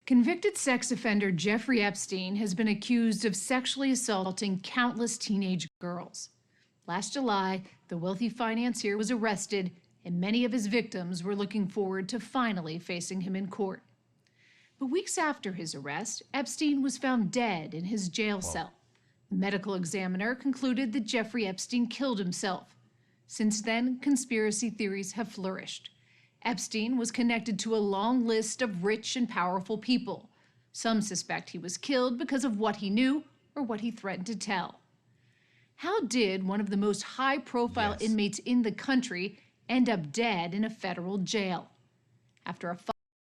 Convicted sex offender Jeffrey Epstein has been accused of sexually assaulting countless teenage girls. Last July, the wealthy financier was arrested, and many of his victims were looking forward to finally facing him in court. But weeks after his arrest, Epstein was found dead in his jail cell. The medical examiner concluded that Jeffrey Epstein killed himself. Since then, conspiracy theories have flourished. Epstein was connected to a long list of rich and powerful people. Some suspect he was killed because of what he knew or what he threatened to tell. How did one of the most high-profile inmates in the country end up dead in a federal jail? After a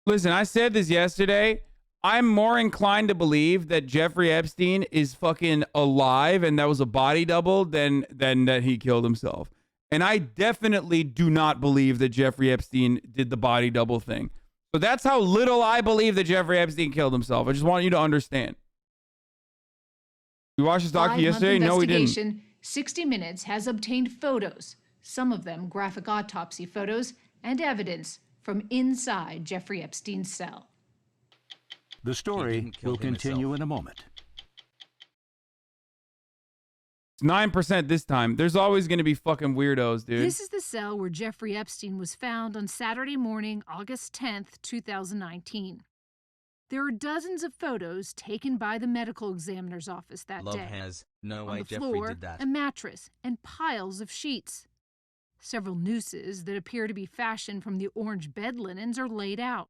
Listen, I said this yesterday. I'm more inclined to believe that Jeffrey Epstein is fucking alive and that was a body double than that he killed himself. And I definitely do not believe that Jeffrey Epstein did the body double thing. So that's how little I believe that Jeffrey Epstein killed himself. I just want you to understand. You watched this docu yesterday? No, we didn't. 60 Minutes has obtained photos, some of them graphic autopsy photos, and evidence from inside Jeffrey Epstein's cell. The story will continue in a moment. It's 9% this time. There's always going to be fucking weirdos, dude. This is the cell where Jeffrey Epstein was found on Saturday morning, August 10th, 2019. There are dozens of photos taken by the medical examiner's office that day. Has no way on the Jeffrey floor, did that. a mattress, and piles of sheets. Several nooses that appear to be fashioned from the orange bed linens are laid out.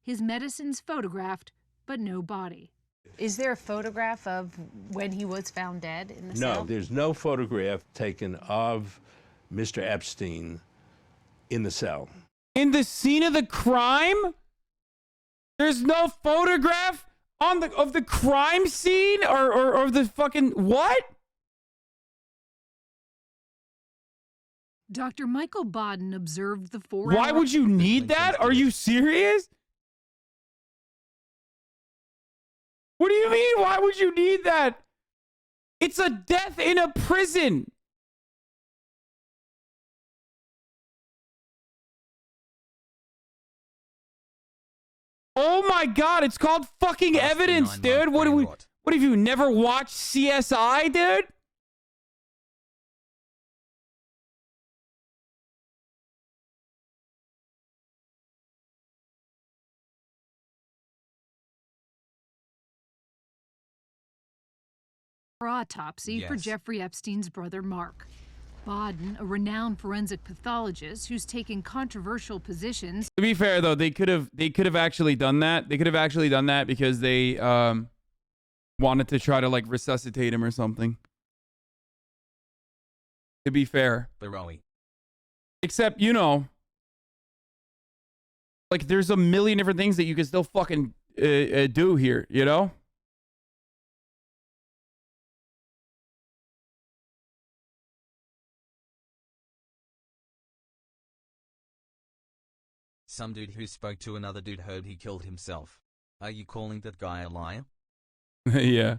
His medicines photographed, but no body. Is there a photograph of when he was found dead in the cell? No, there's no photograph taken of Mr. Epstein in the cell. In the scene of the crime? There's no photograph of the crime scene or the fucking what? Dr. Michael Baden observed the 4-hour... Why would you need that? Are you serious? What do you mean? Why would you need that? It's a death in a prison. Oh my God, it's called fucking evidence, dude. What have you never watched CSI, dude? Autopsy for Jeffrey Epstein's brother Mark. Baden, a renowned forensic pathologist who's taken controversial positions. To be fair though, they could have actually done that. They could have actually done that because they wanted to try to like resuscitate him or something. To be fair. Except, you know, like there's a million different things that you can still fucking do here, you know? Some dude who spoke to another dude heard he killed himself. Are you calling that guy a liar? Yeah.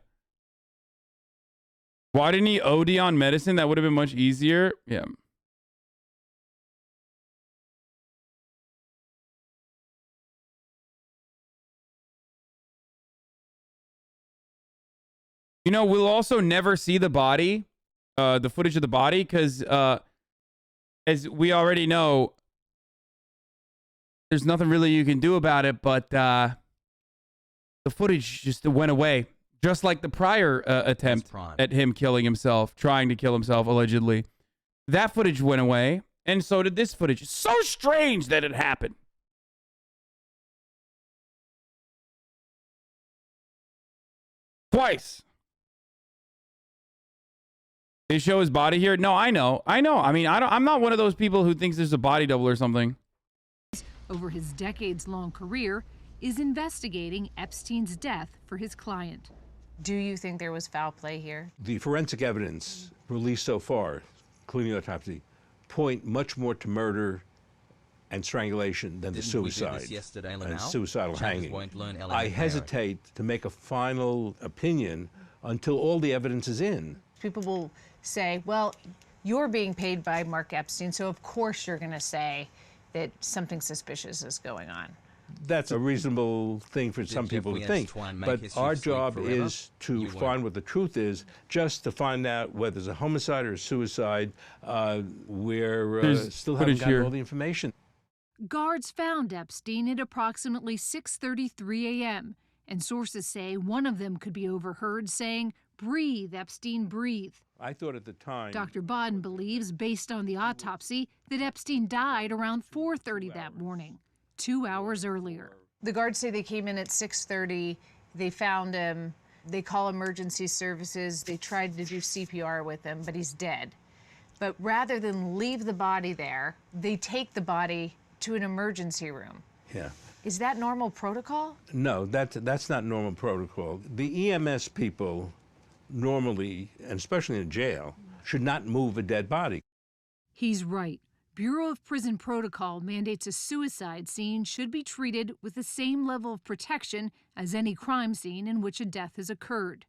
Why didn't he OD on medicine? That would have been much easier. Yeah. You know, we'll also never see the body, the footage of the body, because as we already know, there's nothing really you can do about it, but the footage just went away. Just like the prior attempt at him killing himself, trying to kill himself, allegedly. That footage went away, and so did this footage. It's so strange that it happened. Twice. They show his body here? No, I know. I mean, I'm not one of those people who thinks there's a body double or something. Over his decades-long career, is investigating Epstein's death for his client. Do you think there was foul play here? The forensic evidence released so far, including the autopsy, point much more to murder and strangulation than the suicide and suicidal hanging. I hesitate to make a final opinion until all the evidence is in. People will say, well, you're being paid by Mark Epstein, so of course you're going to say that something suspicious is going on. That's a reasonable thing for some people to think. But our job is to find what the truth is, just to find out whether it's a homicide or a suicide. We're still haven't gotten all the information. Guards found Epstein at approximately 6:33 a.m., and sources say one of them could be overheard saying, "Breathe, Epstein, breathe." I thought at the time... Dr. Bodden believes, based on the autopsy, that Epstein died around 4:30 that morning, 2 hours earlier. The guards say they came in at 6:30. They found him. They call emergency services. They tried to do CPR with him, but he's dead. But rather than leave the body there, they take the body to an emergency room. Yeah. Is that normal protocol? No, that's not normal protocol. The EMS people normally, and especially in jail, should not move a dead body. He's right. Bureau of Prison Protocol mandates a suicide scene should be treated with the same level of protection as any crime scene in which a death has occurred.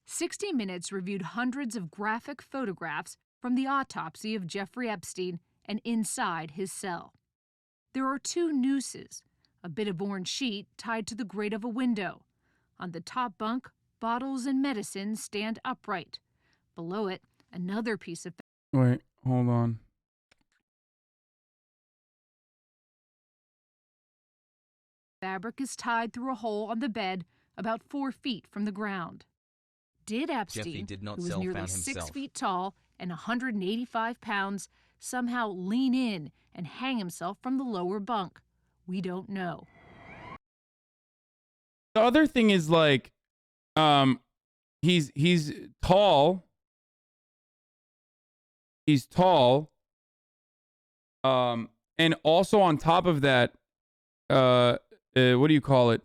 60 Minutes reviewed hundreds of graphic photographs from the autopsy of Jeffrey Epstein and inside his cell. There are 2 nooses, a bit of orange sheet tied to the grate of a window. On the top bunk, bottles and medicine stand upright. Below it, another piece of... Wait, hold on. fabric is tied through a hole on the bed about 4 feet from the ground. Did Epstein, who was nearly 6 feet tall and 185 pounds, somehow lean in and hang himself from the lower bunk? We don't know. The other thing is, like, he's tall. He's tall. And also on top of that, what do you call it?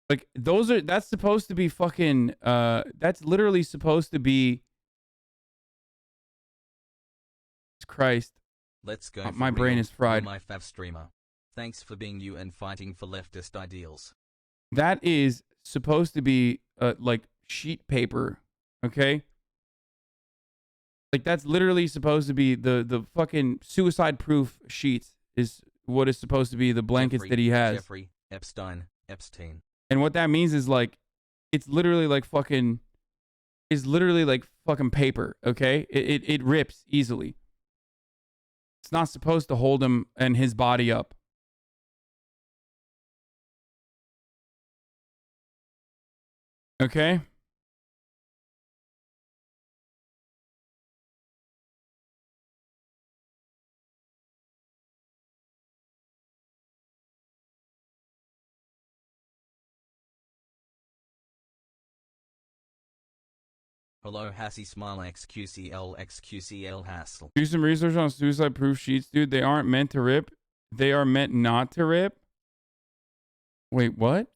Like, that's supposed to be fucking, that's literally supposed to be, Christ. Let's go. My brain is fried. My fav streamer. Thanks for being you and fighting for leftist ideals. That is supposed to be, like, sheet paper, okay? Like, that's literally supposed to be the fucking suicide-proof sheets is what is supposed to be the blankets that he has. Jeffrey Epstein. And what that means is, like, it's literally like fucking paper, okay? It rips easily. It's not supposed to hold him and his body up. Okay? Hello Hassy Smile XQCL Hassel. Do some research on suicide proof sheets, dude. They aren't meant to rip. They are meant not to rip. Wait, what?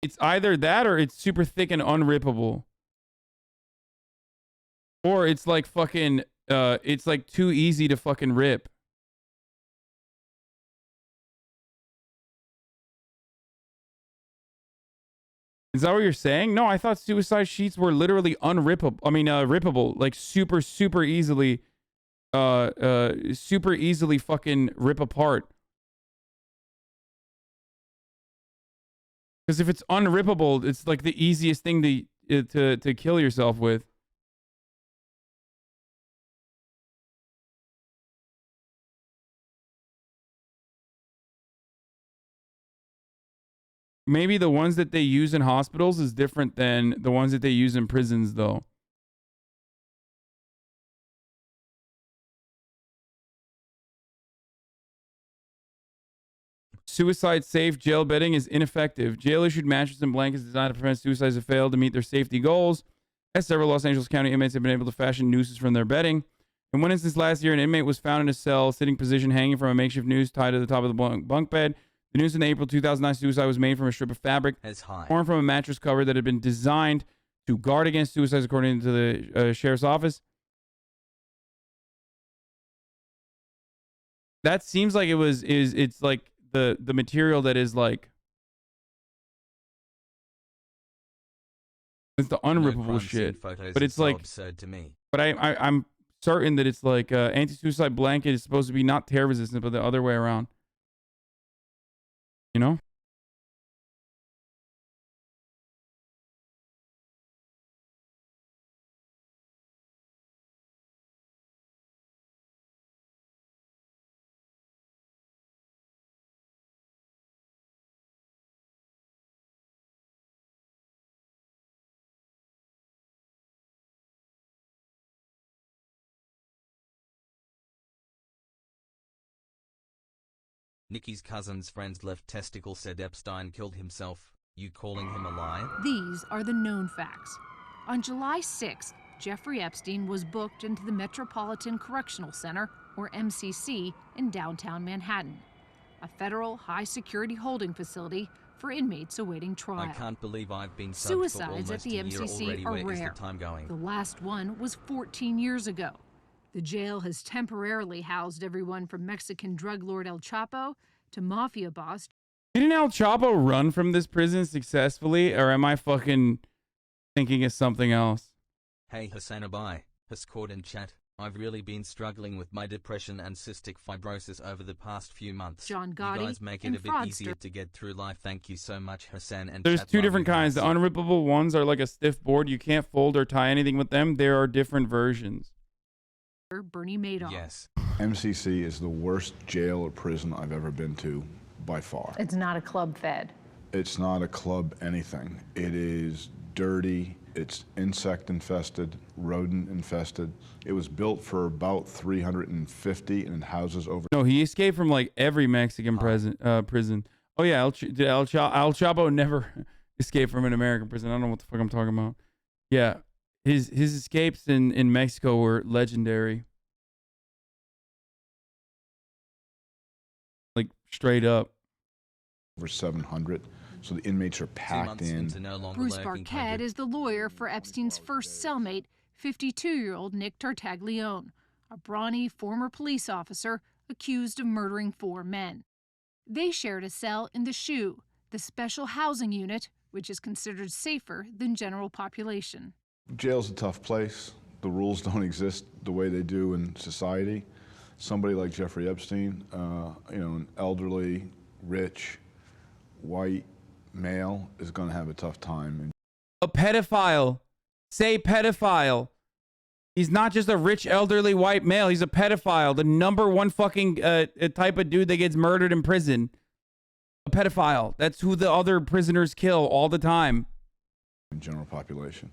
It's either that or it's super thick and unrippable. Or it's like fucking, it's like too easy to fucking rip. Is that what you're saying? No, I thought suicide sheets were literally unrippable. I mean, rippable, like super easily, super easily fucking rip apart. Because if it's unrippable, it's like the easiest thing to kill yourself with. Maybe the ones that they use in hospitals is different than the ones that they use in prisons, though. Suicide-safe jail bedding is ineffective. Jail-issued mattresses and blankets designed to prevent suicides have failed to meet their safety goals, as several Los Angeles County inmates have been able to fashion nooses from their bedding. In one instance last year, an inmate was found in a cell, sitting position, hanging from a makeshift noose tied to the top of the bunk bed. The noose in the April 2009 suicide was made from a strip of fabric torn from a mattress cover that had been designed to guard against suicides, according to the sheriff's office. That seems like it's like the material that is like It's the unrippable shit. But it's like, absurd to me. But I'm certain that it's like anti-suicide blanket is supposed to be not tear resistant, but the other way around. You know? Nikki's cousin's friend's left testicle said Epstein killed himself. You calling him a liar? These are the known facts. On July 6th, Jeffrey Epstein was booked into the Metropolitan Correctional Center, or MCC, in downtown Manhattan, a federal high-security holding facility for inmates awaiting trial. I can't believe I've been subbed Suicides for at the almost a MCC year already. are Where is rare. the time going? The last one was 14 years ago. The jail has temporarily housed everyone from Mexican drug lord El Chapo to mafia boss. Didn't El Chapo run from this prison successfully, or am I fucking thinking of something else? Hey HasanAbi, Hascord in chat. I've really been struggling with my depression and cystic fibrosis over the past few months. John Gotti you guys make it and a bit fraudster. easier to get through life. Thank you so much, Hasan. And There's chat, two love different you kinds. The guys. unrippable ones are like a stiff board. You can't fold or tie anything with them. There are different versions. Bernie Madoff. Yes. MCC is the worst jail or prison I've ever been to, by far. It's not a club fed. It's not a club anything. It is dirty, it's insect infested, rodent infested. It was built for about 350 and it houses over. No, he escaped from like every Mexican prison. Oh yeah, El Chapo never escaped from an American prison. I don't know what the fuck I'm talking about. Yeah, his escapes in Mexico were legendary. Like straight up. Over 700, so the inmates are packed in. Bruce Barquette is the lawyer for Epstein's first cellmate, 52-year-old Nick Tartaglione, a brawny former police officer accused of murdering 4 men. They shared a cell in the SHU, the special housing unit, which is considered safer than general population. Jail's a tough place. The rules don't exist the way they do in society. Somebody like Jeffrey Epstein, you know, an elderly, rich, white male is going to have a tough time. A pedophile. Say pedophile. He's not just a rich, elderly white male. He's a pedophile. The #1 fucking type of dude that gets murdered in prison. A pedophile. That's who the other prisoners kill all the time. In general population.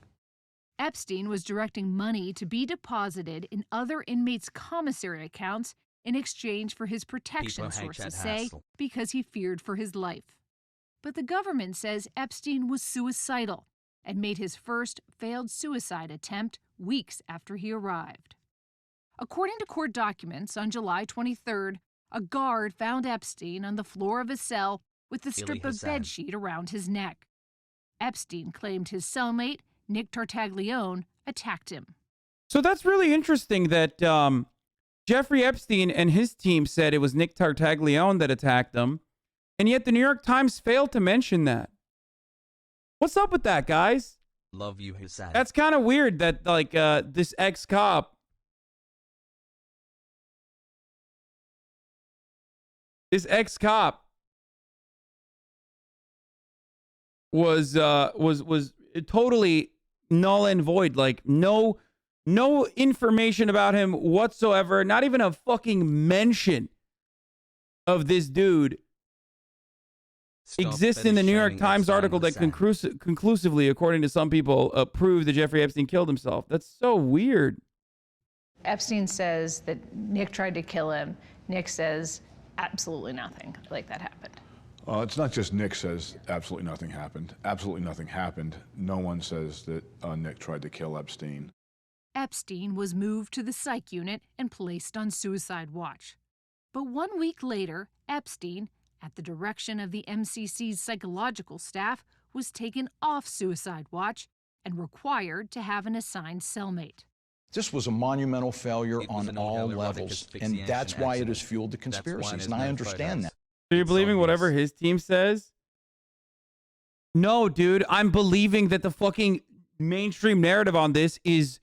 Epstein was directing money to be deposited in other inmates' commissary accounts in exchange for his protection, sources say, because he feared for his life. But the government says Epstein was suicidal and made his first failed suicide attempt weeks after he arrived. According to court documents, on July 23rd, a guard found Epstein on the floor of his cell with a strip of bedsheet around his neck. Epstein claimed his cellmate, Nick Tartaglione, attacked him. So that's really interesting that Jeffrey Epstein and his team said it was Nick Tartaglione that attacked them, and yet the New York Times failed to mention that. What's up with that, guys? Love you, Hasan. That's kind of weird that like this ex-cop was totally null and void. Like no information about him whatsoever. Not even a fucking mention of this dude exists in the New York Times article that conclusively, according to some people, proved that Jeffrey Epstein killed himself. That's so weird. Epstein says that Nick tried to kill him. Nick says absolutely nothing like that happened. It's not just Nick says absolutely nothing happened. Absolutely nothing happened. No one says that Nick tried to kill Epstein. Epstein was moved to the psych unit and placed on suicide watch. But 1 week later, Epstein, at the direction of the MCC's psychological staff, was taken off suicide watch and required to have an assigned cellmate. This was a monumental failure on all levels, and that's why it has fueled the conspiracies, and I understand that. So you're believing whatever his team says? No, dude, I'm believing that the fucking mainstream narrative on this is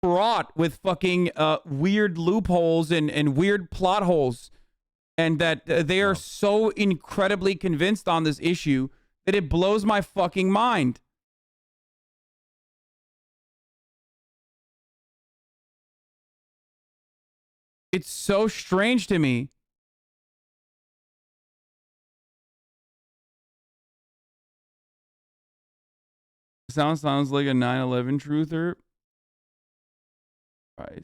fraught with fucking weird loopholes and weird plot holes, and that they are so incredibly convinced on this issue that it blows my fucking mind. It's so strange to me. Sounds like a 9/11 truther. Right.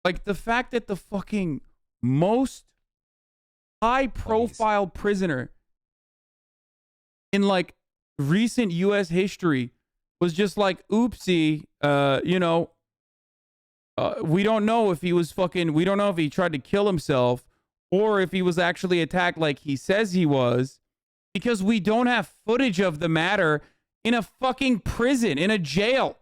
Like the fact that the fucking most high-profile prisoner in like recent U.S. history was just like, oopsie, you know, we don't know if he was fucking, we don't know if he tried to kill himself or if he was actually attacked like he says he was, because we don't have footage of the matter in a fucking prison, in a jail.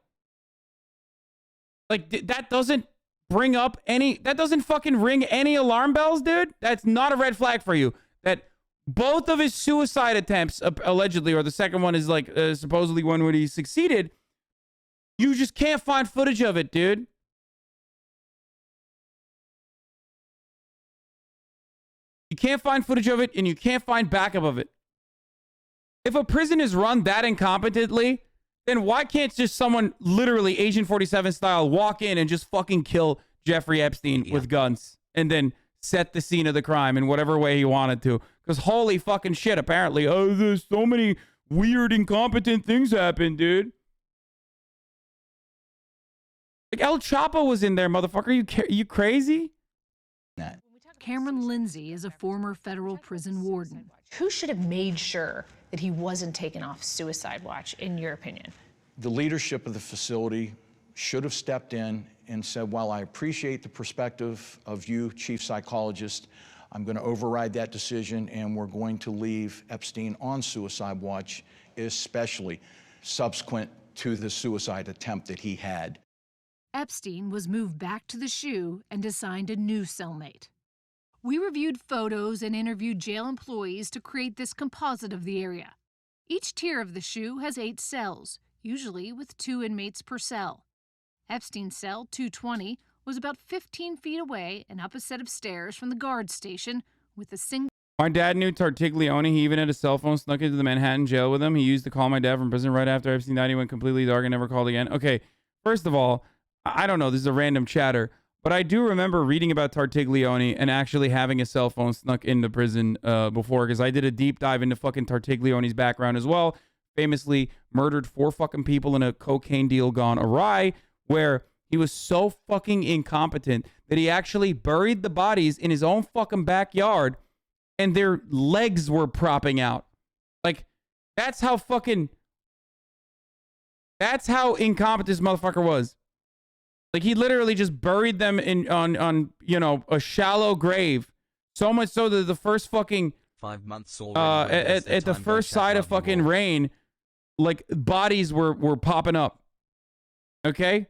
Like, that doesn't bring up any, that doesn't fucking ring any alarm bells, dude. That's not a red flag for you. That both of his suicide attempts, allegedly, or the second one is like supposedly one where he succeeded, you just can't find footage of it, dude. You can't find footage of it, and you can't find backup of it. If a prison is run that incompetently, then why can't just someone literally Agent 47 style walk in and just fucking kill Jeffrey Epstein with guns and then set the scene of the crime in whatever way he wanted to? Because holy fucking shit, apparently, oh, there's so many weird, incompetent things happen, dude. Like El Chapo was in there, motherfucker. You crazy? Cameron Lindsay is a former federal prison warden. Who should have made sure that he wasn't taken off suicide watch, in your opinion? The leadership of the facility should have stepped in and said, while I appreciate the perspective of you, chief psychologist, I'm going to override that decision and we're going to leave Epstein on suicide watch, especially subsequent to the suicide attempt that he had. Epstein was moved back to the SHU and assigned a new cellmate. We reviewed photos and interviewed jail employees to create this composite of the area. Each tier of the SHU has 8 cells, usually with 2 inmates per cell. Epstein's cell, 220, was about 15 feet away and up a set of stairs from the guard station with a single... My dad knew Tartiglione. He even had a cell phone snuck into the Manhattan jail with him. He used to call my dad from prison right after Epstein died. He went completely dark and never called again. Okay, first of all, I don't know. This is a random chatter. But I do remember reading about Tartiglione and actually having a cell phone snuck into prison before, because I did a deep dive into fucking Tartiglione's background as well. Famously murdered 4 fucking people in a cocaine deal gone awry, where he was so fucking incompetent that he actually buried the bodies in his own fucking backyard and their legs were propping out. Like, that's how incompetent this motherfucker was. Like, he literally just buried them on you know, a shallow grave. So much so that the first fucking 5 months already at the first sight of fucking rain, like, bodies were popping up. Okay?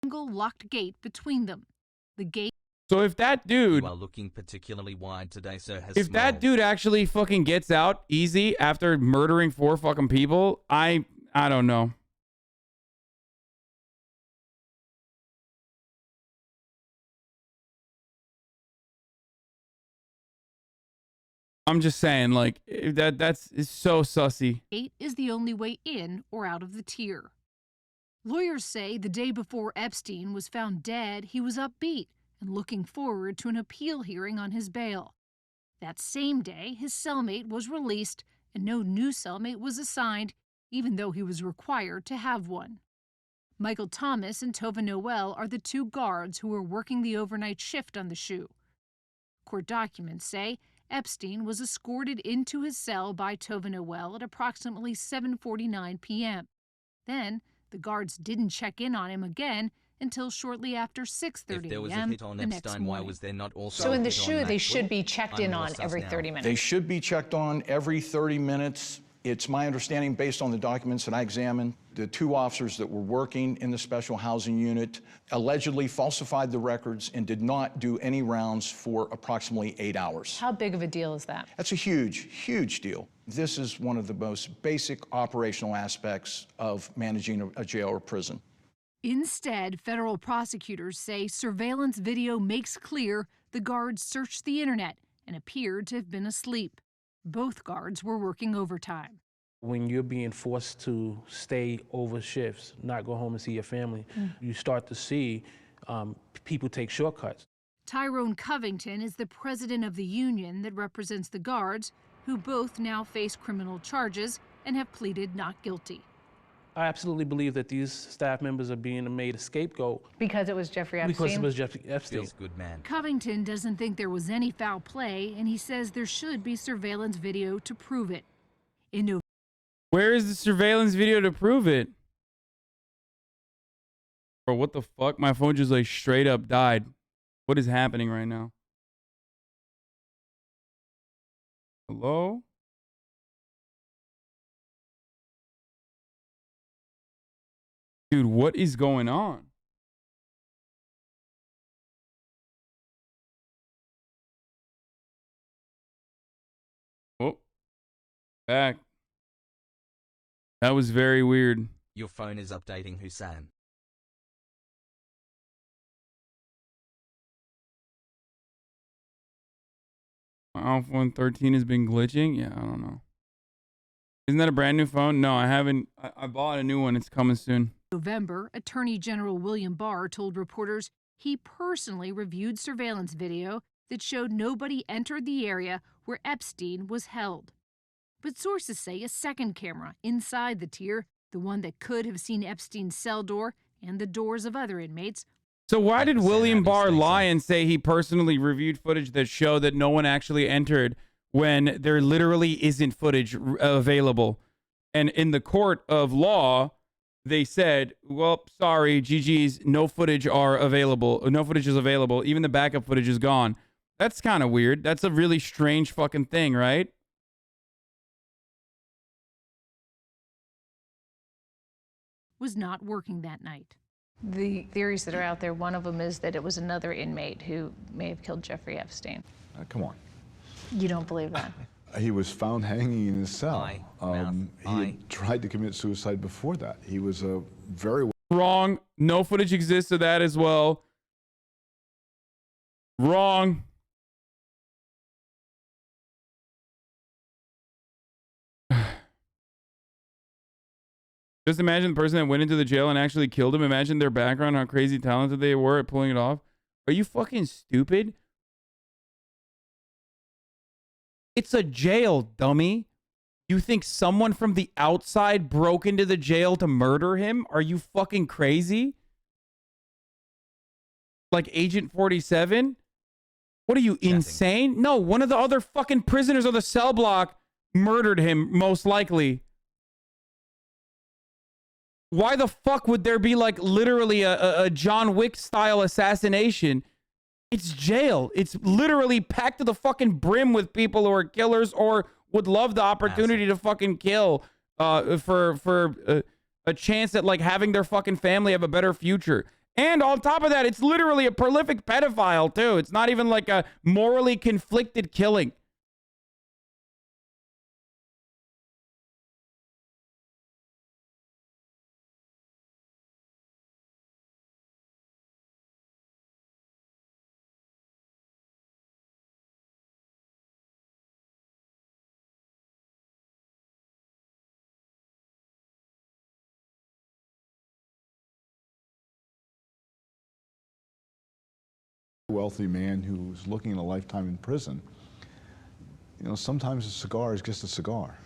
Single locked gate between them. The gate. So if that dude, you are looking particularly wide today, sir. If that dude actually fucking gets out easy after murdering 4 fucking people, I don't know. I'm just saying, like, that's so sussy. Gate is the only way in or out of the tier. Lawyers say the day before Epstein was found dead, he was upbeat and looking forward to an appeal hearing on his bail. That same day, his cellmate was released and no new cellmate was assigned, even though he was required to have one. Michael Thomas and Tova Noel are the 2 guards who were working the overnight shift on the SHU. Court documents say Epstein was escorted into his cell by Tova Noel at approximately 7:49 p.m. Then, the guards didn't check in on him again until shortly after 6:30 If there was a a.m. hit on the next Epstein, why morning. was there not also So in the a hit SHU, on they Maxwell? should be checked in I'm on lost every now. 30 minutes. They should be checked on every 30 minutes It's my understanding, based on the documents that I examined, the 2 officers that were working in the special housing unit allegedly falsified the records and did not do any rounds for approximately 8 hours. How big of a deal is that? That's a huge, huge deal. This is one of the most basic operational aspects of managing a jail or prison. Instead, federal prosecutors say surveillance video makes clear the guards searched the internet and appeared to have been asleep. Both guards were working overtime. When you're being forced to stay over shifts, not go home and see your family, you start to see people take shortcuts. Tyrone Covington is the president of the union that represents the guards, who both now face criminal charges and have pleaded not guilty. I absolutely believe that these staff members are being made a scapegoat. Because it was Jeffrey Epstein? Because it was Jeffrey Epstein. Feels good, man. Covington doesn't think there was any foul play, and he says there should be surveillance video to prove it. Where is the surveillance video to prove it? Bro, what the fuck? My phone just like straight up died. What is happening right now? Hello? Dude, what is going on? Oh, back. That was very weird. Your phone is updating, Hasan. My iPhone 13 has been glitching? Yeah, I don't know. Isn't that a brand new phone? No, I haven't. I bought a new one. It's coming soon. November, Attorney General William Barr told reporters he personally reviewed surveillance video that showed nobody entered the area where Epstein was held. But sources say a second camera inside the tier, the one that could have seen Epstein's cell door and the doors of other inmates. So why did William Barr lie and say he personally reviewed footage that showed that no one actually entered when there literally isn't footage available? And in the court of law, they said, well, sorry, GG's, no footage are available. No footage is available. Even the backup footage is gone. That's kind of weird. That's a really strange fucking thing, right? Was not working that night. The theories that are out there, one of them is that it was another inmate who may have killed Jeffrey Epstein. Come on. You don't believe that? He was found hanging in his cell. He had tried to commit suicide before that. He was a very... Wrong. No footage exists of that as well. Wrong. Just imagine the person that went into the jail and actually killed him. Imagine their background, how crazy talented they were at pulling it off. Are you fucking stupid? It's a jail, dummy. You think someone from the outside broke into the jail to murder him? Are you fucking crazy? Like Agent 47? What are you, insane? No, one of the other fucking prisoners on the cell block murdered him, most likely. Why the fuck would there be like literally a John Wick style assassination? It's jail. It's literally packed to the fucking brim with people who are killers or would love the opportunity to fucking kill for a chance at like having their fucking family have a better future. And on top of that, it's literally a prolific pedophile too. It's not even like a morally conflicted killing. Wealthy man who was looking at a lifetime in prison. You know, sometimes a cigar is just a cigar.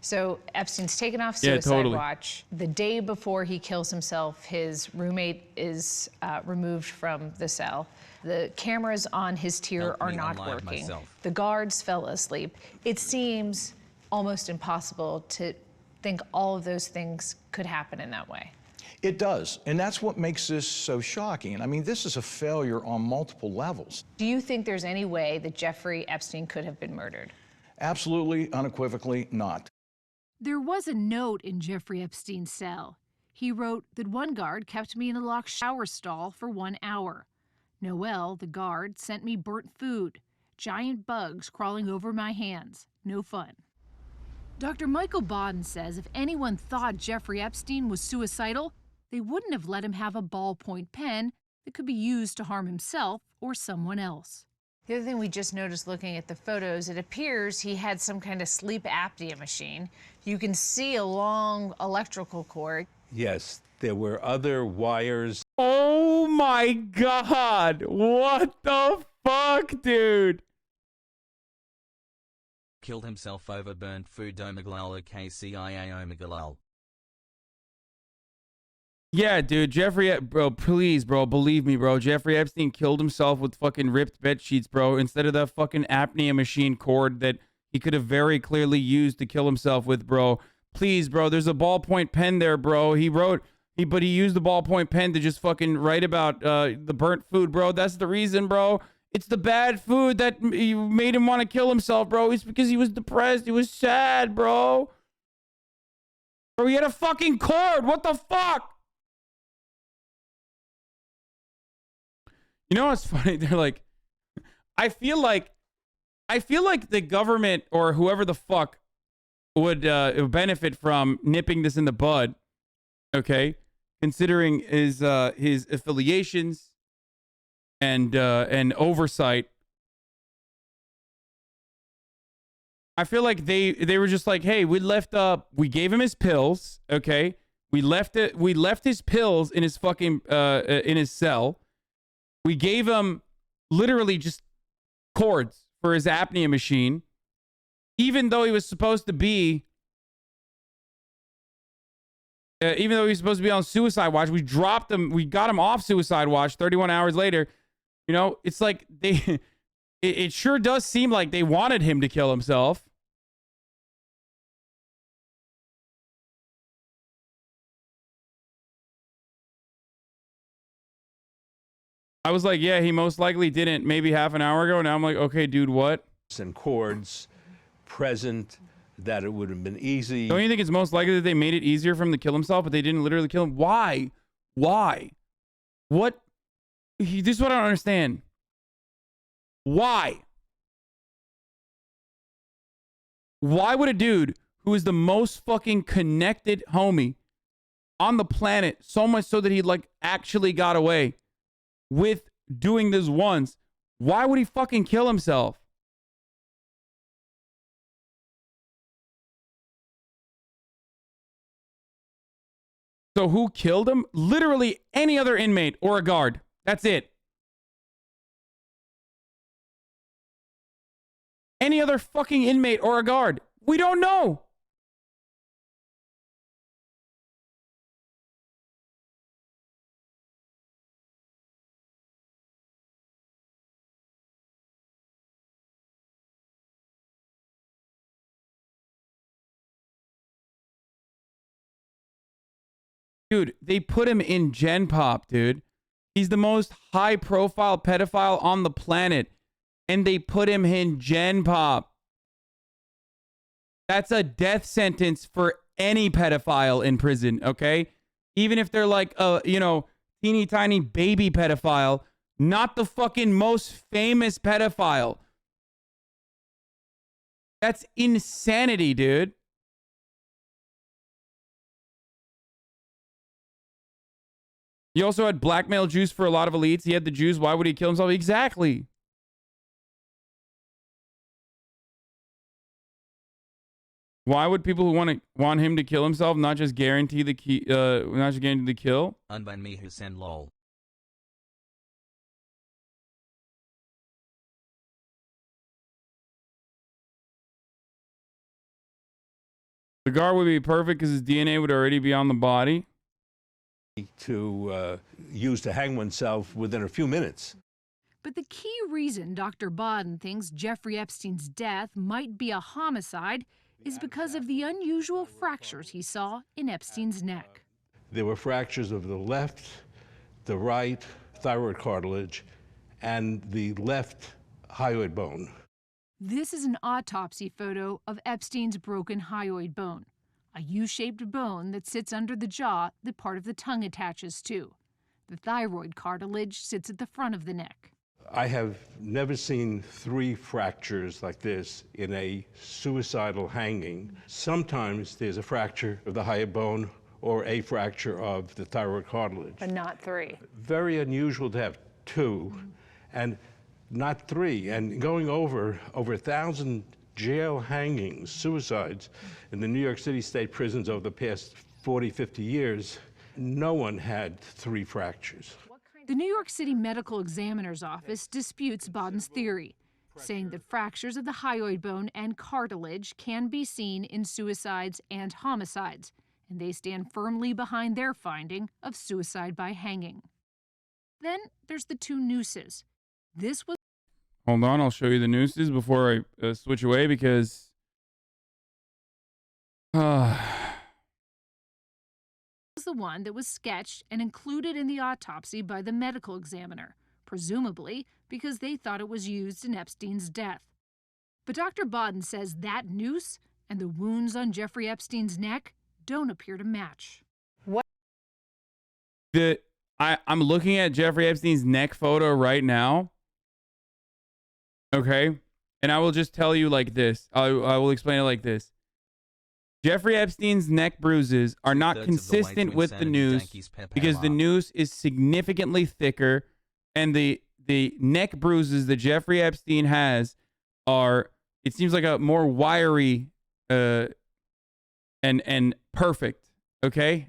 So Epstein's taken off suicide totally. watch. The day before he kills himself, his roommate is removed from the cell. The cameras on his tier are not working. The guards fell asleep. It seems almost impossible to think all of those things could happen in that way. It does, and that's what makes this so shocking. I mean, this is a failure on multiple levels. Do you think there's any way that Jeffrey Epstein could have been murdered? Absolutely, unequivocally not. There was a note in Jeffrey Epstein's cell. He wrote that one guard kept me in the locked shower stall for 1 hour. Noel, the guard, sent me burnt food, giant bugs crawling over my hands. No fun. Dr. Michael Bodden says if anyone thought Jeffrey Epstein was suicidal, they wouldn't have let him have a ballpoint pen that could be used to harm himself or someone else. The other thing we just noticed looking at the photos, it appears he had some kind of sleep apnea machine. You can see a long electrical cord. Yes, there were other wires. Oh my God. What the fuck, dude? Killed himself over burnt food. Omegalal KCIA Omegalal. Yeah, dude, bro, please, bro, believe me, bro. Jeffrey Epstein killed himself with fucking ripped bed sheets, bro, instead of the fucking apnea machine cord that he could have very clearly used to kill himself with, bro. Please, bro, there's a ballpoint pen there, bro. But he used the ballpoint pen to just fucking write about the burnt food, bro. That's the reason, bro. It's the bad food that made him want to kill himself, bro. It's because he was depressed. He was sad, bro. Bro, he had a fucking cord. What the fuck? You know what's funny? They're like, I feel like the government or whoever the fuck would benefit from nipping this in the bud, okay? Considering his affiliations and oversight. I feel like they were just like, hey, we gave him his pills, okay? We left his pills in his fucking in his cell. We gave him literally just cords for his apnea machine, even though he was supposed to be on suicide watch. We dropped him. We got him off suicide watch 31 hours later. You know, it's like it sure does seem like they wanted him to kill himself. I was like, yeah, he most likely didn't maybe half an hour ago. Now I'm like, okay, dude, what? And cords present that it would have been easy. Don't you think it's most likely that they made it easier for him to kill himself, but they didn't literally kill him? Why? Why? What? This is what I don't understand. Why? Why would a dude who is the most fucking connected homie on the planet, so much so that he like actually got away with doing this once, why would he fucking kill himself? So who killed him? Literally any other inmate or a guard. That's it. Any other fucking inmate or a guard. We don't know. Dude, they put him in Gen Pop, dude. He's the most high-profile pedophile on the planet. And they put him in Gen Pop. That's a death sentence for any pedophile in prison, okay? Even if they're like a, teeny tiny baby pedophile, not the fucking most famous pedophile. That's insanity, dude. He also had blackmail juice for a lot of elites. He had the juice. Why would he kill himself? Exactly. Why would people who want him to kill himself not just guarantee the kill? Unban me Hasan lol. The guard would be perfect because his DNA would already be on the body. To use to hang oneself within a few minutes. But the key reason Dr. Bodden thinks Jeffrey Epstein's death might be a homicide is because of the unusual fractures he saw in Epstein's neck. There were fractures of the left, the right thyroid cartilage, and the left hyoid bone. This is an autopsy photo of Epstein's broken hyoid bone. a U-shaped bone that sits under the jaw that part of the tongue attaches to. The thyroid cartilage sits at the front of the neck. I have never seen 3 fractures like this in a suicidal hanging. Sometimes there's a fracture of the hyoid bone or a fracture of the thyroid cartilage. But not 3. Very unusual to have 2 and not 3. And going over 1,000 jail hangings, suicides in the New York City state prisons over the past 40, 50 years, no one had 3 fractures. The New York City Medical Examiner's Office disputes Boden's theory, saying that fractures of the hyoid bone and cartilage can be seen in suicides and homicides, and they stand firmly behind their finding of suicide by hanging. Then there's the 2 nooses. This was... Hold on, I'll show you the nooses before I switch away because... the one that was sketched and included in the autopsy by the medical examiner, presumably because they thought it was used in Epstein's death. But Dr. Boden says that noose and the wounds on Jeffrey Epstein's neck don't appear to match. What? I'm looking at Jeffrey Epstein's neck photo right now. Okay? And I will just tell you like this. I will explain it like this. Jeffrey Epstein's neck bruises are not consistent with the noose because the noose is significantly thicker, and the neck bruises that Jeffrey Epstein has are, it seems like a more wiry and perfect, okay?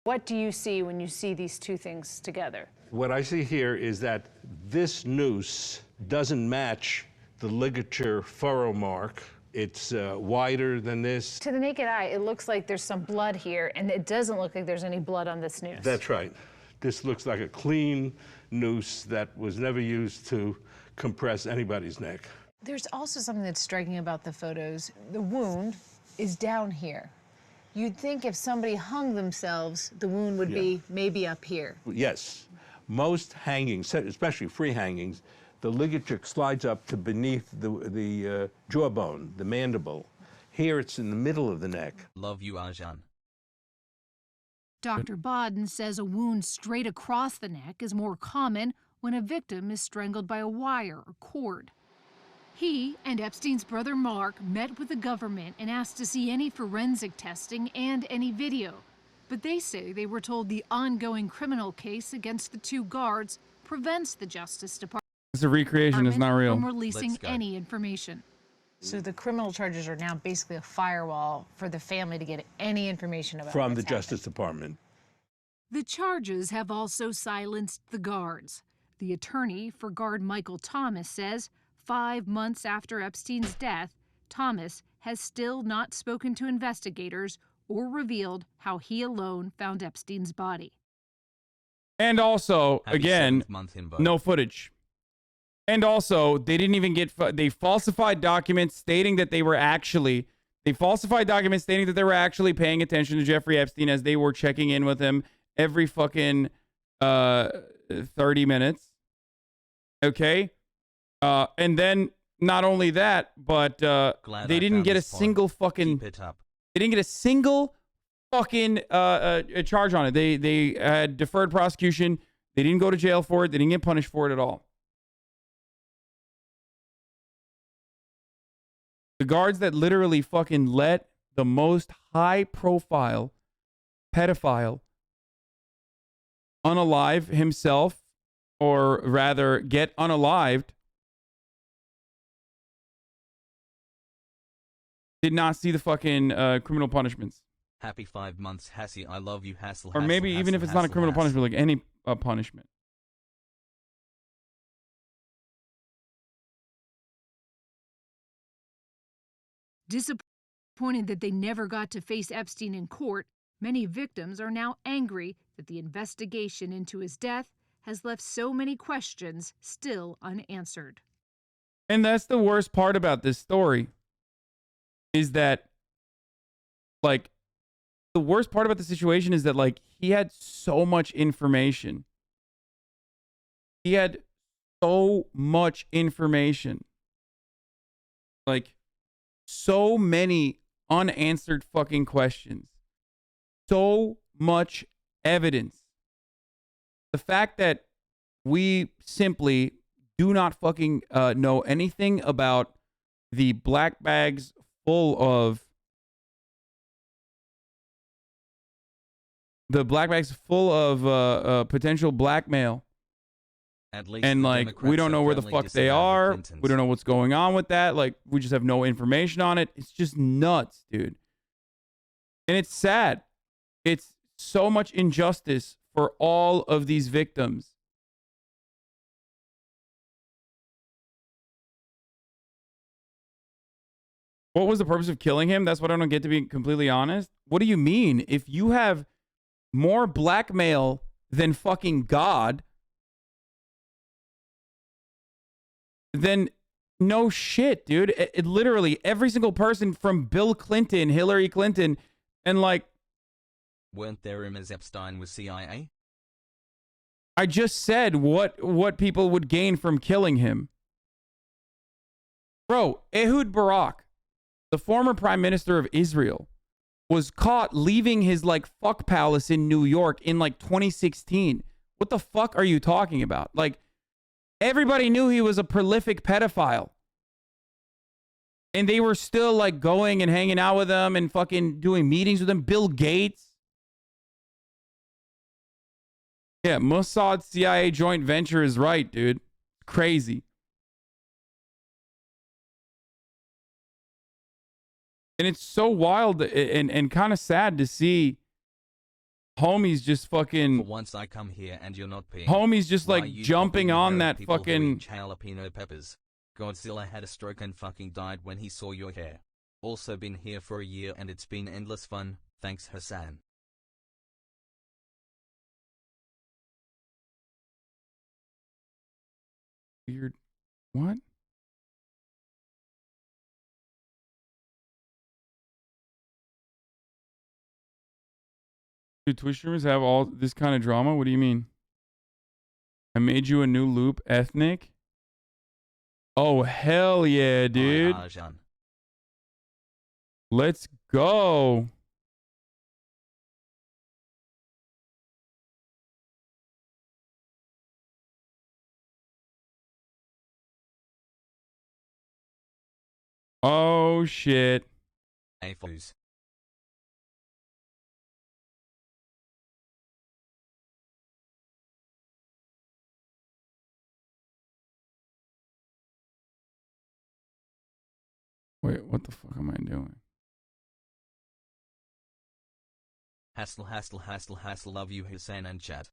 What do you see when you see these 2 things together? What I see here is that this noose doesn't match the ligature furrow mark. It's wider than this. To the naked eye, it looks like there's some blood here, and it doesn't look like there's any blood on this noose. That's right. This looks like a clean noose that was never used to compress anybody's neck. There's also something that's striking about the photos. The wound is down here. You'd think if somebody hung themselves, the wound would be maybe up here. Yes. Most hangings, especially free hangings, the ligature slides up to beneath the jawbone, the mandible. Here it's in the middle of the neck. Love you, Hasan. Dr. Boden says a wound straight across the neck is more common when a victim is strangled by a wire or cord. He and Epstein's brother Mark met with the government and asked to see any forensic testing and any video. But they say they were told the ongoing criminal case against the 2 guards prevents the Justice Department. It's a recreation, it's not real. From releasing any information. So the criminal charges are now basically a firewall for the family to get any information about from the what's Justice happened. Department. The charges have also silenced the guards. The attorney for guard Michael Thomas says 5 months after Epstein's death, Thomas has still not spoken to investigators or revealed how he alone found Epstein's body. And also, again, no footage. And also, they didn't even get, they falsified documents stating that they were actually, paying attention to Jeffrey Epstein as they were checking in with him every fucking 30 minutes. Okay? And then, not only that, but they didn't get a single fucking, they didn't get a single fucking charge on it. They had deferred prosecution. They didn't go to jail for it. They didn't get punished for it at all. The guards that literally fucking let the most high-profile pedophile unalive himself, or rather get unalived, did not see the fucking criminal punishments. Happy 5 months, Hassie. I love you, Hassel. Or maybe even if it's not a criminal punishment, like any punishment. Disappointed that they never got to face Epstein in court, many victims are now angry that the investigation into his death has left so many questions still unanswered. And that's the worst part about this story, is that, like, the worst part about the situation is that, like, he had so much information. He had so much information. Like, so many unanswered fucking questions. So much evidence. The fact that we simply do not fucking know anything about the black bags full of potential blackmail. At least and like we don't know where the fuck they are. We don't know what's going on with that. Like we just have no information on it. It's just nuts, dude. And it's sad. It's so much injustice for all of these victims. What was the purpose of killing him? That's what I don't get, to be completely honest. What do you mean? If you have more blackmail than fucking God, then no shit, dude. It literally every single person from Bill Clinton, Hillary Clinton, and like... Weren't there rumors Epstein was CIA? I just said what people would gain from killing him. Bro, Ehud Barak, the former prime minister of Israel, was caught leaving his like fuck palace in New York in like 2016. What the fuck are you talking about? Like, everybody knew he was a prolific pedophile. And they were still like going and hanging out with him and fucking doing meetings with him. Bill Gates. Yeah, Mossad CIA joint venture is right, dude. Crazy. And it's so wild and kind of sad to see homies just fucking... For once I come here and you're not paying. Homies just like jumping on that fucking... Jalapeno peppers. Godzilla had a stroke and fucking died when he saw your hair. Also been here for a year and it's been endless fun. Thanks, Hasan. Weird. What? Do Twitch streamers have all this kind of drama? What do you mean? I made you a new loop, ethnic? Oh, hell yeah, dude. Let's go. Oh, shit. AFOs. Wait, what the fuck am I doing? Hassle, love you, Hasan and chat.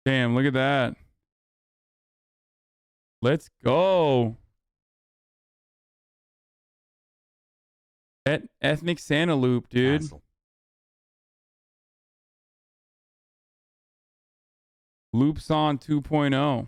Damn, look at that. Let's go. Ethnic Santa loop, dude. Hassle. Loops on 2.0.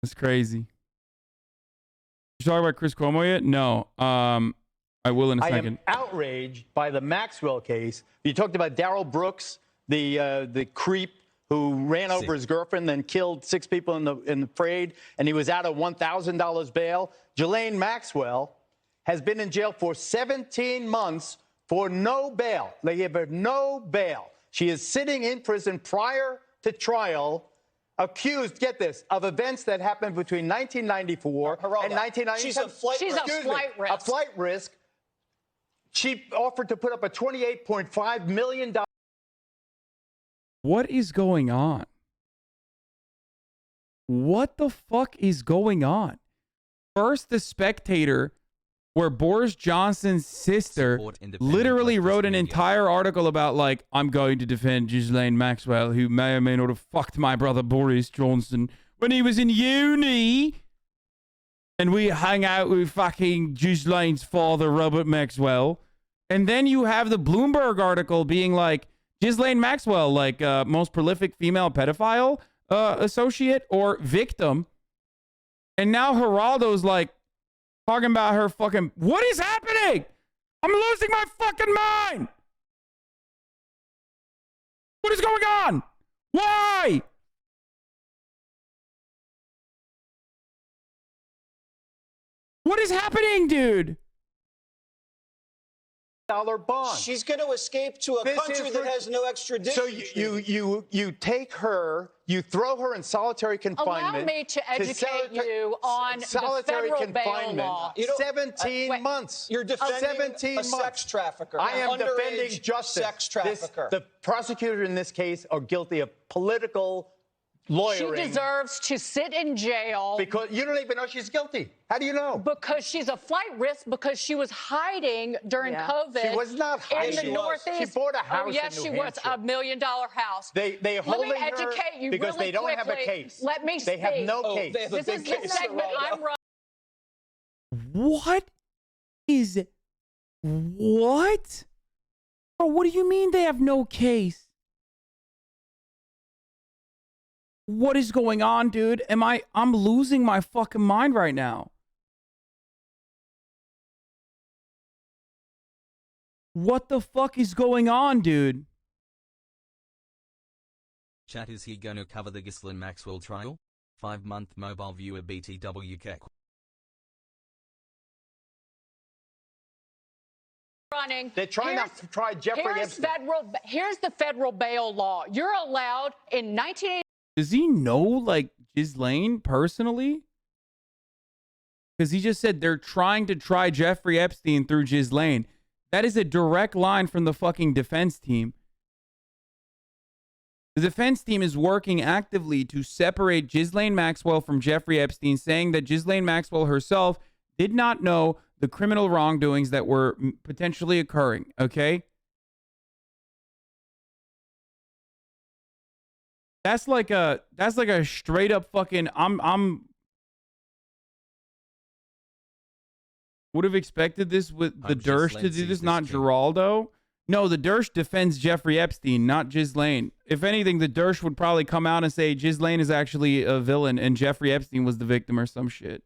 That's crazy. You talk about Chris Cuomo yet? No. I will in a second. I am outraged by the Maxwell case. You talked about Darrell Brooks, the creep who ran over his girlfriend, then killed 6 people in the parade, and he was out of $1,000 bail. Ghislaine Maxwell has been in jail for 17 months for no bail. They gave her no bail. She is sitting in prison prior to trial, accused, get this, of events that happened between 1994 and 1997. She's a flight risk. A flight risk. She offered to put up a $28.5 million. What is going on? What the fuck is going on? First, The Spectator, where Boris Johnson's sister literally wrote an entire article about, like, I'm going to defend Ghislaine Maxwell, who may or may not have fucked my brother Boris Johnson when he was in uni. And we hang out with fucking Ghislaine's father, Robert Maxwell. And then you have the Bloomberg article being like, Ghislaine Maxwell, like, most prolific female pedophile associate or victim. And now Geraldo's like, talking about her fucking... What is happening? I'm losing my fucking mind! What is going on? Why? What is happening, dude? Bond. She's going to escape to a country that has no extradition. So you take her, you throw her in solitary confinement. Allow me to educate you on solitary the federal confinement. bail law. 17 months. You're defending 17 a sex trafficker. I am underage defending justice. Sex trafficker. The prosecutors in this case are guilty of political lawyering. She deserves to sit in jail. Because you don't even know she's guilty. How do you know? Because she's a flight risk because she was hiding during COVID. She was not hiding. In the Northeast. She bought a house Oh, yes, in she New was. Hampshire. $1 million house. They holding Let me educate her you because really they don't have a quickly. case. Let me They speak. have no case. They have a This big is the case, segment I'm running. What is what? Bro, what do you mean they have no case? What is going on, dude? I'm losing my fucking mind right now. What the fuck is going on, dude? Chat, is he gonna cover the Ghislaine Maxwell trial? 5-month mobile viewer BTWK. Running. They're trying to try Jeffrey Epstein. Here's the federal bail law. You're allowed in 1980. Does he know, like, Ghislaine personally? Because he just said they're trying to try Jeffrey Epstein through Ghislaine. That is a direct line from the fucking defense team. The defense team is working actively to separate Ghislaine Maxwell from Jeffrey Epstein, saying that Ghislaine Maxwell herself did not know the criminal wrongdoings that were potentially occurring, okay? That's like a straight up fucking would have expected this with the Dersh to do this, not Geraldo. No, the Dersh defends Jeffrey Epstein, not Ghislaine. If anything, the Dersh would probably come out and say Ghislaine is actually a villain and Jeffrey Epstein was the victim or some shit.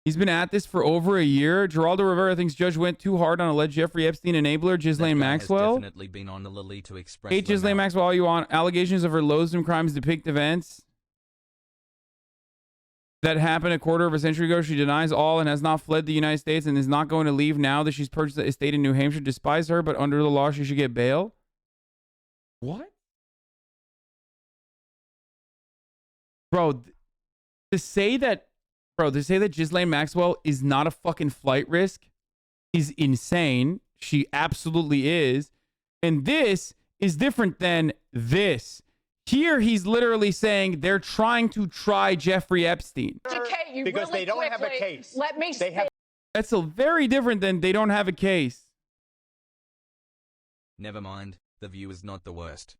He's been at this for over a year. Geraldo Riviera thinks judge went too hard on alleged Jeffrey Epstein enabler Ghislaine Maxwell. Has definitely been on the Lily to express Hate Ghislaine Maxwell all you want. Allegations of her loathsome crimes depict events that happened a quarter of a century ago. She denies all and has not fled the United States and is not going to leave now that she's purchased an estate in New Hampshire. Despise her, but under the law she should get bail. What? Bro, to say that Ghislaine Maxwell is not a fucking flight risk is insane. She absolutely is. And this is different than this. Here, he's literally saying they're trying to try Jeffrey Epstein. Educate you Because really they don't have a quickly. case. Let me speak. That's a very different than they don't have a case. Never mind, the view is not the worst.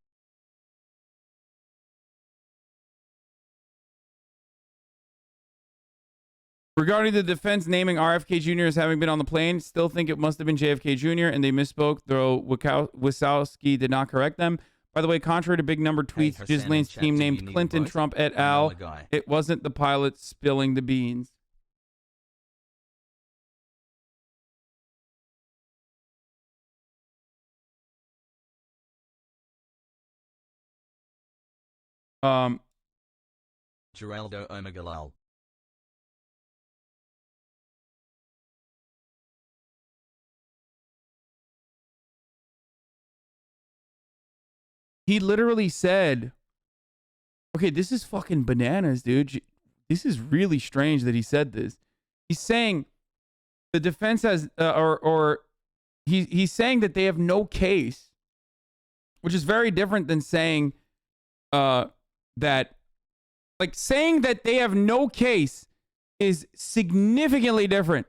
Regarding the defense naming RFK Jr. as having been on the plane, still think it must have been JFK Jr. and they misspoke, though Wysowski did not correct them. By the way, contrary to big number tweets, Hasan Ghislaine's chat, team do you named need Clinton advice? Trump et I know al. a guy. It wasn't the pilot spilling the beans. Geraldo Omegalal. He literally said, okay, this is fucking bananas, dude. This is really strange that he said this. He's saying the defense has, he's saying that they have no case, which is very different than saying that, like, saying that they have no case is significantly different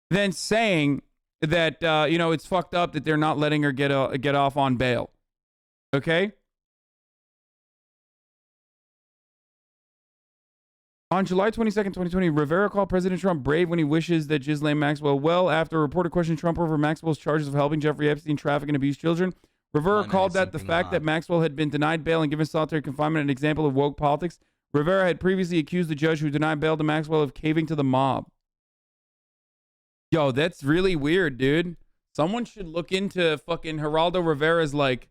than saying that, you know, it's fucked up that they're not letting her get off on bail. Okay? On July 22nd, 2020, Riviera called President Trump brave when he wishes that Ghislaine Maxwell well after a reporter questioned Trump over Maxwell's charges of helping Jeffrey Epstein traffic and abuse children. Riviera called that the fact that Maxwell had been denied bail and given solitary confinement an example of woke politics. Riviera had previously accused the judge who denied bail to Maxwell of caving to the mob. Yo, that's really weird, dude. Someone should look into fucking Geraldo Rivera's like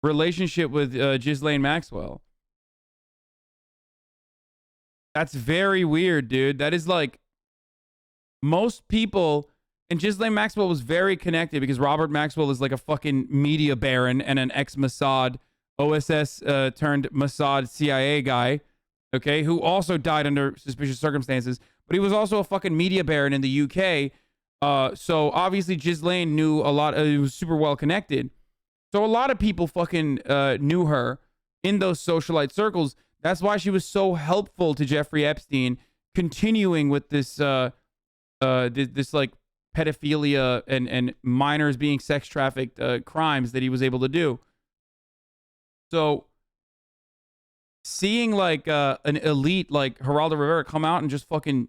relationship with Ghislaine Maxwell. That's very weird, dude. That is like most people, and Ghislaine Maxwell was very connected because Robert Maxwell is like a fucking media baron and an ex-Mossad OSS turned Mossad CIA guy, okay, who also died under suspicious circumstances. But he was also a fucking media baron in the UK. So obviously Ghislaine knew a lot. He was super well connected. So a lot of people fucking knew her in those socialite circles. That's why she was so helpful to Jeffrey Epstein, continuing with this this like pedophilia and minors being sex trafficked crimes that he was able to do. So seeing like an elite like Geraldo Rivera come out and just fucking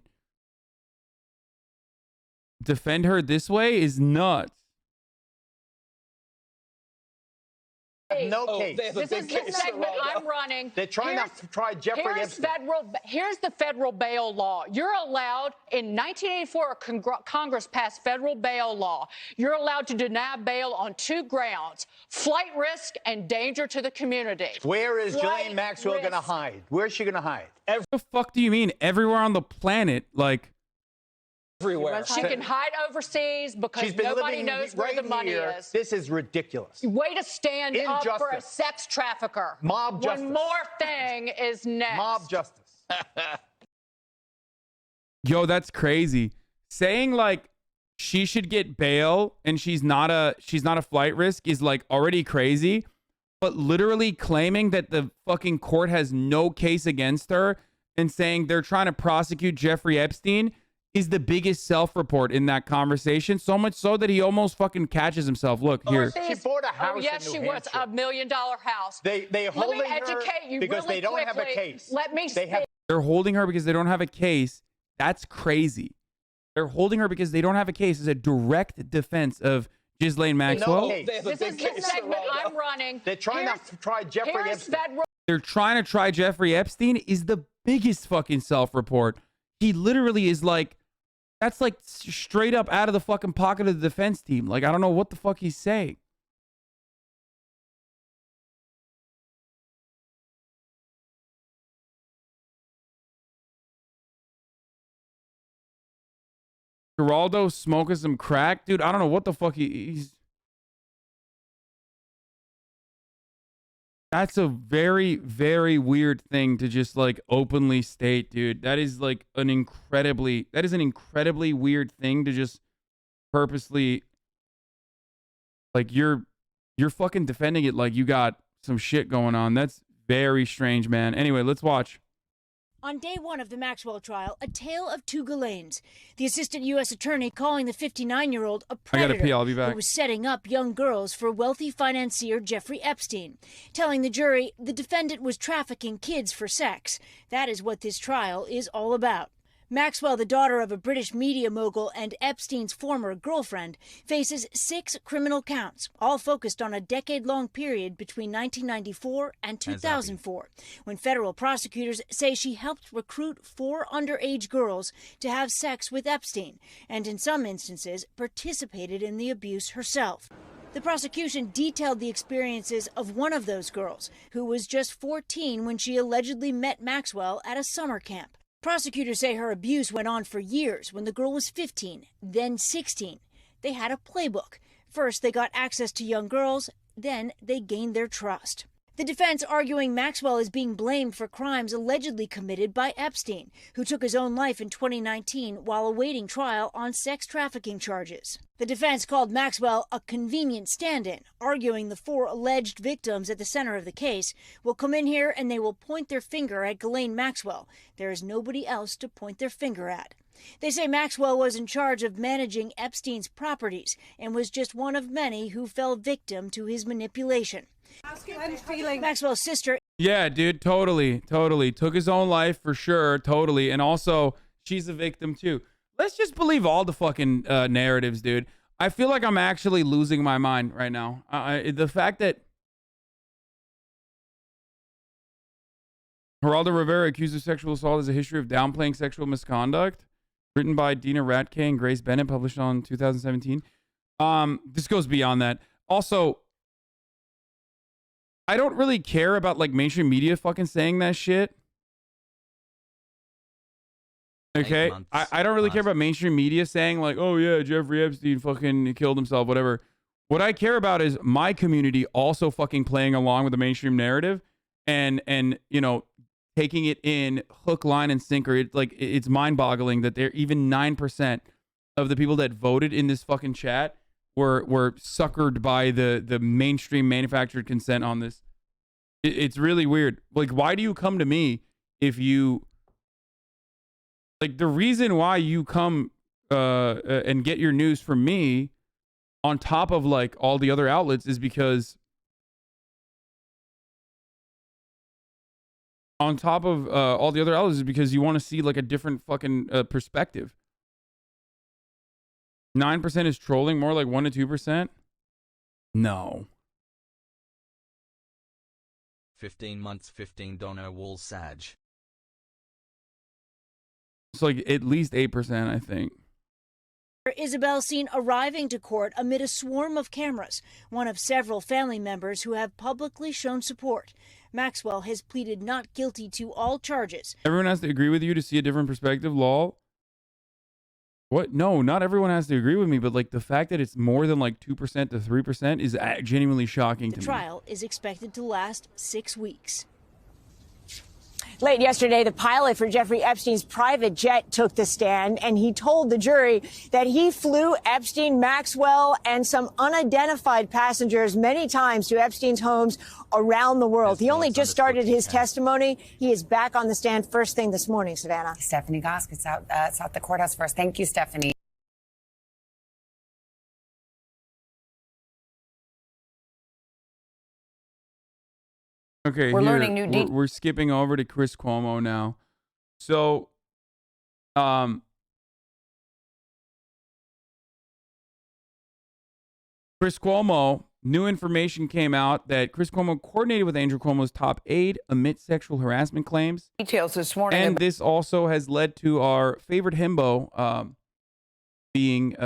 defend her this way is nuts. No case. This is the segment I'm running. They're trying to try Jeffrey Epstein. Here's the federal bail law. You're allowed, in 1984, Congress passed federal bail law. You're allowed to deny bail on 2 grounds: flight risk and danger to the community. Where is Ghislaine Maxwell going to hide? Where is she going to hide? What the fuck do you mean? Everywhere on the planet, like. Everywhere. She can hide overseas because nobody knows where the money is. This is ridiculous. Way to stand up for a sex trafficker. Mob justice. One more thing is next. Mob justice. Yo, that's crazy. Saying like she should get bail and she's not a flight risk is like already crazy, but literally claiming that the fucking court has no case against her and saying they're trying to prosecute Jeffrey Epstein is the biggest self-report in that conversation. So much so that he almost fucking catches himself. Look here. She bought a house in New Yes, she was Hampshire. $1 million house. They're holding Let me educate you because really they don't have a quickly. case. Let me speak. They're holding her because they don't have a case. That's crazy. They're holding her because they don't have a case. Is a direct defense of Ghislaine Maxwell. This is the segment I'm running. They're trying to try Jeffrey Epstein. They're trying to try Jeffrey Epstein is the biggest fucking self-report. He literally is like, that's like straight up out of the fucking pocket of the defense team. Like, I don't know what the fuck he's saying. Geraldo smoking some crack? Dude, I don't know what the fuck he's... That's a very, very weird thing to just like openly state, dude. That is like an incredibly weird thing to just purposely, like you're fucking defending it like you got some shit going on. That's very strange, man. Anyway, let's watch. On day 1 of the Maxwell trial, a tale of 2 Ghislaines. The assistant U.S. attorney calling the 59-year-old a predator I gotta pee, I'll be back. who was setting up young girls for wealthy financier Jeffrey Epstein, telling the jury the defendant was trafficking kids for sex. That is what this trial is all about. Maxwell, the daughter of a British media mogul and Epstein's former girlfriend, faces 6 criminal counts, all focused on a decade-long period between 1994 and 2004, when federal prosecutors say she helped recruit 4 underage girls to have sex with Epstein, and in some instances participated in the abuse herself. The prosecution detailed the experiences of one of those girls, who was just 14 when she allegedly met Maxwell at a summer camp. Prosecutors say her abuse went on for years when the girl was 15, then 16. They had a playbook. First, they got access to young girls, then they gained their trust. The defense arguing Maxwell is being blamed for crimes allegedly committed by Epstein, who took his own life in 2019 while awaiting trial on sex trafficking charges. The defense called Maxwell a convenient stand-in, arguing the 4 alleged victims at the center of the case will come in here and they will point their finger at Ghislaine Maxwell. There is nobody else to point their finger at. They say Maxwell was in charge of managing Epstein's properties and was just one of many who fell victim to his manipulation. Maxwell's sister. Yeah, dude, totally. Took his own life for sure, totally. And also, she's a victim too. Let's just believe all the fucking narratives, dude. I feel like I'm actually losing my mind right now. The fact that Geraldo Rivera accused of sexual assault has a history of downplaying sexual misconduct, written by Dina Ratke and Grace Bennett, published on 2017. This goes beyond that. Also, I don't really care about like mainstream media fucking saying that shit. Okay, I don't really care about mainstream media saying like, oh yeah, Jeffrey Epstein fucking killed himself, whatever. What I care about is my community also fucking playing along with the mainstream narrative and you know, taking it in hook, line, and sinker. It's mind-boggling that there even 9% of the people that voted in this fucking chat were suckered by the mainstream manufactured consent on this. It's really weird. Like, why do you come to me if you like the reason why you come and get your news from me on top of like all the other outlets is because on top of all the other outlets is because you want to see like a different fucking perspective. 9% is trolling, more like 1 to 2%. No. 15 months, $15 wall Sag. It's like at least 8%, I think. Isabel seen arriving to court amid a swarm of cameras, one of several family members who have publicly shown support. Maxwell has pleaded not guilty to all charges. Everyone has to agree with you to see a different perspective, lol. What? No, not everyone has to agree with me, but like the fact that it's more than like 2% to 3% is genuinely shocking to me. The trial is expected to last 6 weeks. Late yesterday, the pilot for Jeffrey Epstein's private jet took the stand, and he told the jury that he flew Epstein, Maxwell, and some unidentified passengers many times to Epstein's homes around the world. He only just started his testimony. He is back on the stand first thing this morning, Savannah. Stephanie Goskets out the courthouse first. Thank you, Stephanie. Okay, we're learning new details. We're skipping over to Chris Cuomo now. So, Chris Cuomo, new information came out that Chris Cuomo coordinated with Andrew Cuomo's top aide amid sexual harassment claims. Details this morning. And this also has led to our favorite himbo being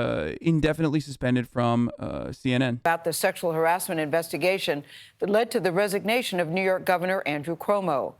indefinitely suspended from CNN. About the sexual harassment investigation that led to the resignation of New York Governor Andrew Cuomo.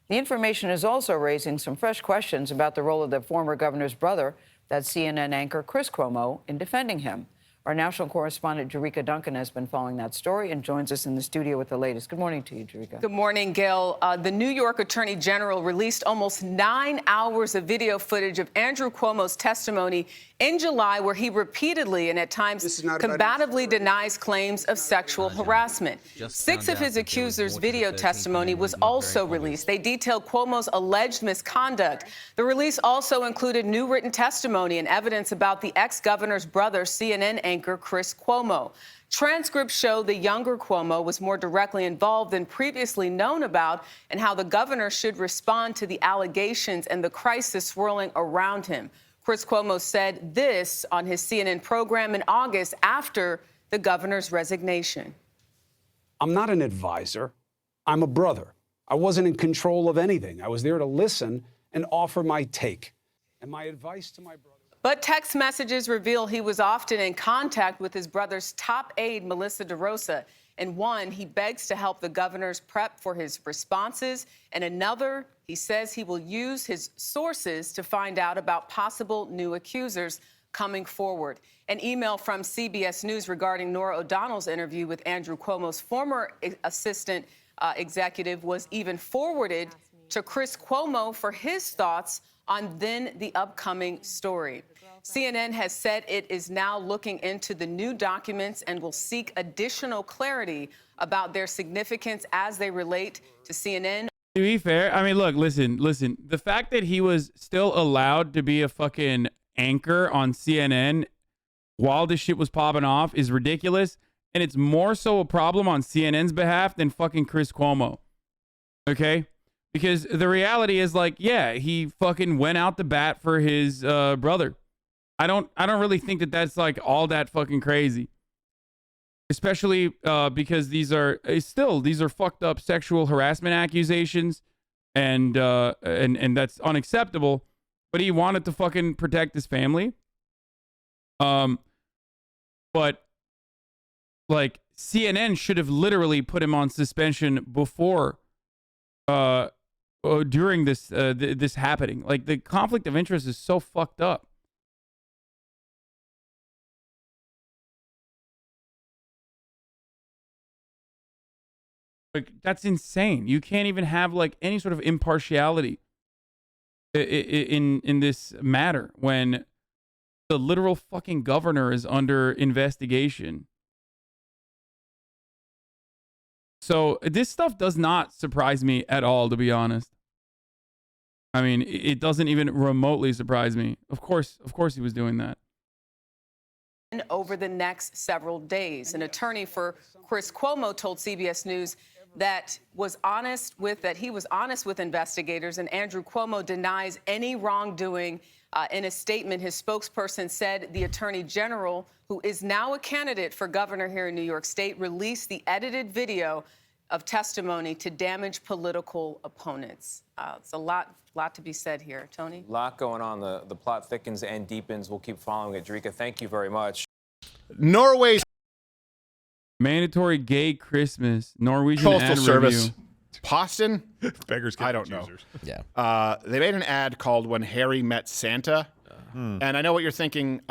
The information is also raising some fresh questions about the role of the former governor's brother, that CNN anchor Chris Cuomo, in defending him. Our national correspondent, Jerika Duncan, has been following that story and joins us in the studio with the latest. Good morning to you, Jerika. Good morning, Gail. The New York Attorney General released almost 9 hours of video footage of Andrew Cuomo's testimony in July, where he repeatedly and at times combatively denies claims of sexual harassment. 6 of his accusers' video testimony was also released. They detailed Cuomo's alleged misconduct. The release also included new written testimony and evidence about the ex-governor's brother, CNN anchor Chris Cuomo. Transcripts show the younger Cuomo was more directly involved than previously known about, and how the governor should respond to the allegations and the crisis swirling around him. Chris Cuomo said this on his CNN program in August after the governor's resignation. I'm not an advisor. I'm a brother. I wasn't in control of anything. I was there to listen and offer my take. And my advice to my brother. But text messages reveal he was often in contact with his brother's top aide, Melissa DeRosa. In one, he begs to help the governor's prep for his responses. And another, he says he will use his sources to find out about possible new accusers coming forward. An email from CBS News regarding Norah O'Donnell's interview with Andrew Cuomo's former assistant executive was even forwarded to Chris Cuomo for his thoughts on then the upcoming story. CNN has said it is now looking into the new documents and will seek additional clarity about their significance as they relate to CNN. To be fair, I mean, look, listen. The fact that he was still allowed to be a fucking anchor on CNN while this shit was popping off is ridiculous. And it's more so a problem on CNN's behalf than fucking Chris Cuomo. Okay? Because the reality is, like, yeah, he fucking went out the bat for his brother. I don't really think that that's like all that fucking crazy. Especially because these are fucked up sexual harassment accusations, and that's unacceptable. But he wanted to fucking protect his family. But like CNN should have literally put him on suspension before, during this this happening. Like the conflict of interest is so fucked up. Like that's insane. You can't even have like any sort of impartiality in this matter when the literal fucking governor is under investigation. So this stuff does not surprise me at all, to be honest. I mean, it doesn't even remotely surprise me. Of course he was doing that. Over the next several days, an attorney for Chris Cuomo told CBS News that he was honest with investigators, and Andrew Cuomo denies any wrongdoing. In a statement, his spokesperson said the attorney general, who is now a candidate for governor here in New York State, released the edited video of testimony to damage political opponents. It's a lot to be said here. Tony? A lot going on. The plot thickens and deepens. We'll keep following it. Drika, thank you very much. Norway's mandatory gay Christmas. Norwegian Postal ad Service. review. Boston? Beggars can't I don't be know. choosers. Yeah. They made an ad called When Harry Met Santa. And I know what you're thinking.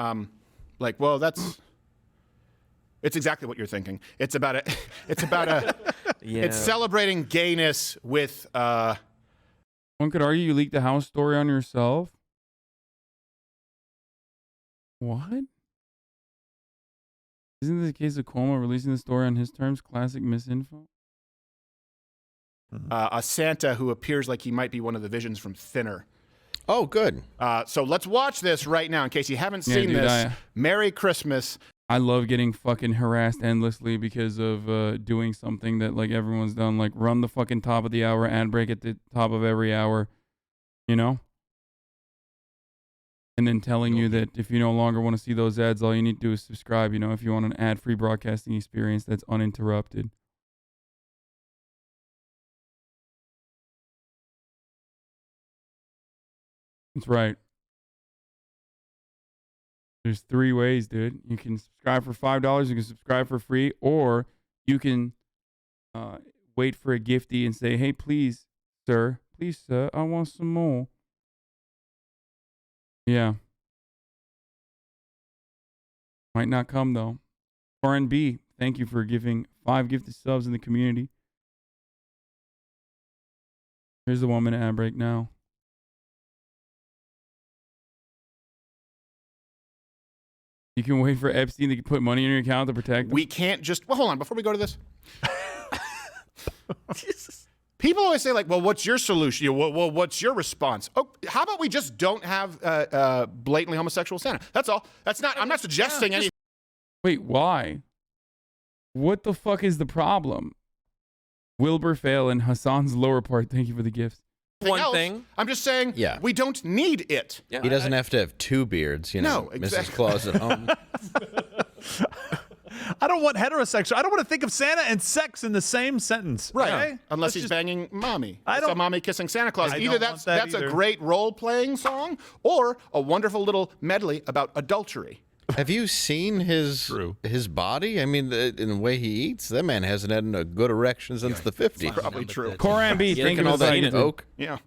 Like, well, it's exactly what you're thinking. It's about a Yeah. It's celebrating gayness with One could argue you leaked the house story on yourself. What? Isn't this the case of Cuomo releasing the story on his terms? Classic misinfo. a Santa who appears like he might be one of the visions from Thinner. Oh, good. So let's watch this right now in case you haven't seen dude, this. Merry Christmas. I love getting fucking harassed endlessly because of doing something that like everyone's done, like run the fucking top of the hour ad break at the top of every hour, you know? And then telling you that if you no longer want to see those ads, all you need to do is subscribe, you know, if you want an ad-free broadcasting experience that's uninterrupted. That's right. There's 3 ways, dude. You can subscribe for $5, you can subscribe for free, or you can wait for a giftie and say, hey, please, sir, I want some more. Yeah. Might not come, though. RNB, thank you for giving 5 gifted subs in the community. Here's the 1 minute ad break now. You can wait for Epstein to put money in your account to protect them. We can't just... Well, hold on. Before we go to this. People always say, like, well, what's your solution? Well, what's your response? Oh, how about we just don't have blatantly homosexual Santa? That's all. That's not... I'm not suggesting any... Wait, why? What the fuck is the problem? Wilbur Fail and Hasan's lower part. Thank you for the gifts. One thing. I'm just saying, we don't need it. Yeah, he doesn't have to have 2 beards, you know. No, exactly. Mrs. Claus at home. I don't want heterosexual. I don't want to think of Santa and sex in the same sentence. Right. Okay? Unless he's banging mommy. I It's a mommy kissing Santa Claus. I Either don't that's want that a either. great role-playing song or a wonderful little medley about adultery. Have you seen his body? I mean, in the way he eats, that man hasn't had a good erection since the 50s. Probably true. Coran B, thank you for all the that second. coke. Yeah.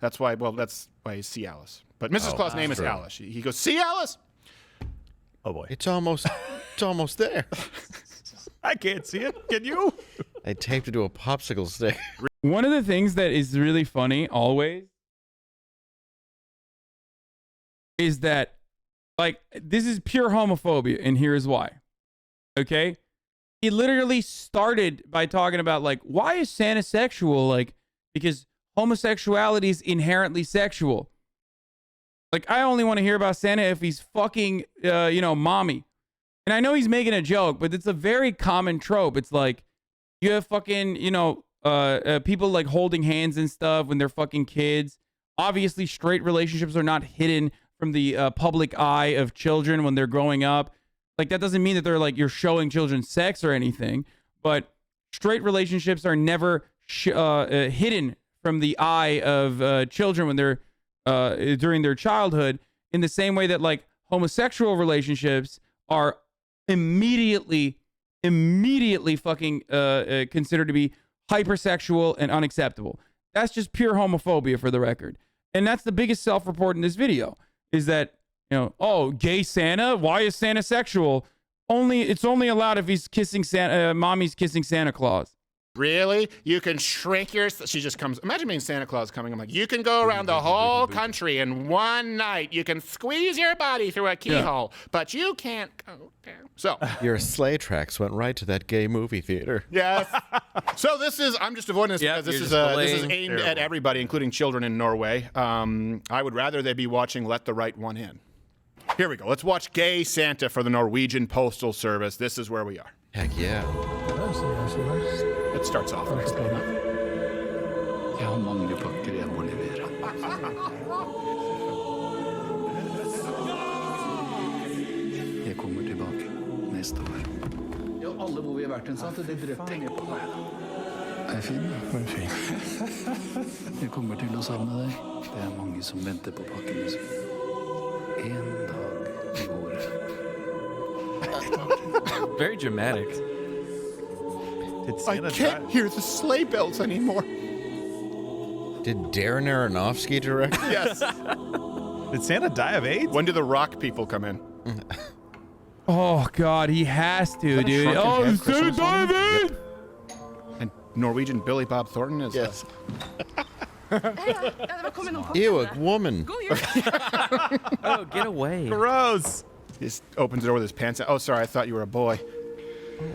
That's why he's C. Alice. But Mrs. Claus' name is true. Alice. He goes, C. Alice? Oh, boy. It's almost there. I can't see it. Can you? I taped it to a popsicle stick. One of the things that is really funny always is that, like, this is pure homophobia, and here's why. Okay? He literally started by talking about, like, why is Santa sexual? Like, because homosexuality is inherently sexual. Like, I only want to hear about Santa if he's fucking, mommy. And I know he's making a joke, but it's a very common trope. It's like, you have fucking, people like holding hands and stuff when they're fucking kids. Obviously, straight relationships are not hidden from the public eye of children when they're growing up. Like, that doesn't mean that they're like, you're showing children sex or anything, but straight relationships are never hidden from the eye of children when they're during their childhood, in the same way that like homosexual relationships are immediately immediately fucking considered to be hypersexual and unacceptable. That's just pure homophobia, for the record. And that's the biggest self-report in this video, is that, you know, oh, gay Santa? Why is Santa sexual? It's only allowed if he's kissing Santa, mommy's kissing Santa Claus. Really? You can shrink your... She just comes... Imagine being Santa Claus coming. I'm like, you can go around the whole country in one night. You can squeeze your body through a keyhole, but you can't go down. So... Your sleigh tracks went right to that gay movie theater. Yes. So this is... I'm just avoiding this because this is aimed at everybody, including children in Norway. I would rather they be watching Let the Right One In. Here we go. Let's watch Gay Santa for the Norwegian Postal Service. This is where we are. Heck yeah. It starts off nice. Jeg har mange pakker jeg må levere. Jeg kommer tilbake neste år. Ja, alle hvor vi har vært en sant, det drøpte jeg på deg. Er fin, da? Den er fin. Jeg kommer til å savne deg. Det er mange som venter på pakkene sine. En dag i året. Very dramatic. I can't hear the sleigh bells anymore. Did Darren Aronofsky direct? Yes. Did Santa die of AIDS? When do the rock people come in? Oh, God, he has to, dude. Oh, Santa die of AIDS! And Norwegian Billy Bob Thornton is... Yes. Ew, a woman. Oh, get away. Gross. He just opens the door with his pants out. Oh, sorry, I thought you were a boy.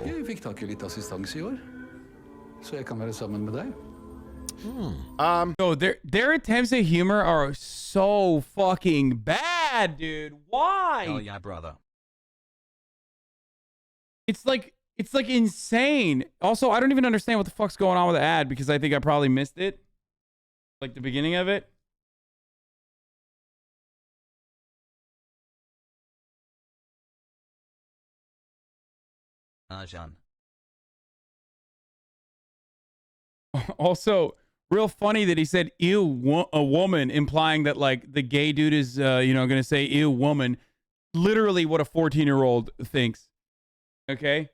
Jeg fikk tak i litt assistanse i år, så jeg kan være sammen med deg. No, their attempts at humor are so fucking bad, dude. Why? Oh yeah, brother. It's like insane. Also, I don't even understand what the fuck's going on with the ad because I think I probably missed it. Like the beginning of it. Hasan. Also, real funny that he said ew a woman, implying that like the gay dude is gonna say ew woman. Literally what a 14-year-old thinks. Okay?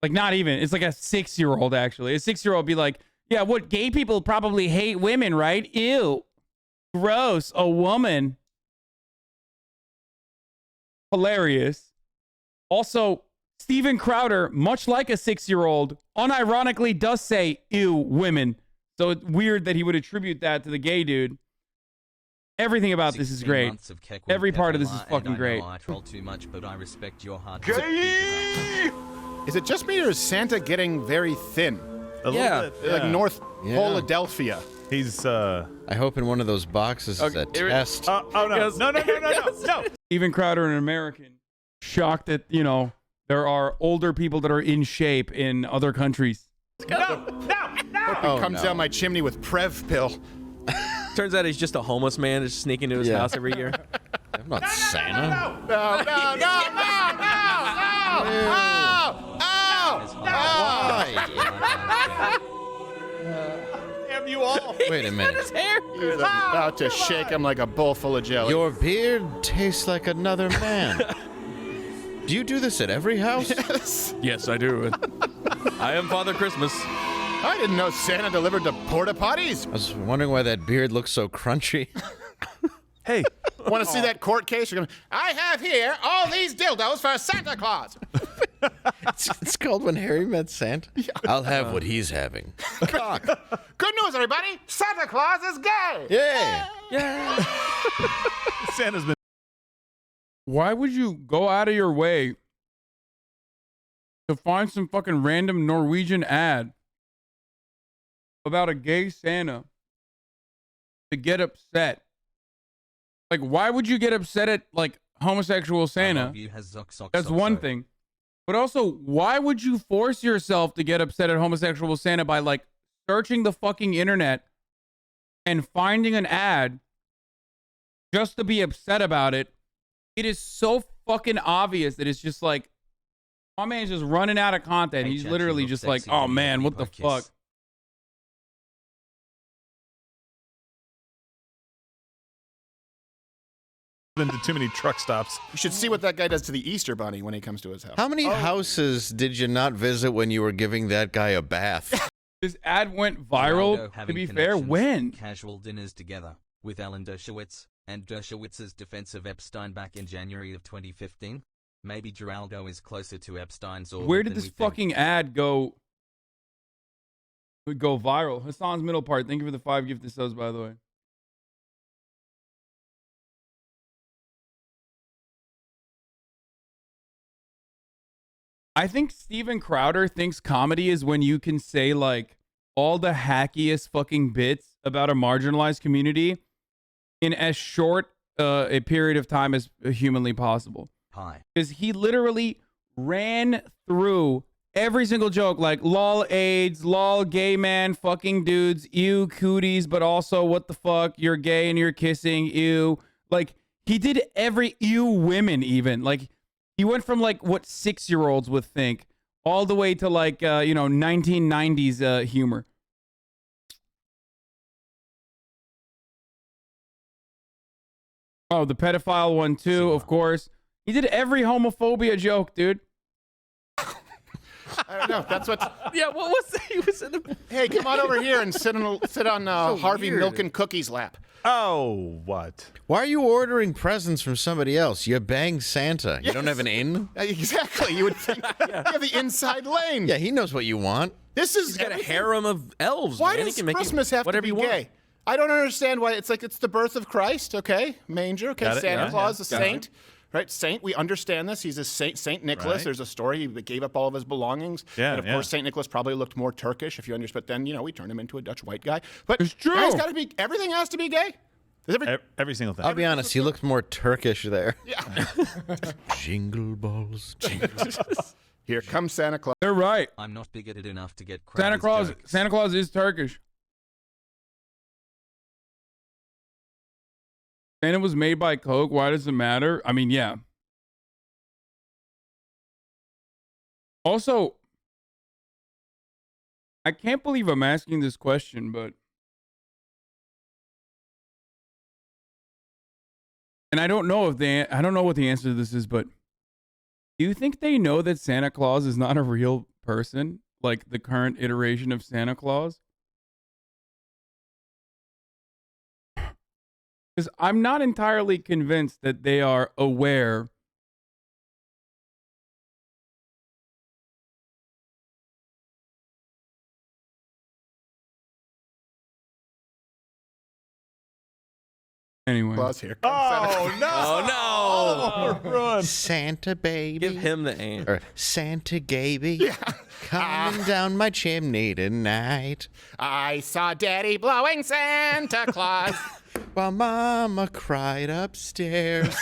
Like not even. It's like a 6-year-old actually. A 6-year-old be like, yeah, what gay people probably hate women, right? Ew. Gross. A woman. Hilarious. Also, Steven Crowder, much like a 6-year-old, unironically does say, ew, women. So it's weird that he would attribute that to the gay dude. Everything about this is great. Every part of this is fucking great. I troll too much, but I respect your heart. Is it just me or is Santa getting very thin? A little bit. Like North Philadelphia. He's, I hope in one of those boxes is a test. Oh, no. No. Steven Crowder, an American, shocked that, there are older people that are in shape in other countries. No! He comes down my chimney with Prev pill. Turns out he's just a homeless man just sneaking into his house every year. I'm not Santa. No! Damn you all. Wait a minute. His hair. He's about to shake him like a bowl full of jelly. Your beard tastes like another man. Do you do this at every house? Yes. Yes, I do. I am Father Christmas. I didn't know Santa delivered to porta potties. I was wondering why that beard looks so crunchy. Hey. Want to see that court case? You're going, I have here all these dildos for Santa Claus. It's called When Harry Met Santa. I'll have what he's having. Cock. Good news, everybody. Santa Claus is gay. Yeah. Santa's been... Why would you go out of your way to find some fucking random Norwegian ad about a gay Santa to get upset? Like, why would you get upset at, like, homosexual Santa? That's one thing. But also, why would you force yourself to get upset at homosexual Santa by, like, searching the fucking internet and finding an ad just to be upset about it? It is so fucking obvious that it's just like, my man's just running out of content. He's literally just like, oh man, what the fuck? Been to too many truck stops. You should see what that guy does to the Easter Bunny when he comes to his house. How many houses did you not visit when you were giving that guy a bath? This ad went viral, to be fair, when? Casual dinners together with Alan Dershowitz and Dershowitz's defense of Epstein back in January of 2015. Maybe Geraldo is closer to Epstein's orbit. Where did this fucking ad go? Would go viral. Hasan's middle part. Thank you for the 5 gifted subs, by the way. I think Steven Crowder thinks comedy is when you can say like all the hackiest fucking bits about a marginalized community in as short a period of time as humanly possible. Hi. Because he literally ran through every single joke, like lol AIDS, lol gay man, fucking dudes, ew cooties, but also what the fuck, you're gay and you're kissing, ew. Like he did every ew women even. Like he went from like what 6-year-olds would think all the way to like, 1990s humor. Oh, the pedophile one too, of course. He did every homophobia joke, dude. I don't know. That's what. Yeah, what was that? He was in the. Hey, come on over here and sit on So Harvey weird. Milk and Cookies' lap. Oh, what? Why are you ordering presents from somebody else? You banged Santa. You don't have an in? Exactly. You would think you have the inside lane. Yeah, he knows what you want. This is He's got a harem of elves. Why man. does He can make Christmas have to whatever be you want. gay? I don't understand why. It's like it's the birth of Christ, okay? Manger, okay? Got it, Santa yeah, Claus, yeah. a Got saint, right? Saint, we understand this. He's a saint, Saint Nicholas. Right. There's a story. He gave up all of his belongings. Yeah, And of yeah. course, Saint Nicholas probably looked more Turkish, if you understand. But then, we turned him into a Dutch white guy. But it's true. Guy's gotta be, everything has to be gay. Every single thing. I'll be honest, he looks more Turkish there. Yeah. Jingle balls, jingle balls. Here comes Santa Claus. They're right. I'm not bigoted enough to get Santa Crowder's Claus. jokes. Santa Claus is Turkish. Santa was made by Coke. Why does it matter? I mean, yeah. Also, I can't believe I'm asking this question, but and I don't know what the answer to this is, but do you think they know that Santa Claus is not a real person, like the current iteration of Santa Claus? Because I'm not entirely convinced that they are aware anyway. Claus, here comes Santa Claus. Oh no! Run. Santa baby. Give him the answer. Or Santa baby. Coming down my chimney tonight. I saw Daddy blowing Santa Claus. While Mama cried upstairs.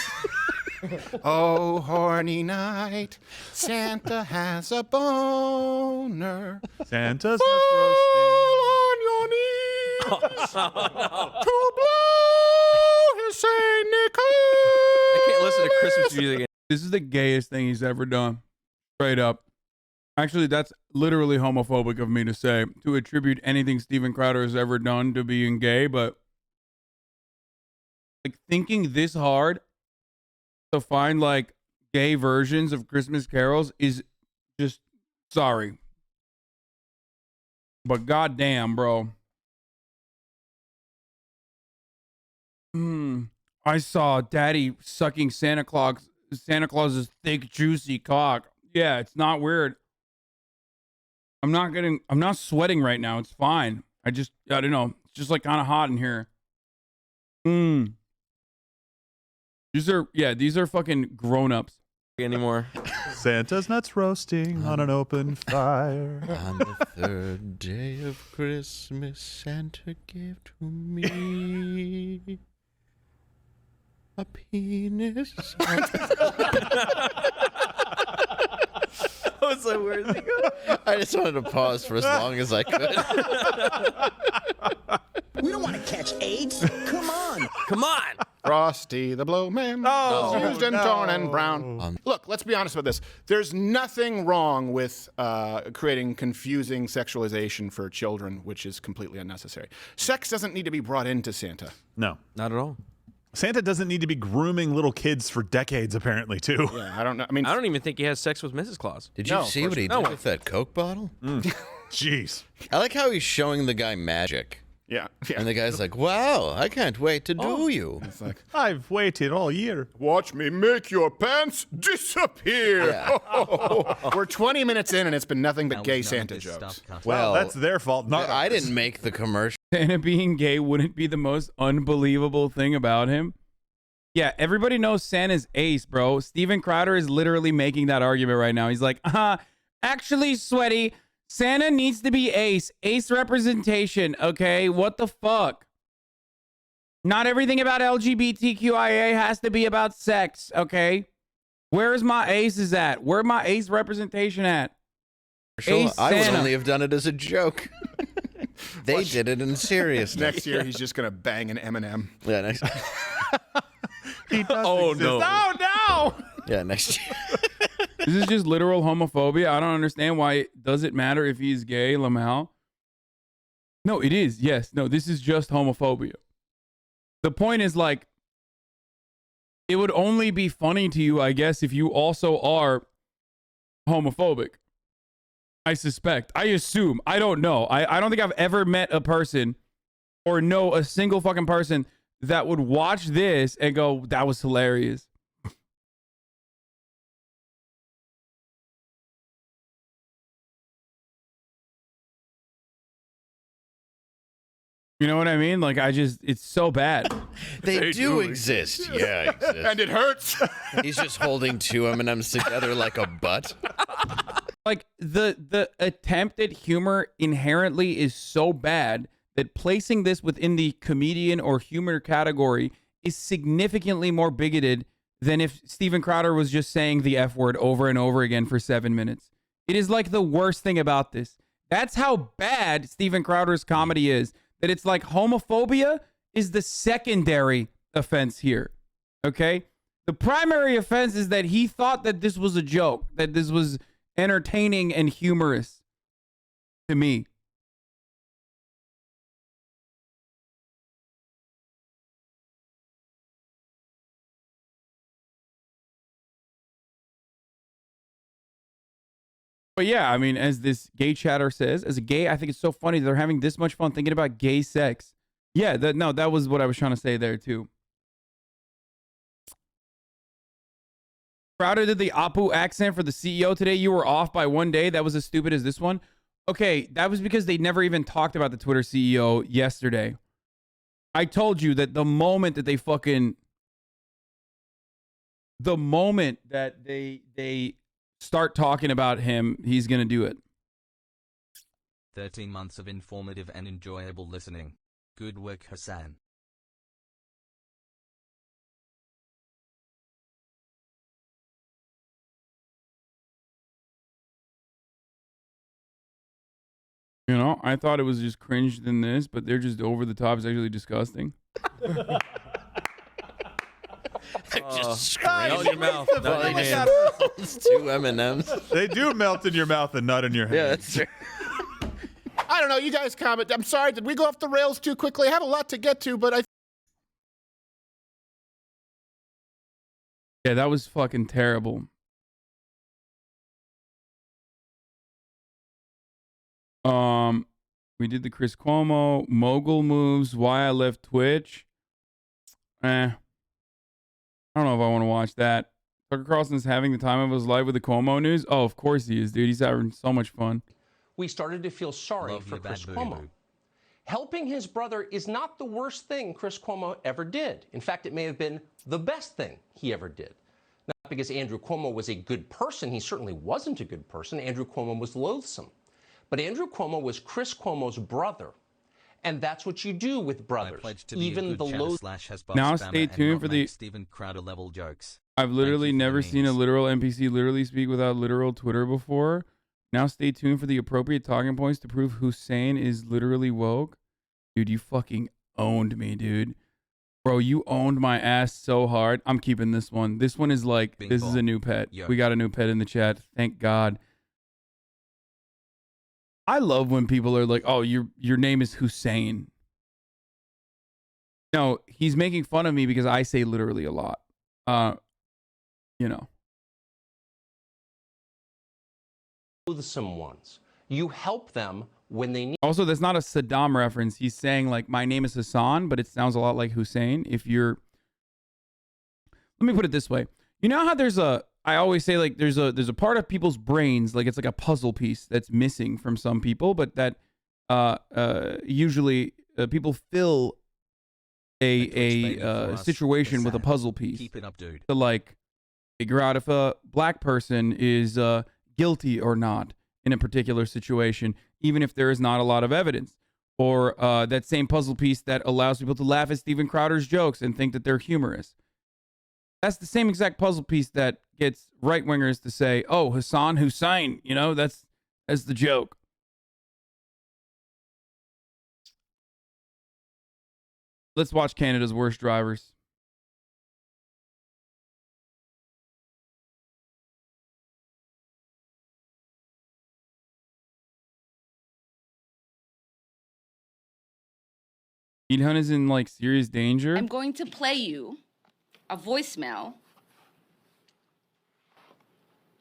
Oh, horny night, Santa has a boner. Santa's Fall on your knees to blow his Saint Nicholas. I can't listen to Christmas music. This is the gayest thing he's ever done. Straight up. Actually, that's literally homophobic of me to say, to attribute anything Steven Crowder has ever done to being gay, but like thinking this hard to find like gay versions of Christmas carols is just sorry. But goddamn, bro. I saw Daddy sucking Santa Claus's thick, juicy cock. Yeah, it's not weird. I'm not sweating right now. It's fine. I don't know. It's just like kind of hot in here. These are fucking grown-ups. Anymore. Santa's nuts roasting on an open fire. On the third day of Christmas, Santa gave to me a penis. I was like, where's he going? I just wanted to pause for as long as I could. We don't want to catch AIDS. Come on. Come on. Frosty the Blowman. Used and torn and brown. Look, let's be honest with this. There's nothing wrong with creating confusing sexualization for children, which is completely unnecessary. Sex doesn't need to be brought into Santa. No. Not at all. Santa doesn't need to be grooming little kids for decades, apparently, too. Yeah, I don't know. I mean, I don't even think he has sex with Mrs. Claus. Did you see what he did with that Coke bottle? Jeez. I like how he's showing the guy magic. Yeah. And the guy's like, wow, I can't wait to do you. It's like, I've waited all year. Watch me make your pants disappear. Yeah. We're 20 minutes in and it's been nothing but gay Santa jokes. Well, that's their fault. Not I didn't make the commercial. Santa being gay wouldn't be the most unbelievable thing about him. Yeah, everybody knows Santa's ace, bro. Steven Crowder is literally making that argument right now. He's like, actually, Sweaty, Santa needs to be ace. Ace representation, okay? What the fuck? Not everything about LGBTQIA has to be about sex, okay? Where's my aces at? Where my ace representation at? Ace I would Santa. only have done it as a joke. They did it in seriousness. Next year, he's just going to bang an M&M. Yeah, next He does Oh, exist. no. No! Yeah, next year. This is just literal homophobia. I don't understand why does it matter if he's gay, Lamau? No, it is. Yes. No, this is just homophobia. The point is, like, it would only be funny to you, I guess, if you also are homophobic. I suspect. I assume. I don't know. I don't think I've ever met a person or know a single fucking person that would watch this and go, that was hilarious. You know what I mean? Like, it's so bad. They do exist. Yeah, exist. And it hurts. He's just holding two M&Ms together like a butt. Like, the attempt at humor inherently is so bad that placing this within the comedian or humor category is significantly more bigoted than if Steven Crowder was just saying the F word over and over again for 7 minutes. It is like the worst thing about this. That's how bad Steven Crowder's comedy is. That it's like homophobia is the secondary offense here. Okay? The primary offense is that he thought that this was a joke, that this was entertaining and humorous to me. But yeah, I mean, as this gay chatter says, as a gay, I think it's so funny they're having this much fun thinking about gay sex. Yeah, that was what I was trying to say there too. Crowder did the Apu accent for the CEO today. You were off by 1 day. That was as stupid as this one. Okay, that was because they never even talked about the Twitter CEO yesterday. I told you that the moment that they start talking about him, he's going to do it. 13 months of informative and enjoyable listening. Good work, Hasan. You know, I thought it was just cringe than this, but they're just over the top. It's actually disgusting. Just melt in your mouth. Not in your hand. Two M&Ms. They do melt in your mouth and not in your hand. Yeah, that's true. I don't know. You guys comment. I'm sorry. Did we go off the rails too quickly? I have a lot to get to, but Yeah, that was fucking terrible. We did the Chris Cuomo mogul moves. Why I left Twitch. I don't know if I want to watch that. Tucker Carlson's having the time of his life with the Cuomo news. Oh, of course he is, dude. He's having so much fun. We started to feel sorry for Chris Cuomo. Helping his brother is not the worst thing Chris Cuomo ever did. In fact, it may have been the best thing he ever did. Not because Andrew Cuomo was a good person. He certainly wasn't a good person. Andrew Cuomo was loathsome. But Andrew Cuomo was Chris Cuomo's brother. And that's what you do with brothers. Even the low. Now stay tuned for the Steven Crowder level jokes. I've literally never seen a literal NPC literally speak without literal Twitter before. Now stay tuned for the appropriate talking points to prove Hussein is literally woke. Dude, you fucking owned me, dude. Bro, you owned my ass so hard. I'm keeping this one. This one is like, this is a new pet. We got a new pet in the chat. Thank God. I love when people are like, oh, your name is Hussein. No, he's making fun of me because I say literally a lot. You know. Loathsome ones. You help them when they need. Also, that's not a Saddam reference. He's saying like, my name is Hasan, but it sounds a lot like Hussein. If you're, let me put it this way. You know how there's a, I always say like there's a part of people's brains, like it's like a puzzle piece that's missing from some people, but that usually people fill a situation with a puzzle piece. Keep it up, dude. To like figure out if a black person is guilty or not in a particular situation, even if there is not a lot of evidence. Or that same puzzle piece that allows people to laugh at Steven Crowder's jokes and think that they're humorous. That's the same exact puzzle piece that gets right-wingers to say, oh, Hasan Hussein, you know, that's the joke. Let's watch Canada's worst drivers. Ilhan is in like serious danger. I'm going to play you a voicemail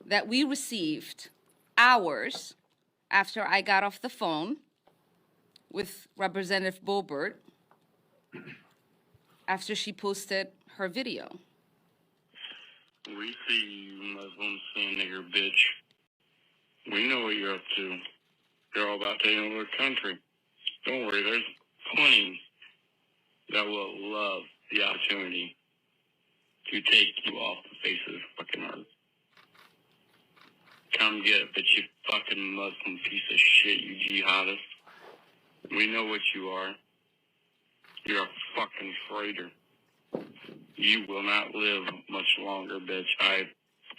that we received hours after I got off the phone with Representative Boebert after she posted her video. We see you Muslims saying nigger bitch. We know what you're up to. You're all about taking over the country. Don't worry, there's plenty that will love the opportunity to take you off the face of this fucking earth. Come get it, bitch, you fucking Muslim piece of shit, you jihadist. We know what you are. You're a fucking traitor. You will not live much longer, bitch. I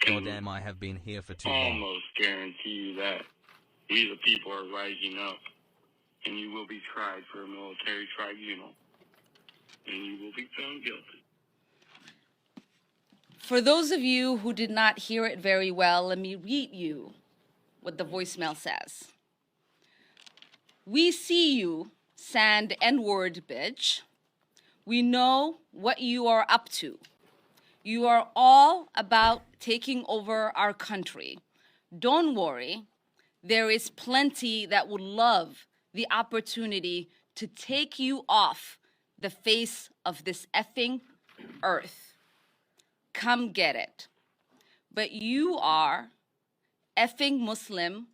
can Goddamn, I have been here for too long. almost guarantee you that we the people are rising up, and you will be tried for a military tribunal, and you will be found guilty. For those of you who did not hear it very well, let me read you what the voicemail says. We see you, sand N-word bitch. We know what you are up to. You are all about taking over our country. Don't worry, there is plenty that would love the opportunity to take you off the face of this effing earth. Come get it. But you are effing Muslim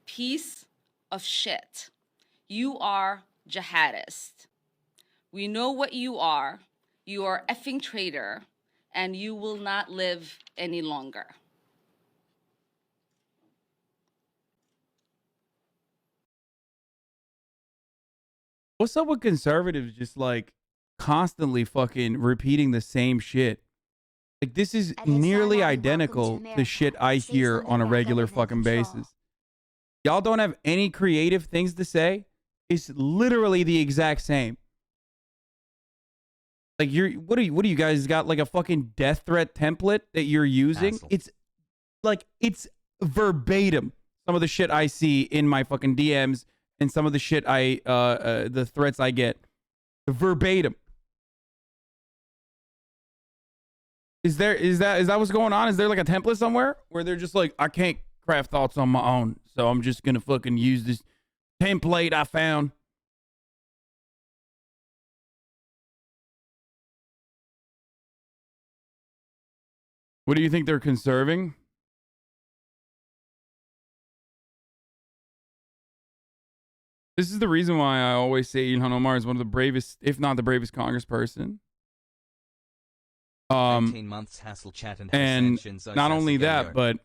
piece of shit. You are jihadist. We know what you are. You are effing traitor, and you will not live any longer. What's up with conservatives just like constantly fucking repeating the same shit? Like this is nearly identical to shit I hear on a regular fucking basis. Y'all don't have any creative things to say? It's literally the exact same. Like what do you guys got like a fucking death threat template that you're using? Asshole. It's like it's verbatim some of the shit I see in my fucking DMs and some of the shit the threats I get. Verbatim. Is that what's going on? Is there like a template somewhere where they're just like, I can't craft thoughts on my own, so I'm just gonna fucking use this template I found? What do you think they're conserving? This is the reason why I always say Ilhan Omar is one of the bravest, if not the bravest congressperson. 18 months hassle chat and not only that, but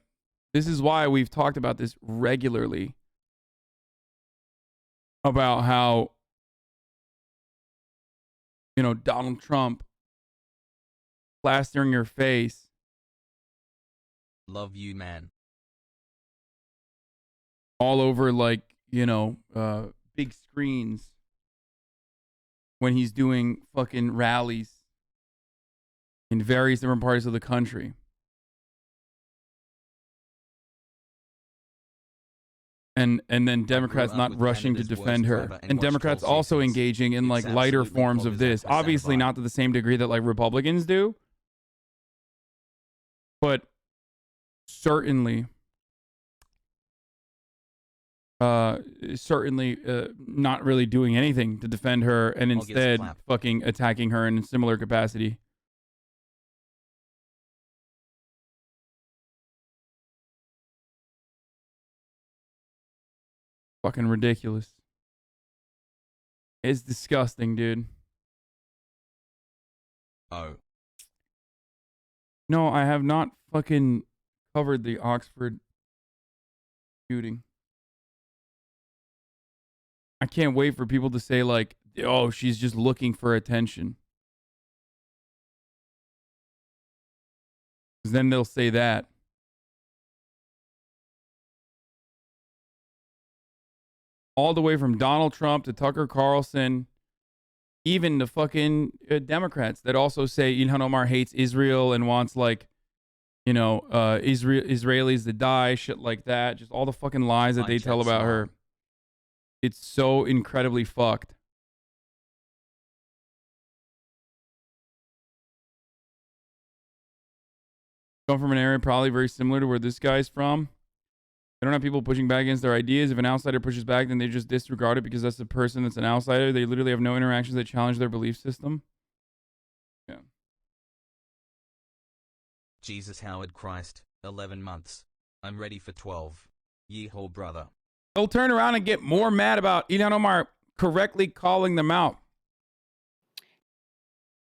this is why we've talked about this regularly about how, you know, Donald Trump plastering your face. Love you, man. All over, like, you know, big screens when he's doing fucking rallies in various different parts of the country. And then Democrats not rushing to defend her, and Democrats also engaging in like lighter forms of this. Obviously not to the same degree that like Republicans do, but certainly not really doing anything to defend her, and instead fucking attacking her in a similar capacity. Fucking ridiculous. It's disgusting, dude. Oh. No, I have not fucking covered the Oxford shooting. I can't wait for people to say like, oh, she's just looking for attention. 'Cause then they'll say that. All the way from Donald Trump to Tucker Carlson, even the fucking Democrats that also say Ilhan Omar hates Israel and wants like, you know, Israelis to die, shit like that. Just all the fucking lies that they tell about her. It's so incredibly fucked. Come from an area probably very similar to where this guy's from. They don't have people pushing back against their ideas. If an outsider pushes back, then they just disregard it because that's the person that's an outsider. They literally have no interactions that challenge their belief system. Yeah. Jesus Howard Christ, 11 months. I'm ready for 12. Yeehaw, brother. They'll turn around and get more mad about Ilhan Omar correctly calling them out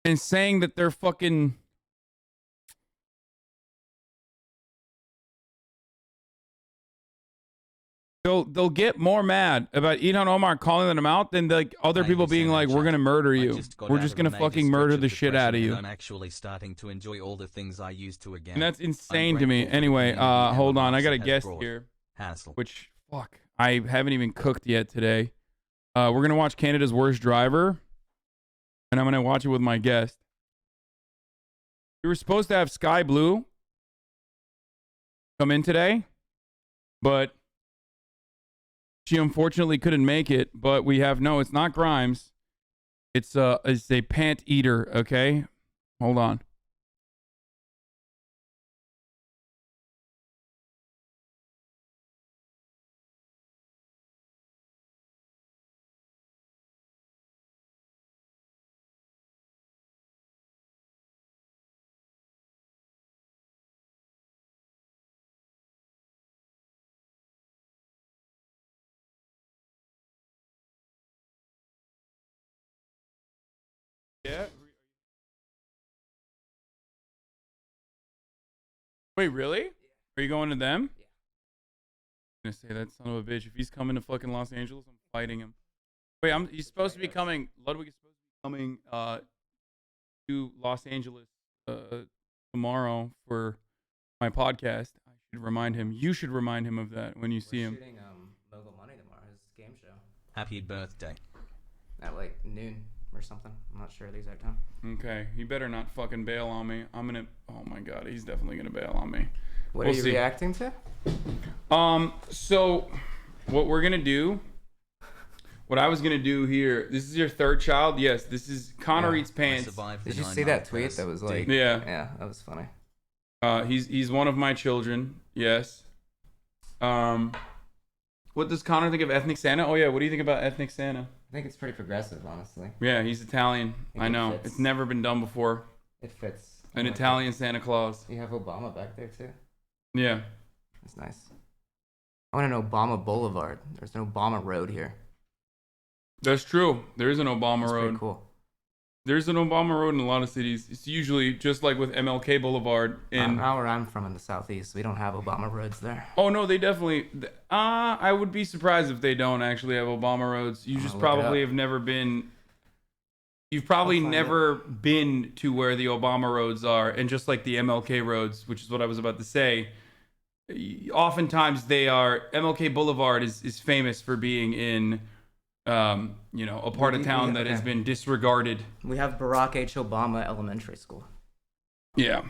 and saying that they're fucking... They'll get more mad about Ilhan Omar calling them out than like other people being like, we're going to murder you. We're just going to fucking murder the shit out of you. I'm actually starting to enjoy all the things I used to again. And that's insane to me. Anyway, hold on. I got a guest here. Which, fuck, I haven't even cooked yet today. We're going to watch Canada's Worst Driver. And I'm going to watch it with my guest. We were supposed to have Sky Blue come in today. But... she unfortunately couldn't make it, but we have it's not Grimes. It's a pant eater, okay? Hold on. Yeah. Wait, really? Are you going to them? Yeah. I'm gonna say that son of a bitch. If he's coming to fucking Los Angeles, I'm fighting him. Wait, he's supposed to be coming. Ludwig is supposed to be coming to Los Angeles tomorrow for my podcast. I should remind him. You should remind him of that when you see him. We're shooting Mogul Money tomorrow, his game show. Happy birthday. At like noon or something. I'm not sure the exact time. Okay, he better not fucking bail on me. I'm gonna. Oh my god, he's definitely gonna bail on me. What are you reacting to? So what we're gonna do. What I was gonna do here. This is your third child. Yes, this is Connor Eats Pants. Did you see that tweet? That was like. Yeah, that was funny. He's one of my children. Yes. What does Connor think of ethnic Santa? Oh yeah, what do you think about ethnic Santa? I think it's pretty progressive, honestly. Yeah, he's Italian. I know. It's never been done before. It fits. An Italian Santa Claus. You have Obama back there, too. Yeah. That's nice. I want an Obama Boulevard. There's an Obama Road here. That's true. There is an Obama Road. Pretty cool. There's an Obama Road in a lot of cities. It's usually just like with MLK Boulevard. Now where I'm from in the southeast, we don't have Obama roads there. Oh no, they definitely. I would be surprised if they don't actually have Obama roads. You just probably have never been. You've probably never been to where the Obama roads are, and just like the MLK roads, which is what I was about to say. Oftentimes they are. MLK Boulevard is famous for being in. A part of town that has been disregarded. We have Barack H. Obama Elementary School. Yeah,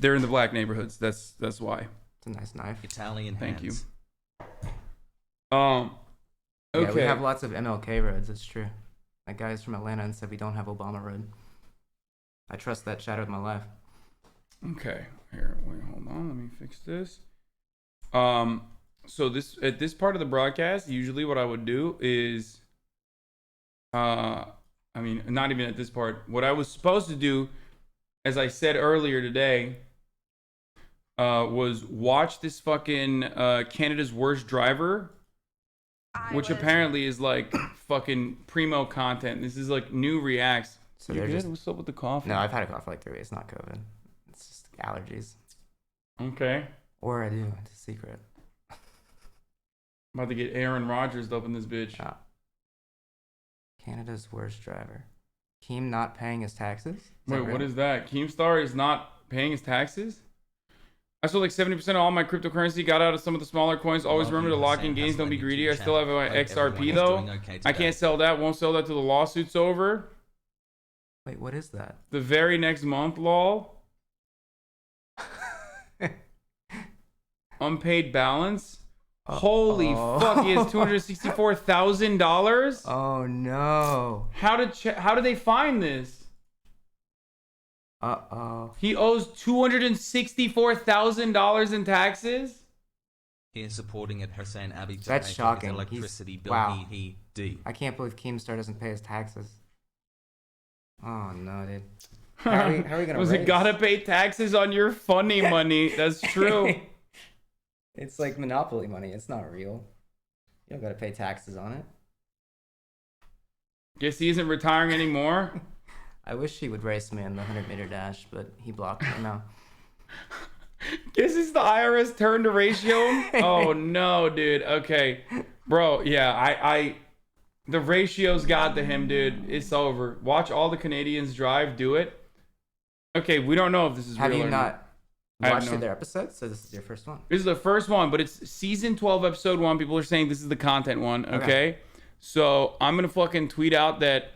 they're in the black neighborhoods. That's why. It's a nice knife. Italian Thank you. Okay. Yeah, we have lots of MLK roads. It's true. That guy's from Atlanta and said we don't have Obama road. I trust that shadow of my life. Okay. Here, wait, hold on. Let me fix this. So this at this part of the broadcast, usually what I would do is, I mean, not even at this part. What I was supposed to do, as I said earlier today, was watch this fucking Canada's Worst Driver, which apparently is like fucking primo content. This is like new reacts. So You they're good? just... What's up with the cough? No, I've had a cough for like 3 weeks. It's not COVID. It's just allergies. Okay. Or I do. It's a secret. I'm about to get Aaron Rodgers up in this bitch. Canada's Worst Driver. Keem not paying his taxes? Wait, what is that? Keemstar is not paying his taxes? I sold like 70% of all my cryptocurrency, got out of some of the smaller coins. Always remember to lock in gains, don't be greedy. I still have my XRP though. I can't sell that, won't sell that till the lawsuit's over. Wait, what is that? The very next month, lol. Unpaid balance. Holy fuck, he has $264,000. Oh no. How did they find this? He owes $264,000 in taxes. Here supporting it, HasanAbi. That's shocking. Electricity bill. Wow. D. I can't believe Keemstar doesn't pay his taxes. Oh no, dude. How are we gonna Was raise? it gotta pay taxes on your funny money? That's true. It's like monopoly money. It's not real. You don't gotta pay taxes on it. Guess he isn't retiring anymore. I wish he would race me in the 100-meter dash, but he blocked me now. Guess it's the IRS turn to ratio. Oh no, dude. Okay, bro. Yeah, I the ratios got to him, dude. It's over. Watch all the Canadians drive. Do it. Okay, we don't know if this is Have real you or not I have watched no- their episodes? So this is your first one. This is the first one, but it's season 12, episode 1. People are saying this is the content one. Okay. So I'm gonna fucking tweet out that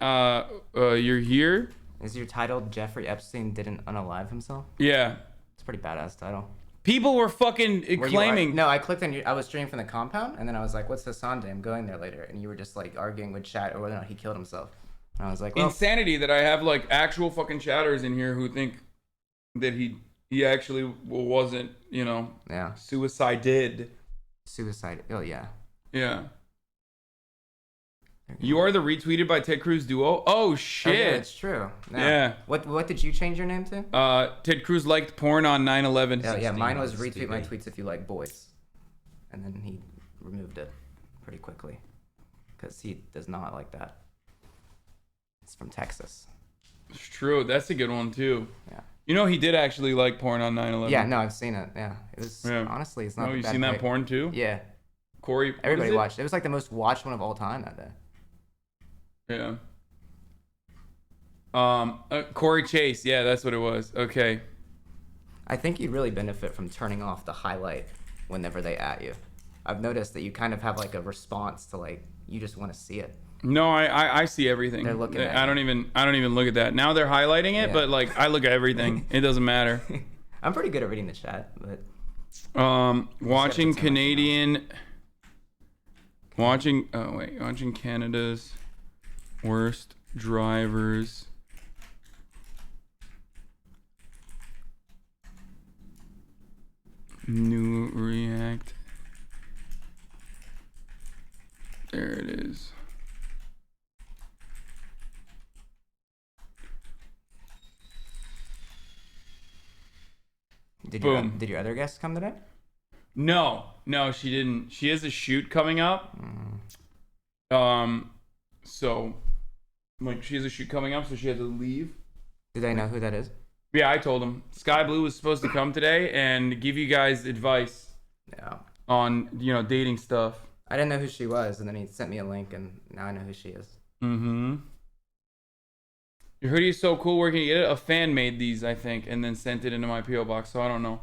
you're here. Is your title Jeffrey Epstein didn't unalive himself? Yeah. It's a pretty badass title. People were fucking claiming. No, I clicked on I was streaming from the compound, and then I was like, "What's Hasan day? I'm going there later." And you were just like arguing with chat or whether or not he killed himself. And I was like, well, Insanity that I have like actual fucking chatters in here who think that he actually wasn't, you know, suicided. Suicide. Oh yeah. Yeah. You are the retweeted by Ted Cruz duo. Oh shit. Oh, yeah, it's true. No. Yeah. What did you change your name to? Ted Cruz liked porn on 9/11. Oh yeah, mine was retweet my tweets if you like boys, and then he removed it pretty quickly because he does not like that. It's from Texas. It's true. That's a good one too. Yeah. You know he did actually like porn on 9/11. Yeah, no, I've seen it. Yeah, it was honestly, it's not. Oh, a you bad seen that pick. porn too? Yeah. Corey. what Everybody is it? watched it. It was like the most watched one of all time that day. Yeah. Corey Chase. Yeah, that's what it was. Okay. I think you'd really benefit from turning off the highlight whenever they at you. I've noticed that you kind of have like a response to like you just want to see it. No, I see everything. They're looking at I don't even look at that. Now they're highlighting it, Yeah. but like I look at everything. It doesn't matter. I'm pretty good at reading the chat, but watching Canada's worst drivers. New react. There it is. did Boom. your other guests come today? No, she didn't. She has a shoot coming up. So like she has a shoot coming up, so she had to leave. Do they know who that is? Yeah, I told him. Sky Blue was supposed to come today and give you guys advice. Yeah. On, you know, dating stuff. I didn't know who she was, and then he sent me a link, and now I know who she is. Mm-hmm. Your hoodie is so cool. Where can you get it? A fan made these, I think, and then sent it into my P.O. box, so I don't know.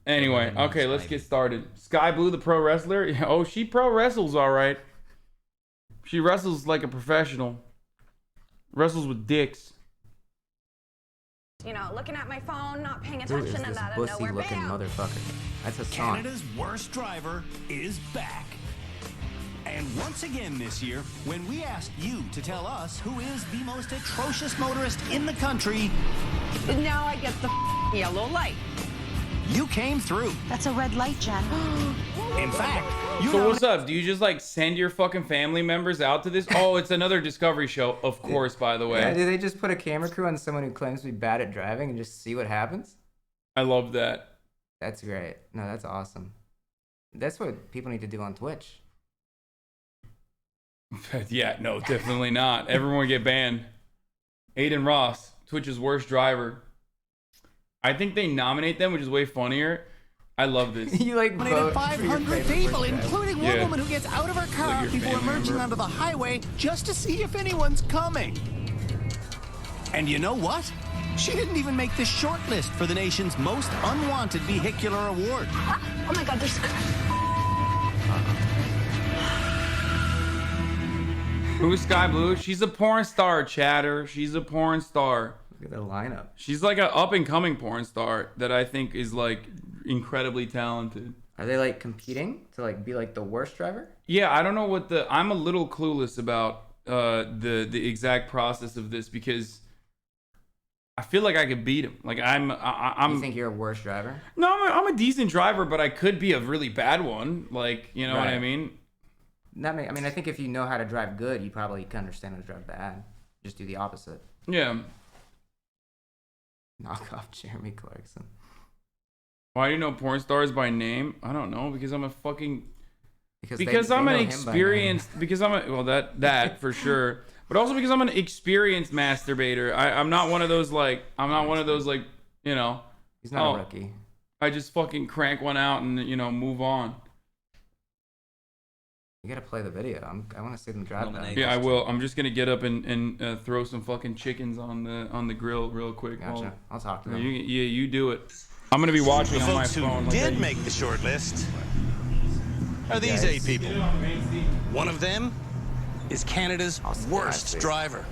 Anyway, okay, let's get started. Sky Blue, the pro wrestler. Oh, she pro wrestles all right. She wrestles like a professional. Wrestles with dicks. you know, looking at my phone, not paying Who is attention, and this out of nowhere, bussy-looking bam! motherfucker? That's Hasan. Canada's worst driver is back. And once again this year, when we asked you to tell us who is the most atrocious motorist in the country, Now I get the yellow light. you came through. That's a red light, Jen. In fact, you So what's up? Do you just like send your fucking family members out to this? Oh, it's another Discovery show, of course, by the way. Yeah, do they just put a camera crew on someone who claims to be bad at driving and just see what happens? I love that. That's great. No, that's awesome. That's what people need to do on Twitch. Yeah, no, definitely not. Everyone would get banned. Aiden Ross, Twitch's worst driver. I think they nominate them, which is way funnier. I love this. You like nominated 500 people, including one Yeah. woman who gets out of her car your before family emerging member. onto the highway just to see if anyone's coming. And you know what? She didn't even make the short list for the nation's most unwanted vehicular award. Oh my God, there's... Who's Sky Blue? She's a porn star, chatter. She's a porn star. Look at the lineup. She's like an up-and-coming porn star that I think is like incredibly talented. Are they like competing to like be like the worst driver? Yeah, I don't know what the... I'm a little clueless about the exact process of this because I feel like I could beat him. Like I'm You think you're a worse driver? No, I'm a decent driver, but I could be a really bad one. Like, you know what I Right. mean? I mean, I think if you know how to drive good, you probably can understand how to drive bad. Just do the opposite. Yeah. Knock off Jeremy Clarkson. Why do you know porn stars by name? I don't know, because I'm a fucking... Because I'm they an know him by experienced... Because I'm a... Well, that for sure. But also because I'm an experienced masturbator. I'm not one of those, like... I'm not one of those, like, you know... He's not a rookie. I just fucking crank one out and, you know, move on. You gotta play the video. I want to see them drive that. Yeah, I will. I'm just gonna get up and throw some fucking chickens on the grill real quick. Gotcha. I'll talk to them. You do it. I'm gonna be watching The on my folks phone. who did make the short list are these 8 people. One of them is Canada's worst driver.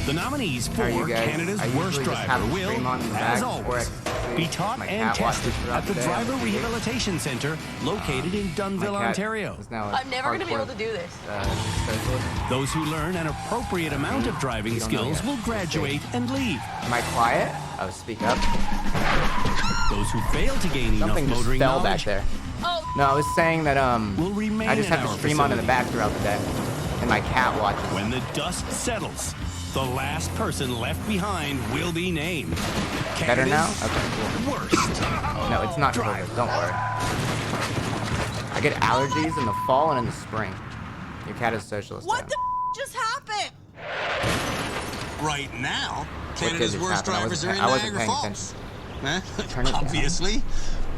The nominees for Canada's worst driver will, as always, be taught and tested at the Driver Rehabilitation Center located in Dunnville, Ontario. I'm never going to be able to do this. Those who learn an appropriate amount of driving skills will graduate and leave. Am I quiet? Oh, speak up. Those who fail to gain Something enough just motoring fell knowledge back there. No, I was saying that I just have to stream on in the back throughout the day, and my cat watches. When the dust settles, the last person left behind will be named. Better now? Canada's Okay, cool. Worst. No, it's not COVID. Don't worry. I get allergies in the fall and in the spring. Your cat is socialist. What the just happened? Right now, What did Canada's just worst happen? drivers are in I wasn't Niagara paying Falls. Turn it down. Obviously,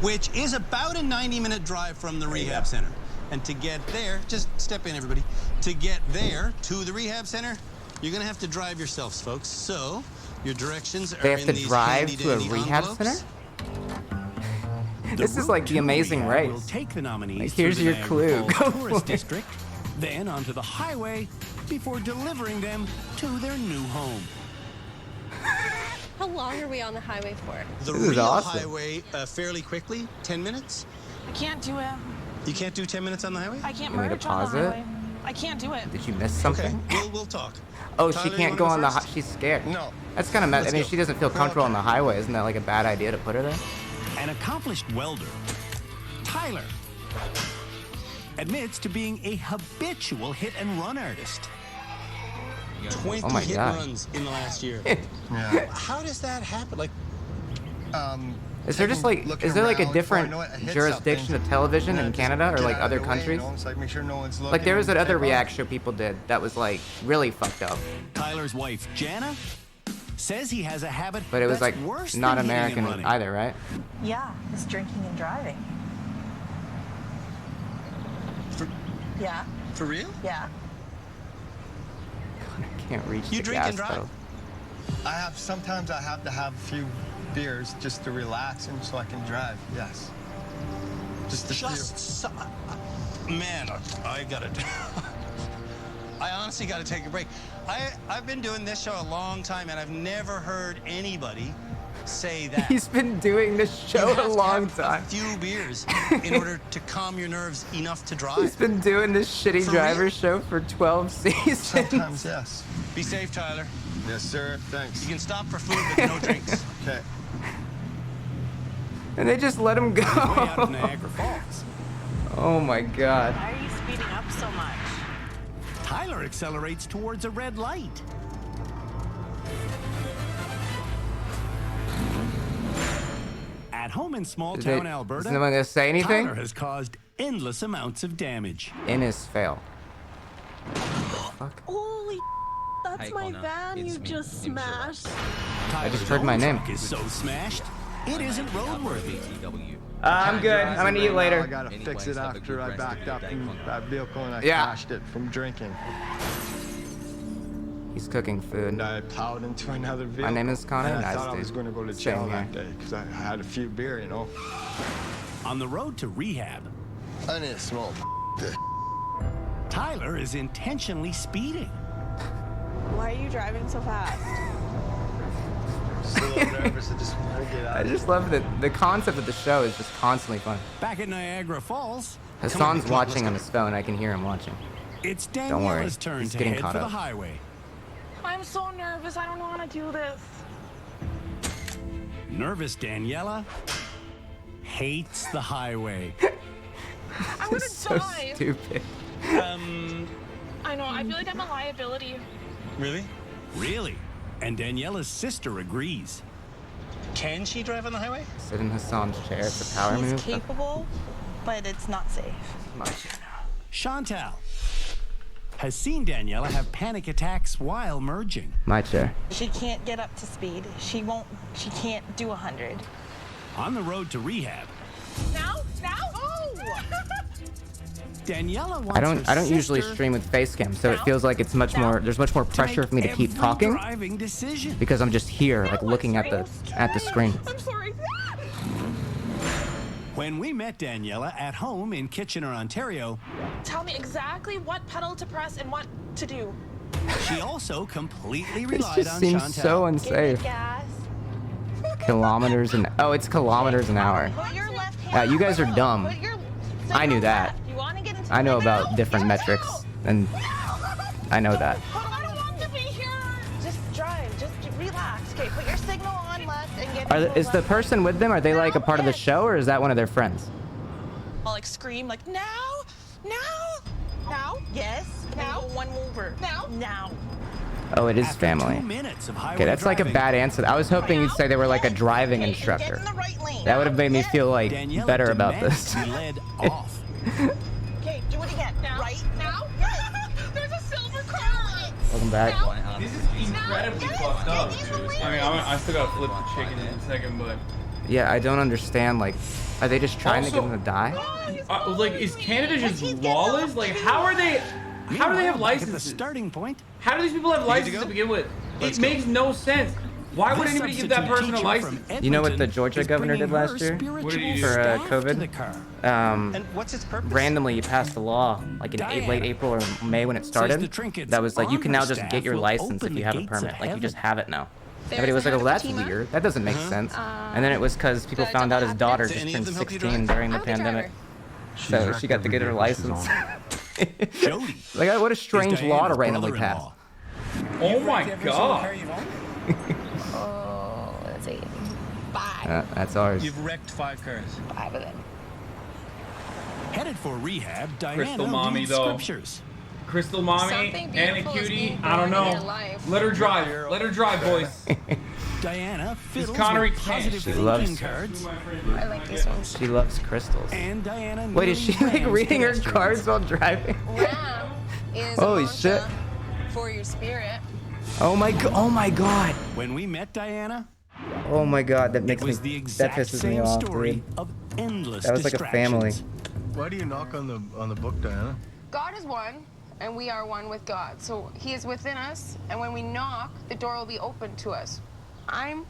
which is about a 90-minute drive from the rehab center. And to get there, just step in, everybody. To get there to the rehab center, you're gonna have to drive yourselves, folks. So your directions are They have in to these drive to a handy-dandy rehab envelopes. center? This is like the Amazing Race. Will take the nominees Like, here's through the your Niagara clue. Falls Go Tourist for it. District, then onto the highway before delivering them to their new home. How long are we on the highway for? The This is real awesome. highway, fairly quickly, 10 minutes. I can't do it. You can't do 10 minutes on the highway? I can't You want me to merge on the pause it? highway. I can't do it. Did you miss something? We'll talk. Oh, Tyler, she you can't wanna go go on the. first? She's scared. No. That's kind of messed. I Let's mean, go. she doesn't feel comfortable on the highway. Isn't that like a bad idea to put her there? An accomplished welder, Tyler, admits to being a habitual hit-and-run artist. 20 Oh my hit God. runs in the last year. How does that happen? Like, Is there just like, is there like a different jurisdiction of television in Canada or like other countries? Make sure no one's Like there was that other React show people did that was like really fucked up, Tyler's wife, Jana, says he has a habit but it was that's like worse not than hitting and American running. either, right? Yeah, it's drinking and driving. Yeah. For real? Yeah. I can't reach You the drink gas and drive? pedal. Sometimes I have to have a few beers just to relax and so I can drive. Yes. Just a few. Man, I gotta. I honestly got to take a break. I've been doing this show a long time, and I've never heard anybody say that. He's been doing this show a long time. A few beers in order to calm your nerves enough to drive. He's been doing this shitty driver show for 12 seasons. Sometimes, yes. Be safe, Tyler. Yes, sir. Thanks. You can stop for food, but no drinks. Okay. And they just let him go. Way out of Niagara Falls. Oh my God. Why are you speeding up so much? Tyler accelerates towards a red light. At home in small town Alberta, is no one gonna say anything? Tyler has caused endless amounts of damage. Innis fail. Holy, that's my van you just smashed. I just heard my name. Is so smashed, it isn't roadworthy. I'm good. I'm gonna eat later. I gotta fix it after I backed up in that vehicle and I Yeah. crashed it from drinking. He's cooking food. And I plowed into another vehicle. My name is Connor. And I Nice thought I dude. was going to go to Same jail here. that day because I had a few beer, you know. On the road to rehab, I need a small Tyler is intentionally speeding. Why are you driving so fast? So nervous, I just want to get out. I just love that the concept of the show is just constantly fun. Back at Niagara Falls, Hasan's watching on his phone. I can hear him watching. It's Don't worry. Daniela's turn He's to getting head caught for the up. highway. I'm so nervous. I don't want to do this. Nervous Daniela hates the highway. I'm gonna So die. stupid. I know. I feel like I'm a liability. Really? Really? And Daniela's sister agrees. Can she drive on the highway? Sit in Hasan's chair. It's a power She's move. capable, but it's not safe. Chantal has seen Daniela have panic attacks while merging. My chair. She can't get up to speed. She can't do 100. On the road to rehab, Now? Oh! Daniela wants I don't usually sister stream with Facecam, so it feels like it's much more. There's much more pressure for me to keep every talking driving decision. because I'm just here, like looking at the screen. I'm sorry. When we met Daniela at home in Kitchener, Ontario, Tell me exactly what pedal to press and what to do. she also completely This relied just on seems Chantal. so unsafe. Gas. Kilometers an it's kilometers an hour. Put your left hand Yeah, you guys are dumb. Put your I knew that. You want to get into I know the about different metrics, and I know that. I don't want to be here. Just drive. Just relax. Okay, put your signal on left and get into Is the left. person with them? Are they like a part of the show, or is that one of their friends? I'll like scream like now. Yes. Now. One over. Now. Oh, it is After family. 2 minutes of highway Okay, that's like a driving, bad answer. I was hoping you'd say they were like a driving instructor. That would have made me feel like Daniela better about demands this. to be led off. Okay, do it again. Now. Right now. Yes. There's a silver car. Welcome back. This is incredibly fucked up, dude. I mean, I still gotta flip the chicken in a second, but Yeah, I don't understand. Like, are they just trying to Also- get them to die? like, is Canada just lawless? Like, how do they have licenses? At the starting point, How do these people have licenses to begin with? It makes no sense. Why would this anybody give that substitute person a teacher license? from You know what the Edmonton Georgia is governor did bringing her last year? spiritual What did he do? For staff to the COVID? car. And what's its purpose? Randomly, he passed a law, like in late April or May when it started, the trinkets that was like, you on can her now just staff get your will license if open you the have a gates permit. of Like, you just heaven. have it now. There's Everybody was a like, well, that's Fatima. weird. That doesn't make sense. And then it was because people found out his daughter just turned 16 during the pandemic. So she got to get her license. Jody. Like, what a strange law to Diana's randomly pass. brother-in-law. Oh my god. Oh, let's see. 5. That's ours. You've wrecked 5 cars. 5 of them. Headed for rehab, Diana Crystal mommy, reads though. scriptures. Crystal mommy, Something Anna beautiful is Cutie, being I don't born in your know. life. Let her drive. Let her drive, boys. Diana fiddles Connery with can't. positive She thinking loves- cards. I like these ones. She loves crystals. And Diana Wait, is she nearly like rams reading her pedestrians. cards while driving? Ram is Holy a shit. mantra for your spirit. Oh my god. Oh my god. When we met Diana, Oh my god. That it makes me. was the That exact pisses me same off, story dude. of endless That was like a family. distractions. Why do you knock on the book, Diana? God is one, and we are one with God. So he is within us, and when we knock, the door will be open to us. I'm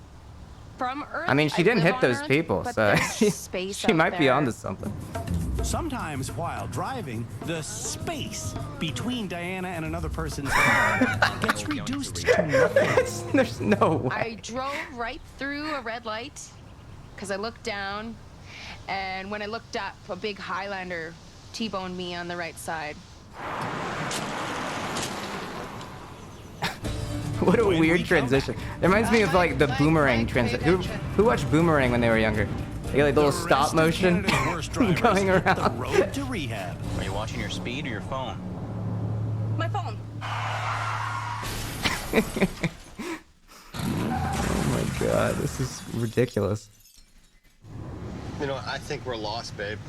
from Earth. I mean, she didn't live hit on those Earth, people, but so there's space she out might be there. onto something. Sometimes while driving, the space between Diana and another person's car gets reduced to nothing. There's no way. I drove right through a red light because I looked down, and when I looked up, a big Highlander T-boned me on the right side. What a weird transition. It reminds me of like the Boomerang transition. Who watched Boomerang when they were younger? They got like little stop motion going around. The road to rehab. Are you watching your speed or your phone? My phone. Oh my god, this is ridiculous. You know, I think we're lost, babe.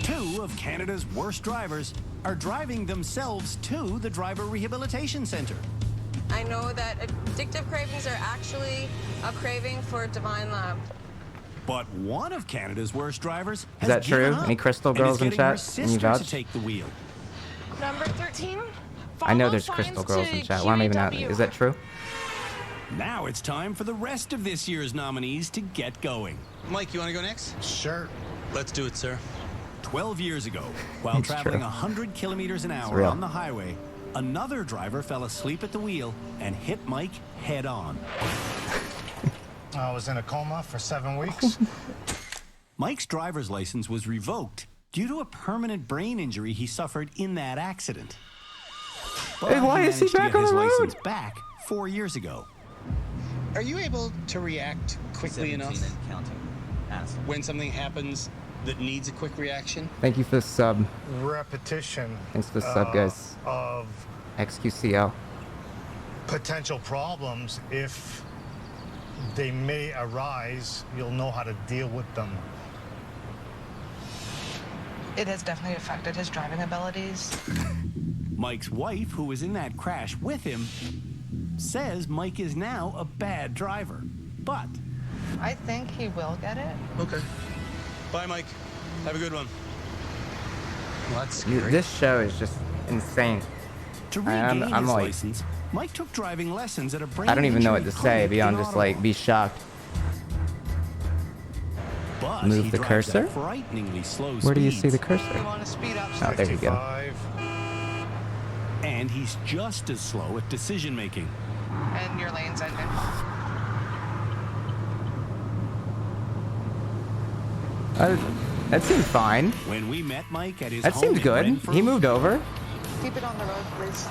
2 of Canada's worst drivers are driving themselves to the driver rehabilitation center. I know that addictive cravings are actually a craving for divine love. But one of Canada's worst drivers has Is that true? given up Any Krystal and girls is in getting her chat? Can you sister vouch? to take the wheel. Number 13. I know there's Krystal girls in chat. Why am I even out? Is that true? Now it's time for the rest of this year's nominees to get going. Mike, you want to go next? Sure. Let's do it, sir. 12 years ago, while It's traveling true. 100 kilometers an hour real. on the highway, another driver fell asleep at the wheel and hit Mike head on. I was in a coma for 7 weeks. Mike's driver's license was revoked due to a permanent brain injury he suffered in that accident. But Hey, why is he managed to back get on his the road? license back 4 years ago. Are you able to react quickly 17 enough and counting. Ask. when something happens that needs a quick reaction? Thank you for the sub. Repetition. Thanks for the sub, guys. Of XQCL. potential problems, if they may arise, you'll know how to deal with them. It has definitely affected his driving abilities. Mike's wife, who was in that crash with him, says Mike is now a bad driver. But I think he will get it. Okay. Bye, Mike. Have a good one. Let's This show is just insane. to regain I'm his like, license, Mike took driving lessons at a brain I don't even know what injury to say clinic beyond in just like Ottawa. be shocked. But Move he the drives at cursor? frighteningly slow Where do you see speeds. the cursor? You want to speed up? Oh, there you go. 55. And he's just as slow at decision making. And your lane's ended. That seemed fine. When we met Mike at his That home seemed in good. Renfrew, He moved over. Keep it on the road, please.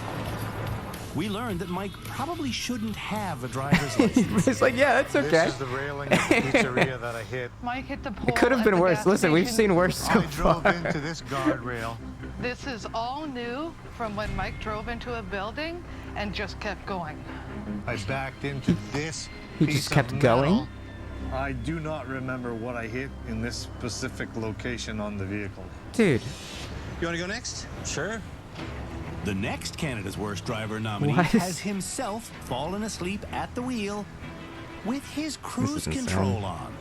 we learned that Mike probably shouldn't have a driver's license. It's like, yeah, that's okay. This is the railing of the pizzeria that I hit. Mike hit the pole. It could have at been the worse. gas Listen, we've station. seen worse so I drove far. into this guardrail. This is all new from when Mike drove into a building and just kept going. I backed into this He piece just kept of going? metal. I do not remember what I hit in this specific location on the vehicle. Dude, You want to go next? Sure. The next Canada's Worst Driver nominee What? has himself fallen asleep at the wheel with his cruise insane. control on.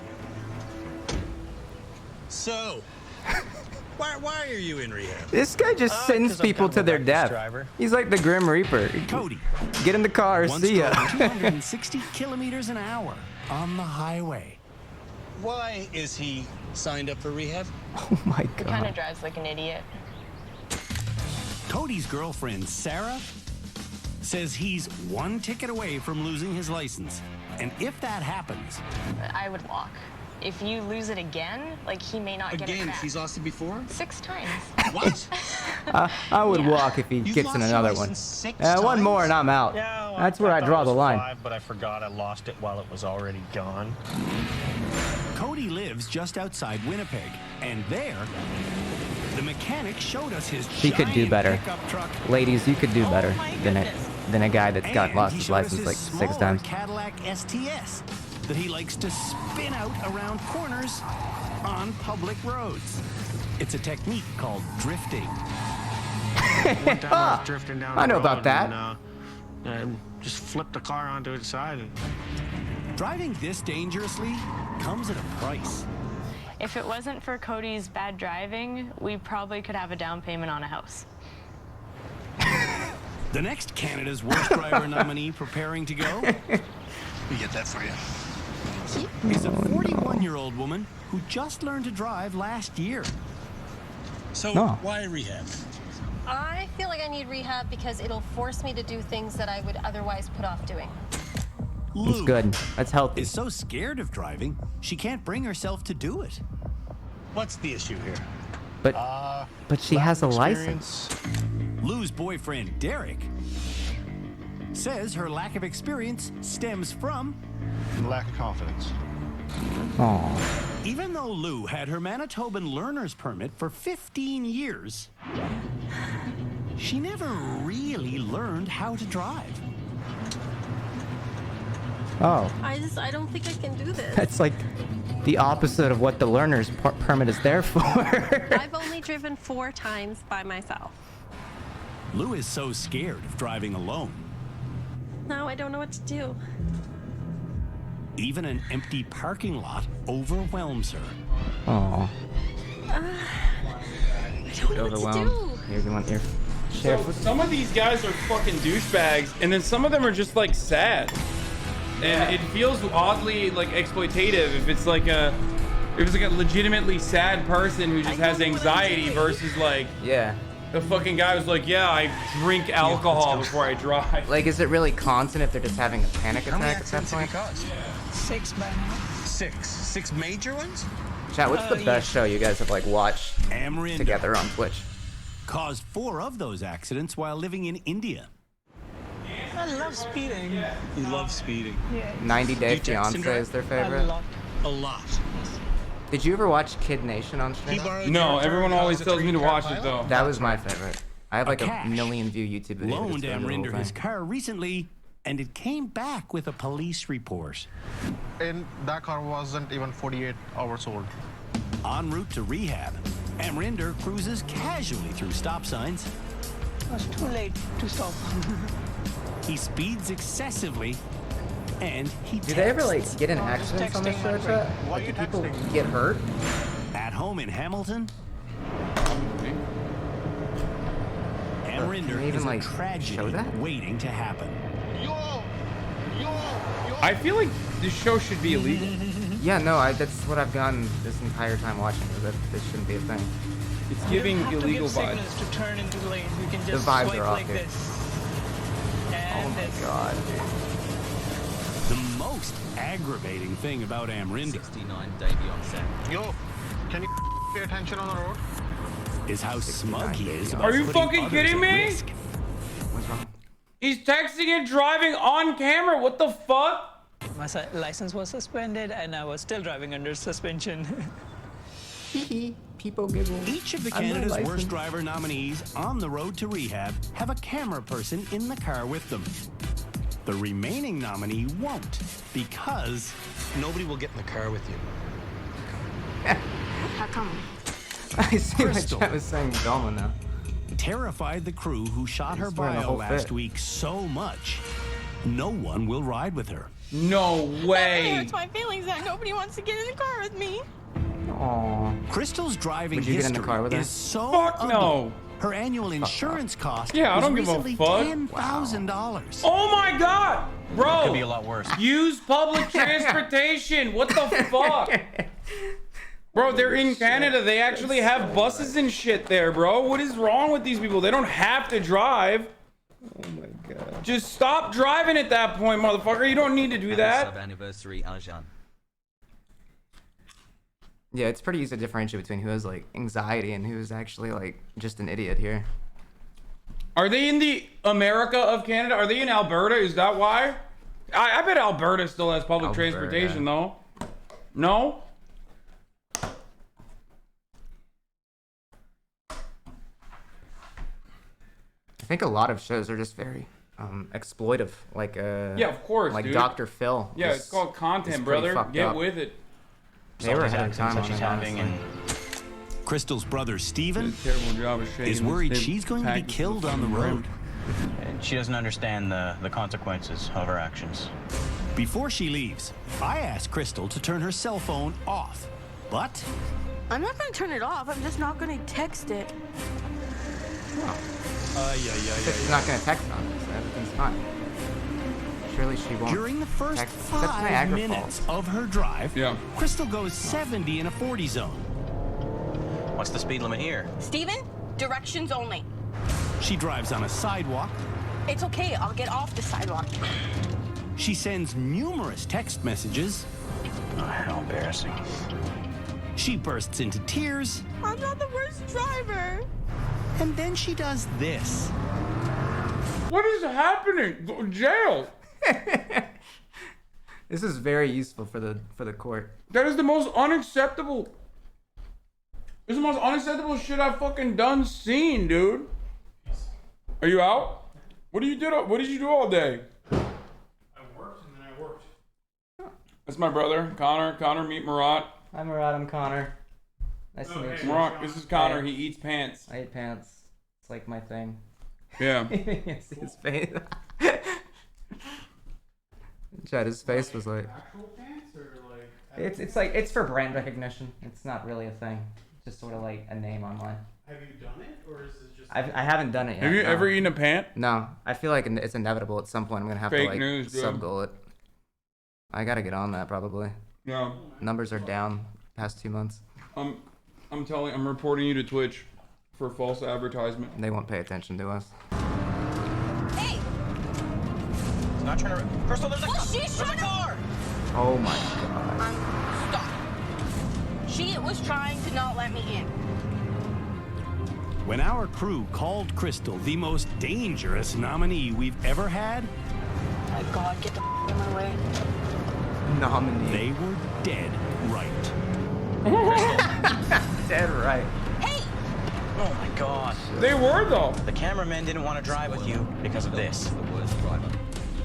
So, why are you in rehab? this guy just sends 'cause I'm people kind to of a their reckless death. driver. He's like the Grim Reaper. Cody Get in the car, once see ya. drove 260 kilometers an hour on the highway. Why is he signed up for rehab? Oh my He kind god. of drives like an idiot. Cody's girlfriend, Sarah, says he's one ticket away from losing his license. And if that happens, I would walk. If you lose it again, like he may not get it Again, back. he's lost it before? 6 times. What? I would walk if he You've gets in lost your another one. license 6 One more and I'm out. Yeah, well, That's where I thought draw it the was line. 5, but I forgot I lost it while it was already gone. Cody lives just outside Winnipeg. And there, the mechanic showed us his He could do giant better. pickup truck. Ladies, you could do better than a guy that's got And lost he his showed us license his like 6 smaller times. Cadillac STS that he likes to spin out around corners on public roads. It's a technique called drifting. One time I was drifting down I the know about road that. and just flipped the car onto its side. Driving this dangerously comes at a price. If it wasn't for Cody's bad driving, we probably could have a down payment on a house. The next Canada's Worst Driver nominee preparing to go We get that for you. is a 41-year-old woman who just learned to drive last year. So why rehab? I feel like I need rehab because it'll force me to do things that I would otherwise put off doing. It's good. That's healthy. Is so scared of driving, she can't bring herself to do it. What's the issue here? But she has a license. Lou's boyfriend, Derek, says her lack of experience stems from lack of confidence. Aww. Even though Lou had her Manitoban learner's permit for 15 years, she never really learned how to drive. Oh. I don't think I can do this. That's like the opposite of what the learner's permit is there for. I've only driven 4 times by myself. Lou is so scared of driving alone. Now I don't know what to do. Even an empty parking lot overwhelms her. Oh. I don't know what to do. Here, you want your share? So some of these guys are fucking douchebags, and then some of them are just like sad. And it feels oddly like exploitative if it's like a legitimately sad person who just has anxiety versus like the fucking guy who's like, yeah, I drink alcohol before I drive. Like, is it really constant if they're just having a panic attack at that point? 6 by now. 6 major ones? Chat, what's the best show you guys have like watched together on Twitch? Caused 4 of those accidents while living in India. I love speeding. You love speeding. Yeah. 90 Day Fiancé is their favorite. A lot. Did you ever watch Kid Nation on stream? No, everyone always tells me to watch it though. That was my favorite. I have like a million view YouTube video. Loaned Amrinder his car recently, and it came back with a police report. And that car wasn't even 48 hours old. En route to rehab, Amrinder cruises casually through stop signs. It was too late to stop. He speeds excessively, and he Do they ever like get in accidents on this show, chat? Like, do people get hurt? At home in Hamilton, Amrinder is a tragedy waiting to happen. I feel like this show should be illegal. Yeah, no, that's what I've done this entire time watching. Is that this shouldn't be a thing. It's giving illegal vibes. To turn into the lane, you can The just vibes swipe are off like here. this. Oh my god. The most aggravating thing about Amrinder 69 Davion Sam. Yo, can you pay attention on the road? is how smug he is about Are you putting fucking others kidding at me? risk. He's texting and driving on camera. What the fuck? My license was suspended and I was still driving under suspension. People giggle. Each of the Canada's Worst Driver nominees on the road to rehab have a camera person in the car with them. The remaining nominee won't, because nobody will get in the car with you. How come? I see Krystal. what I was saying Velma now. Terrified the crew who shot her wearing a bio whole last fit. week so much, no one will ride with her. No It way. hurts my feelings that nobody wants to get in the car with me. Aww. Crystal's driving Would you get in the history car with her? is so Fuck ugly. no. Her annual insurance cost Yeah, I was don't give a recently fuck. $10,000. Oh my god, bro. Could be a lot worse. Use public transportation. What the fuck? Bro, they're in Canada. They actually have buses and shit there, bro. What is wrong with these people? They don't have to drive. Oh my god. Just stop driving at that point, motherfucker. You don't need to do that. Sub-anniversary Arjan. Yeah, it's pretty easy to differentiate between who has like anxiety and who's actually like just an idiot here. Are they in the America of Canada? Are they in Alberta? Is that why? I bet Alberta still has public transportation, though. No? I think a lot of shows are just very exploitive, like Yeah, of course, like dude. Dr. Phil. Yeah, it's called content, brother. Get with it. They were ahead of time on she's it, having, honestly. Crystal's brother Steven Terrible job of shaking is worried she's going to be killed on the road. And she doesn't understand the consequences of her actions. Before she leaves, I asked Krystal to turn her cell phone off, but I'm not going to turn it off. I'm just not going to text it. She's not gonna text on it, so everything's fine. Surely she won't. during the first text. That's 5 Niagara minutes Falls. of her drive, Yeah. Krystal goes 70 in a 40 zone. What's the speed limit here? Steven, directions only. She drives on a sidewalk. It's okay, I'll get off the sidewalk. She sends numerous text messages. Oh, how embarrassing. She bursts into tears. I'm not the worst driver. And then she does this. What is happening? Go to jail. This is very useful for the court. That is the most unacceptable. This is the most unacceptable shit I've fucking seen, dude. Are you out? What did you do all day? I worked and then I worked. That's my brother, Connor. Connor, meet Murat. Hi, Murat. I'm Connor. Nice to meet you. Murat, this is Connor. He eats pants. I eat pants. It's like my thing. Yeah. See his face. Chad, his face was like. Actual pants or like? It's for brand recognition. It's not really a thing. It's just sort of like a name online. Have you done it, or is it just? I haven't done it yet. Have you no. ever eaten a pant? No. I feel like it's inevitable at some point. I'm gonna have Fake to like news, dude. sub-goal it. I gotta get on that probably. Yeah. Numbers are down past 2 months. I'm reporting you to Twitch for false advertisement. They won't pay attention to us. Hey! He's not trying to. Krystal, there's a She's trying car! Oh my god. Stop. She was trying to not let me in. When our crew called Krystal the most dangerous nominee we've ever had, My God, get the out of my way. Nominee. they were dead right. Dead right. Hey! Oh my god. They were though. The cameraman didn't want to drive with you because of this.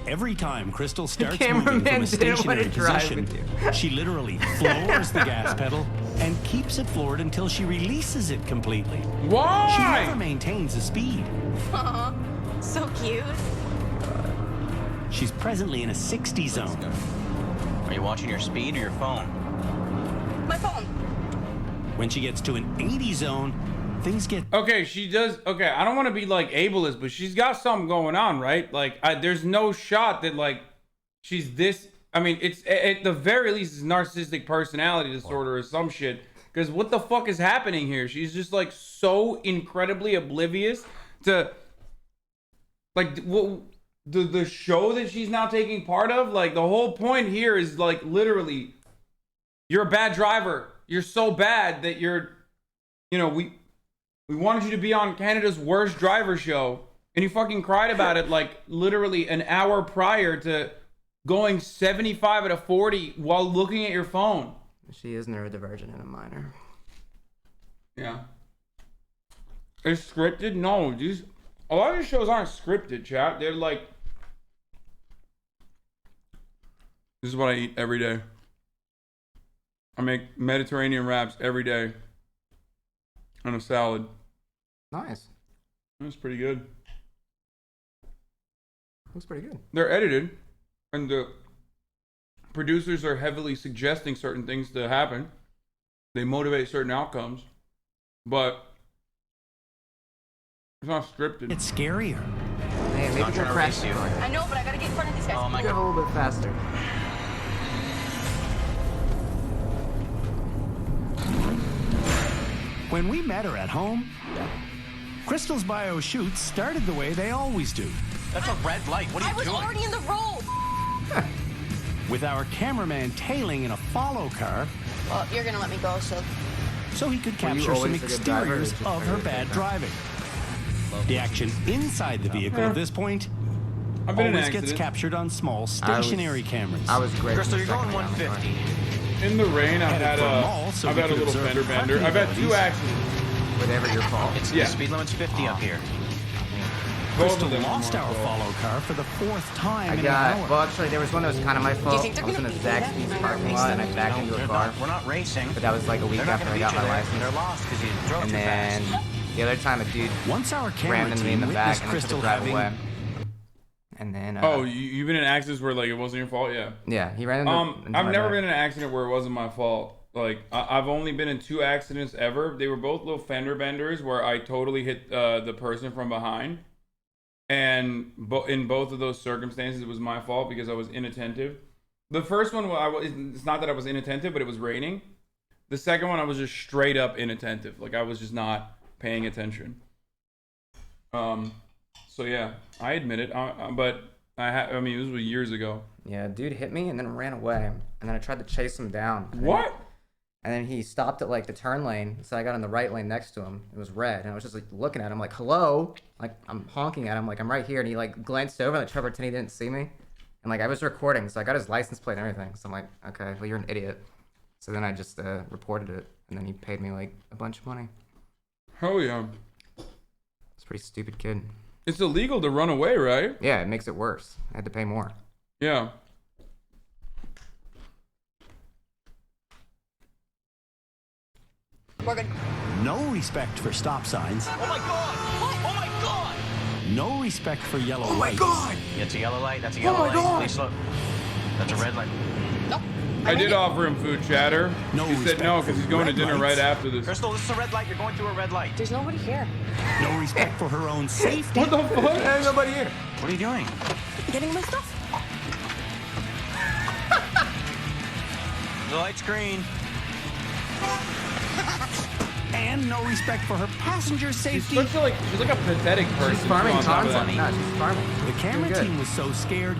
Every time Krystal starts cameraman moving from a didn't stationary want to drive position, with she literally floors the gas pedal and keeps it floored until she releases it completely. Why? She never maintains the speed. Aw, so cute. She's presently in a 60 zone. Are you watching your speed or your phone? My phone. When she gets to an 80 zone, things get... Okay, she does. Okay, I don't want to be like ableist, but she's got something going on, right? Like, there's no shot that like she's this. I mean, it's at the very least it's narcissistic personality disorder or some shit. Because what the fuck is happening here? She's just like so incredibly oblivious to like the show that she's now taking part of. Like the whole point here is like literally, you're a bad driver. You're so bad that you're, you know, we wanted you to be on Canada's worst driver show, and you fucking cried about it like literally an hour prior to going 75 out of 40 while looking at your phone. She is neurodivergent and a minor. Yeah. It's scripted? No, a lot of these shows aren't scripted, chat. They're like, this is what I eat every day. I make Mediterranean wraps every day on a salad. Nice. That's pretty good. Looks pretty good. They're edited, and the producers are heavily suggesting certain things to happen. They motivate certain outcomes, but it's not scripted. It's scarier. Hey, maybe go crash you. I know, but I gotta get in front of these guys. Oh my Go a little bit faster. When we met her at home, Krystal's bio shoots started the way they always do. That's a red light. What are you doing? I was already in the road. With our cameraman tailing in a follow car. Well, you're gonna let me go, so he could capture some exteriors of her bad driving. The action inside the vehicle at this point always gets captured on small stationary cameras. I was great. Krystal, you're going 150. In the rain, I've had a little fender bender. I've had 2 accidents. Whatever your fault. The speed limit's 50 up here. Krystal lost our follow car for the 4th time in an hour. Well, actually, there was one that was kind of my fault. I was in a Zaxby's parking lot and I backed into a car. We're not racing. But that was like a week after I got my license. They're lost because you drove and too then fast. the other time, a dude ran into me in the back and I had to drive away. And then you've been in accidents where like it wasn't your fault? Yeah. Yeah, he ran into I've my never back. been in an accident where it wasn't my fault. Like I've only been in 2 accidents ever. They were both little fender benders where I totally hit the person from behind. And in both of those circumstances, it was my fault because I was inattentive. The first one, it's not that I was inattentive, but it was raining. The second one, I was just straight up inattentive. Like I was just not paying attention. So yeah, I admit it. But I mean, this was years ago. Yeah, dude hit me and then ran away, and then I tried to chase him down. What? And then he stopped at like the turn lane, so I got in the right lane next to him. It was red, and I was just like looking at him, like hello, like I'm honking at him, like I'm right here, and he like glanced over, like tried to pretend he didn't see me, and like I was recording, so I got his license plate and everything. So I'm like, okay, well you're an idiot. So then I just reported it, and then he paid me like a bunch of money. Hell yeah. It's a pretty stupid kid. It's illegal to run away, right? Yeah, it makes it worse. I had to pay more. Yeah. We're good. No respect for stop signs. Oh my god! Oh my god! No respect for yellow lights. Oh my god! Yeah, it's a yellow light. That's a yellow light. God. Please slow. That's a red light. Nope. I did offer him food, Chatter. No he said no because he's going to dinner right after this. Krystal, this is a red light. You're going through a red light. There's nobody here. No respect for her own safety. What the fuck? There's nobody here. What are you doing? Getting my stuff. The light's green. And no respect for her passenger safety. She's like a pathetic person. She's farming on top of content. that. No, she's farming. The camera Doing good. team was so scared,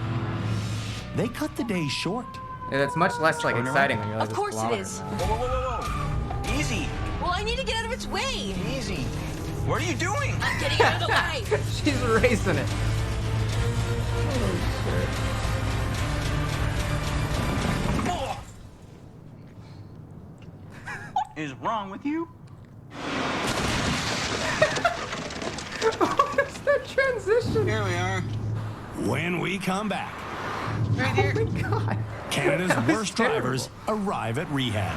they cut the day short. Yeah, it's much less like exciting when you're like Of course it kilometers. is. Whoa, whoa, whoa, whoa. Easy. Well, I need to get out of its way. Easy. What are you doing? I'm getting out of the way. She's racing it. What is wrong with you? What's that transition? Here we are. When we come back, Right here. Oh my god. Canada's worst drivers arrive at rehab.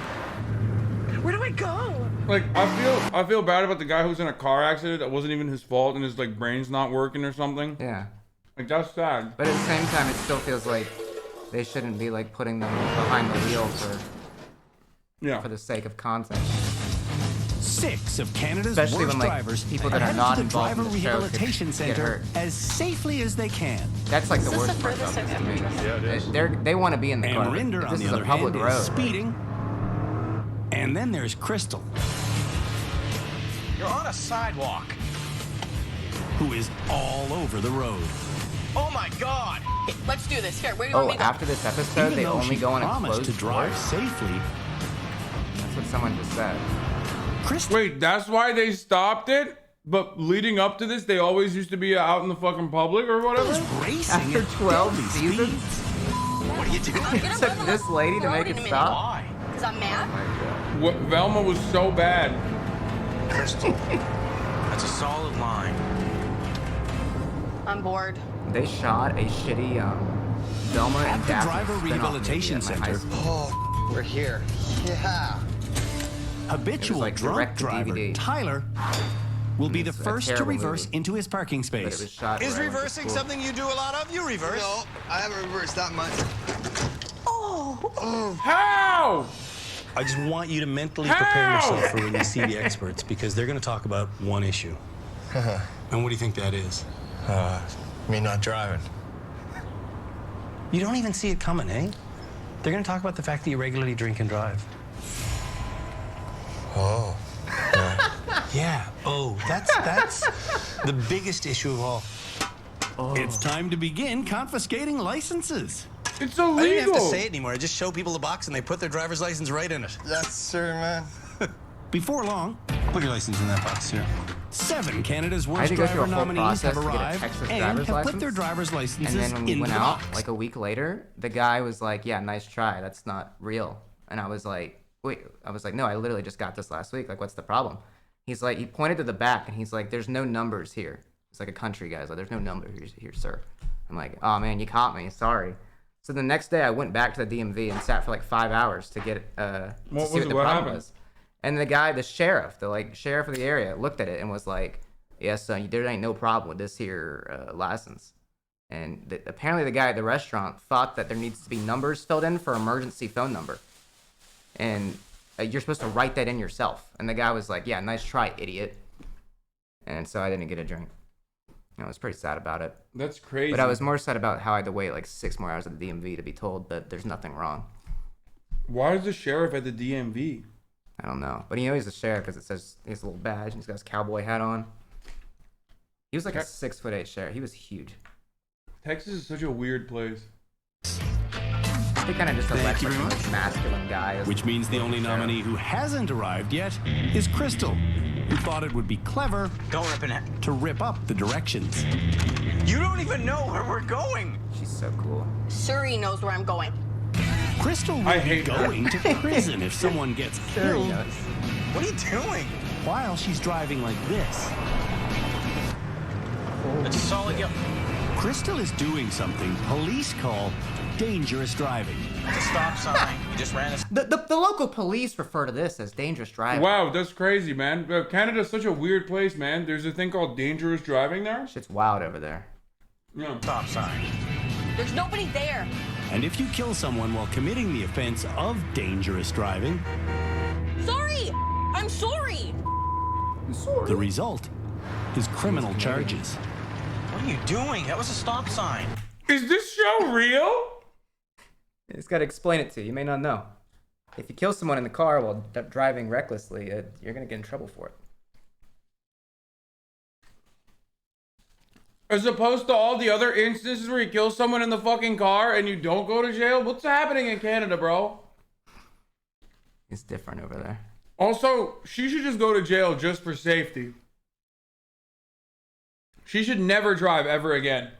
Where do I go? Like I feel bad about the guy who was in a car accident that wasn't even his fault and his like brain's not working or something. Yeah. Like that's sad. But at the same time, it still feels like they shouldn't be like putting them behind the wheel for the sake of content. 6 of Canada's Especially worst when, like, drivers people are that are headed not to the involved driver in the show could rehabilitation get center hurt. as safely as they can. That's like the Is this worst the part furthest about this I've to me. ever Yeah, they want to be in the And car. Rinder, If on this the is a other public hand, road. is speeding. And then there's Krystal, You're on a sidewalk. who is all over the road. Oh my god. Let's do this. Here, where do you want Oh, me to go? after this episode, Even they though only she go on a promised closed to drive course? safely, That's what someone just said. Wait, that's why they stopped it? But leading up to this, they always used to be out in the fucking public or whatever? After 12 seasons? What are you doing? It took this lady to make it stop? Why? Because I'm mad. What, Velma was so bad. Krystal. That's a solid line. I'm bored. They shot a shitty Velma and at the Daphne driver spin-off rehabilitation movie at my high center, school. Oh, we're here. Yeah. habitual like drunk direct to driver DVD. Tyler will be the It's a first to terrible reverse movie. into his parking But it was space. shot Is where I went to reversing school. something you do a lot of? You reverse. No, I haven't reversed that much. How? I just want you to mentally prepare yourself for when you see the experts because they're going to talk about one issue. And what do you think that is? Me not driving. You don't even see it coming, eh? They're going to talk about the fact that you regularly drink and drive. Oh. Yeah. Oh, that's the biggest issue of all. It's time to begin confiscating licenses. It's I illegal. don't even have to say it anymore. I just show people the box and they put their driver's license right in it. Yes, sir, man. Before long, Put your license in that box here. 7 Canada's I had worst to go through driver a whole nominees have process to get a arrived Texas and driver's have put license. their driver's licenses And then when we in went the out, box. like a week later, the guy was like, yeah, nice try. That's not real. And I was like, wait. I was like, no, I literally just got this last week. Like, what's the problem? He's like, he pointed to the back and he's like, there's no numbers here. It's like a country guy. He's like, there's no numbers here, sir. I'm like, oh man, you caught me. Sorry. So the next day I went back to the DMV and sat for like 5 hours to get to see what the problem happened? was. And the guy, the sheriff of the area, looked at it and was like, yes, son, there ain't no problem with this here license. And apparently the guy at the restaurant thought that there needs to be numbers filled in for emergency phone number. And you're supposed to write that in yourself. And the guy was like, yeah, nice try, idiot. And so I didn't get a drink. I was pretty sad about it. That's crazy. But I was more sad about how I had to wait like 6 more hours at the DMV to be told that there's nothing wrong. Why is the sheriff at the DMV? I don't know. But he's a sheriff because it says he has a little badge and he's got his cowboy hat on. He was like a 6'8" sheriff. He was huge. Texas is such a weird place. They kind of just elect like a masculine guy. Which means the only nominee who hasn't arrived yet is Krystal, who thought it would be clever to rip up the directions. You don't even know where we're going. She's so cool. Suri knows where I'm going. Krystal will be going to prison if someone gets killed. What are you doing? While she's driving like this. It's a solid yellow. Krystal is doing something police call dangerous driving. It's a stop sign. You just ran a... The local police refer to this as dangerous driving. Wow, that's crazy, man. Canada's such a weird place, man. There's a thing called dangerous driving there. Shit's wild over there. Yeah. Stop sign. There's nobody there. And if you kill someone while committing the offense of dangerous driving... Sorry! I'm sorry! The result is criminal charges. What are you doing? That was a stop sign. Is this show real? You just gotta explain it to you. You may not know. If you kill someone in the car while driving recklessly, you're gonna get in trouble for it. As opposed to all the other instances where you kill someone in the fucking car and you don't go to jail? What's happening in Canada, bro? It's different over there. Also, she should just go to jail just for safety. She should never drive ever again.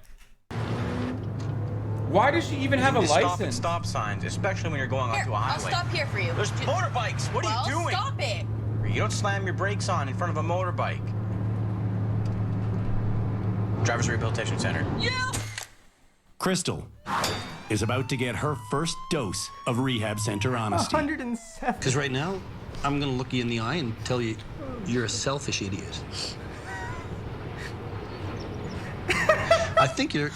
Why does she even have a license? Stop signs, especially when you're going onto a highway. I'll stop here for you. There's motorbikes. What are you doing? Stop it. You don't slam your brakes on in front of a motorbike. Driver's Rehabilitation Center. Yeah. Krystal is about to get her first dose of rehab center honesty. 107. Because right now, I'm gonna look you in the eye and tell you you're a selfish idiot. I think you're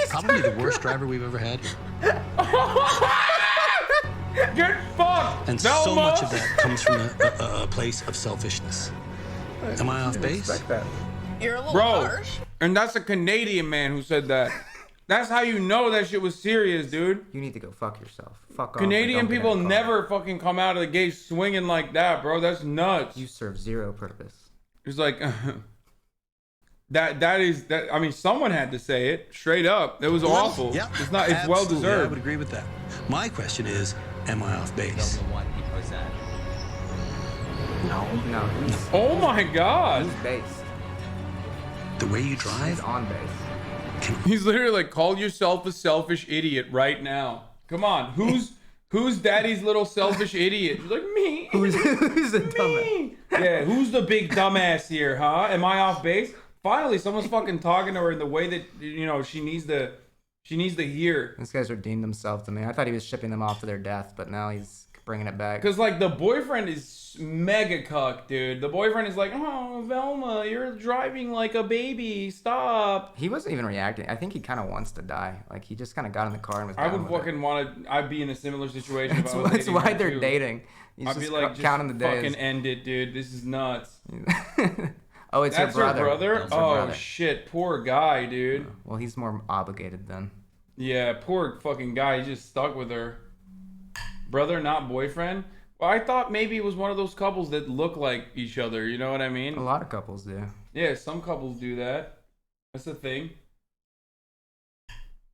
probably the worst driver we've ever had. Get fucked! And so much of that comes from a place of selfishness. Am I off base? You're a little Bro, harsh. and that's a Canadian man who said that. That's how you know that shit was serious, dude. You need to go fuck yourself. Fuck off. Canadian people never fucking come out of the gate swinging like that, bro. That's nuts. You serve zero purpose. It's like that. I mean, someone had to say it straight up. It was awful. Yeah, it's not. It's well deserved. I would agree with that. My question is, am I off base? No. Oh my God. He's based. The way you drive? He's on base. He's literally like, call yourself a selfish idiot right now. Come on, who's daddy's little selfish idiot? He's like, me. Who's the dumbass? Yeah, who's the big dumbass here, huh? Am I off base? Finally, someone's fucking talking to her in the way that, you know, she needs to hear. This guy's redeemed himself to me. I thought he was shipping them off to their death, but now he's bringing it back. Because, like, the boyfriend is mega cuck, dude. The boyfriend is like, oh, Velma, you're driving like a baby. Stop. He wasn't even reacting. I think he kind of wants to die. Like, he just kind of got in the car and was I done would with fucking want to. I'd be in a similar situation. That's why they're dating. He's I'd be like, just counting the days. fucking end it, dude. This is nuts. Oh, it's That's her brother. Her brother? That's her oh, brother. shit. Poor guy, dude. Well, he's more obligated then. Yeah, poor fucking guy. He's just stuck with her. Brother, not boyfriend? Well, I thought maybe it was one of those couples that look like each other. You know what I mean? A lot of couples do. Yeah, some couples do that. That's the thing.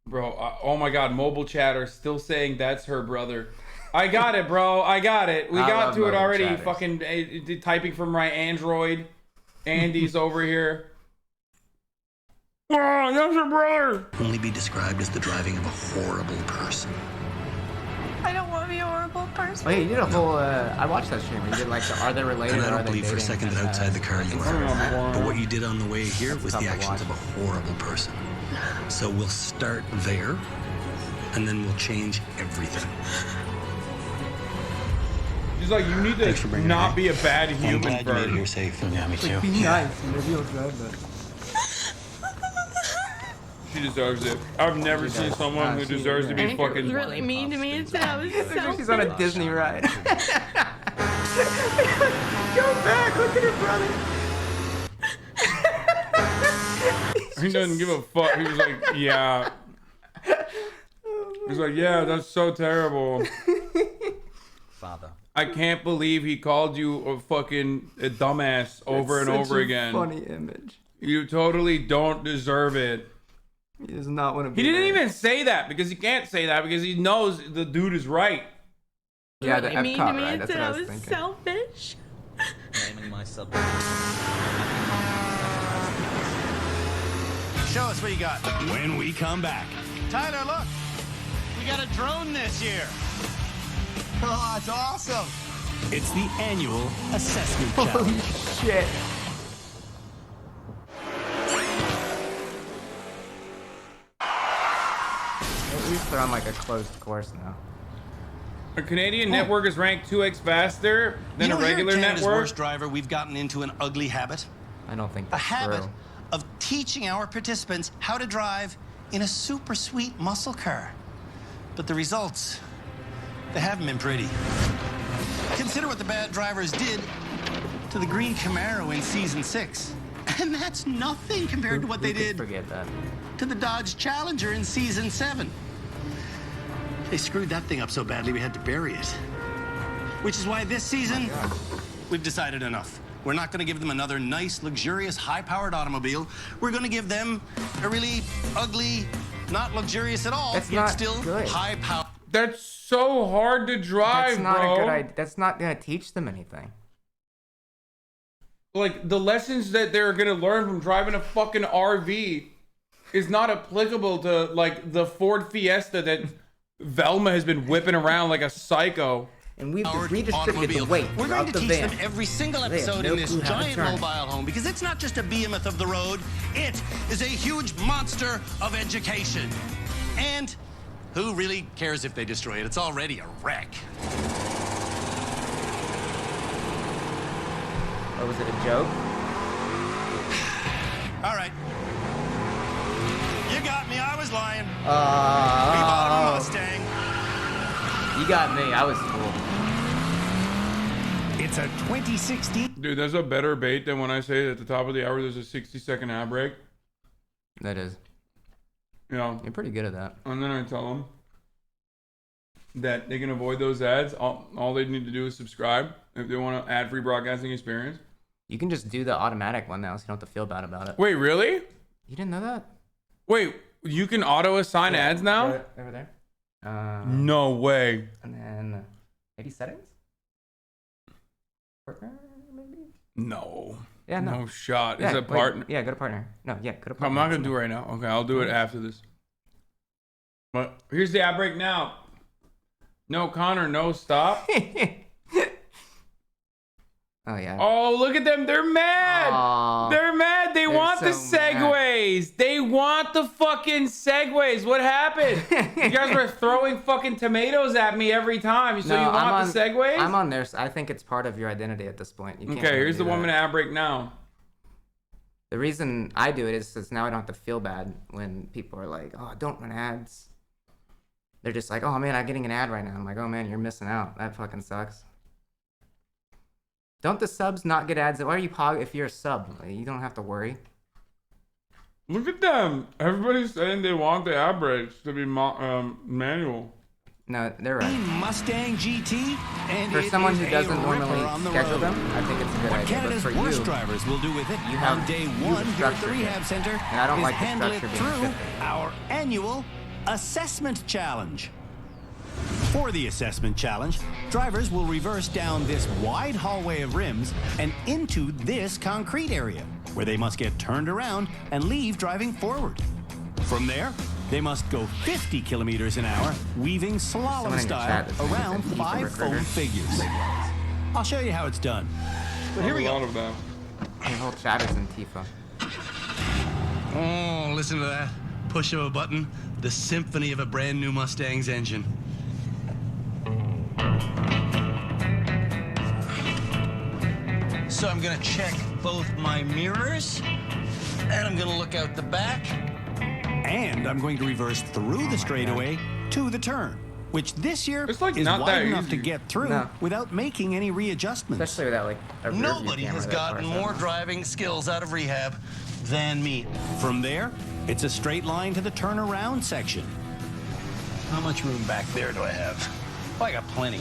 Bro, oh my God. Mobile chatter still saying that's her brother. I got it, bro. I got it. We got to it already. Chatters. Fucking typing from my Android. Andy's over here. Oh, that's your brother. Only be described as the driving of a horrible person. I don't want to be a horrible person. Wait, you did a whole, I watched that stream where you did like, are they related And I or are don't they believe for a dating? second that outside the car you are. But what you did on the way here was the actions of a horrible person. So we'll start there, and then we'll change everything. She's like, you need to not be a bad human. I'm glad you made it here safe. Yeah, me too. Be nice. Maybe you'll drive that. She deserves it. I've never seen someone who deserves to be fucking. Was really mean to me. That was so. She's on a Disney ride. Go back. Look at her brother. He doesn't give a fuck. He was like, yeah. He's like, yeah, that's so terrible. Father, I can't believe he called you a fucking dumbass over and over again. Funny image. You totally don't deserve it. He does not want to be. He didn't there. even say that because he can't say that because he knows the dude is right. Yeah, the You mean to Epcot me ride. That's that what I I was was thinking. selfish? Naming my subject. Show us what you got. When we come back. Tyler, look. We got a drone this year. Oh, it's awesome. It's the annual assessment Holy challenge. shit. At least they're on like a closed course now. A Canadian network is ranked 2x faster than You a know, regular here at Canada's network. Worst Driver, we've gotten into an ugly habit. I don't think A that's habit true. of teaching our participants how to drive in a super sweet muscle car. But the results, they haven't been pretty. Consider what the bad drivers did to the green Camaro in season 6. And that's nothing compared to what they did Forget that. to the Dodge Challenger in season 7. They screwed that thing up so badly we had to bury it. Which is why this season, we've decided enough. We're not going to give them another nice, luxurious, high-powered automobile. We're going to give them a really ugly, not luxurious at all, That's yet not still good. high-powered. That's so hard to drive, That's not bro. a good idea. That's not gonna teach them anything. Like the lessons that they're gonna learn from driving a fucking RV is not applicable to like the Ford Fiesta that Velma has been whipping around like a psycho. And we've Automobile. redistributed the weight We're throughout going to the teach van. them every single They have episode no in this clue how to giant turn. mobile home because it's not just a behemoth of the road, it is a huge monster of education. And who really cares if they destroy it? It's already a wreck. Or was it a joke? All right. You got me. I was lying. We bought a Mustang. You got me. I was fooled. It's a 2016. Dude, there's a better bait than when I say at the top of the hour there's a 60-second ad break. That is. You know, You're pretty good at that. and then I tell them that they can avoid those ads. All they need to do is subscribe if they want an ad-free broadcasting experience. You can just do the automatic one now, so you don't have to feel bad about it. Wait, really? You didn't know that? Wait, you can auto-assign ads now? Right over there. No way. And then maybe settings? Partner, maybe? No. Yeah, no. No shot. Yeah, Is it partner? Yeah, go to partner. No, yeah, go to partner. I'm not gonna do it right now. Okay, I'll do it after this. But here's the ad break now. No, Connor, no, stop. Oh yeah. Oh, look at them. They're mad. Aw. They're mad. They want the so mad. segways. They want the fucking segways. What happened? You guys were throwing fucking tomatoes at me every time. So you want the segways? I'm on there. So I think it's part of your identity at this point. You can't Okay, really here's do the 1 that. minute ad break now. The reason I do it is because now I don't have to feel bad when people are like, "Oh, don't run ads." They're just like, "Oh man, I'm getting an ad right now." I'm like, "Oh man, you're missing out. That fucking sucks." Don't the subs not get ads? Why are you if you're a sub? Like, you don't have to worry. Look at them. Everybody's saying they want the ad breaks to be manual. No, they're right. Mustang GT, and For it someone is who a doesn't ripper normally on the schedule road. them, I think it's a good What idea. Canada's But for worst you, drivers will do with it you have on day you one here at the structured it. Rehab Center And I don't is like the handle it structure being through shifted. our annual assessment challenge. For the assessment challenge, drivers will reverse down this wide hallway of rims and into this concrete area, where they must get turned around and leave driving forward. From there, they must go 50 kilometers an hour, weaving Someone slalom in your style chat that's thinking around it's a 5 recruiter. foam figures. I'll show you how it's done. But here we go. Of them. The whole chat is in Tifa. Oh, listen to that. Push of a button. The symphony of a brand new Mustang's engine. So I'm gonna check both my mirrors, and I'm gonna look out the back. And I'm going to reverse through the straightaway to the turn, which this year is not that wide enough easy. to get through No. without making any readjustments. Especially without like a rear view Nobody camera has that gotten far, so- more driving skills out of rehab than me. From there, it's a straight line to the turnaround section. How much room back there do I have? Oh, I got plenty.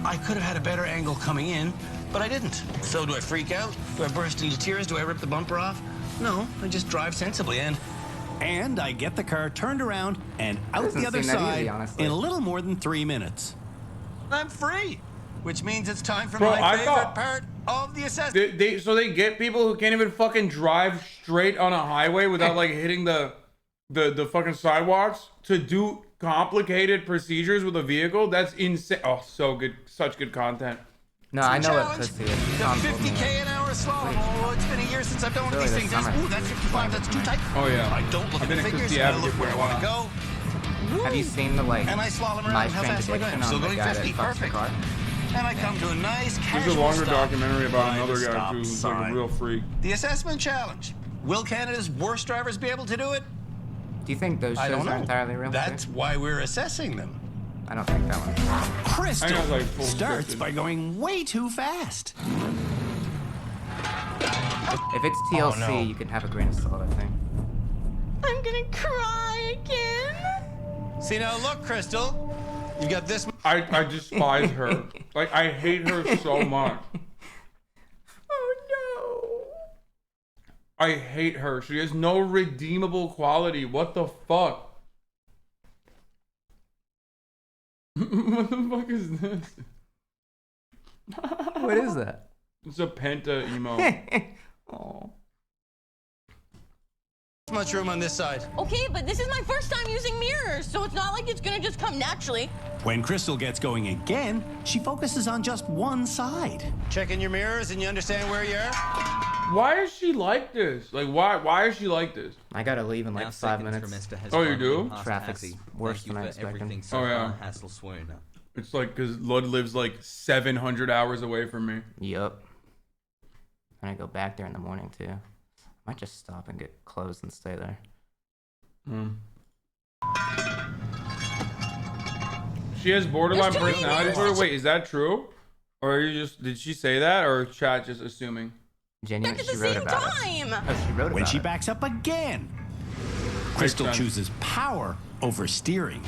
I could have had a better angle coming in, but I didn't. So do I freak out? Do I burst into tears? Do I rip the bumper off? No, I just drive sensibly And I get the car turned around and out the other side in a little more than 3 minutes. I'm free, which means it's time for Bro, my I favorite thought- part of the assessment. So they get people who can't even fucking drive straight on a highway without like hitting the fucking sidewalks to do complicated procedures with a vehicle. That's insane. Oh, so good, such good content. No, I know what Challenge. pussy is. The 50K an hour slalom. Oh, it's been a year since I've done one of Really these this things. summer. Ooh, that's 55. That's too tight. Oh yeah. I don't look I've at been the a figures. Christie I advocate look for where a I want to while. go. Have you seen the like And I slalom My around. How Strange fast am I going? Addiction I'm still on the going guy 50. that fucks the Perfect. car? And I come to a nice There's casual a longer stop documentary about by another the guy stop too, who's like a sign. real freak. The assessment challenge. Will Canada's worst drivers be able to do it? Do you think those I shows don't are know. entirely real? That's why we're assessing them. I don't think that one. Krystal I know it's like full starts scripted. by going way too fast. If it's TLC, you can have a grain of salt, I think. I'm gonna cry again. See now, look, Krystal. You got this. I despise her. Like I hate her so much. Oh I hate her. She has no redeemable quality. What the fuck? What the fuck is this? What is that? It's a penta emo. Oh. Much room on this side. Okay, but this is my first time using mirrors, so it's not like it's gonna just come naturally. When Krystal gets going again, she focuses on just one side. Checking your mirrors and you understand where you are. Why is she like this? Like why is she like this? I gotta leave in like Now 5 seconds minutes. for Mr. Oh, you Hesperonic do? past Traffic's Abby. worse Thank you than I for expected. everything so Oh, yeah. far, Hassel Swoon. It's like because Lud lives like 700 hours away from me. Yup. And I go back there in the morning too. I might just stop and get clothes and stay there. She has borderline There's too many personality disorder. mirrors. Wait, is that true? Or are you just did she say that or is chat just assuming? Genuinely, At the she wrote same about it. time. Oh, she wrote When about she it. backs up again, Krystal sense. chooses power over steering.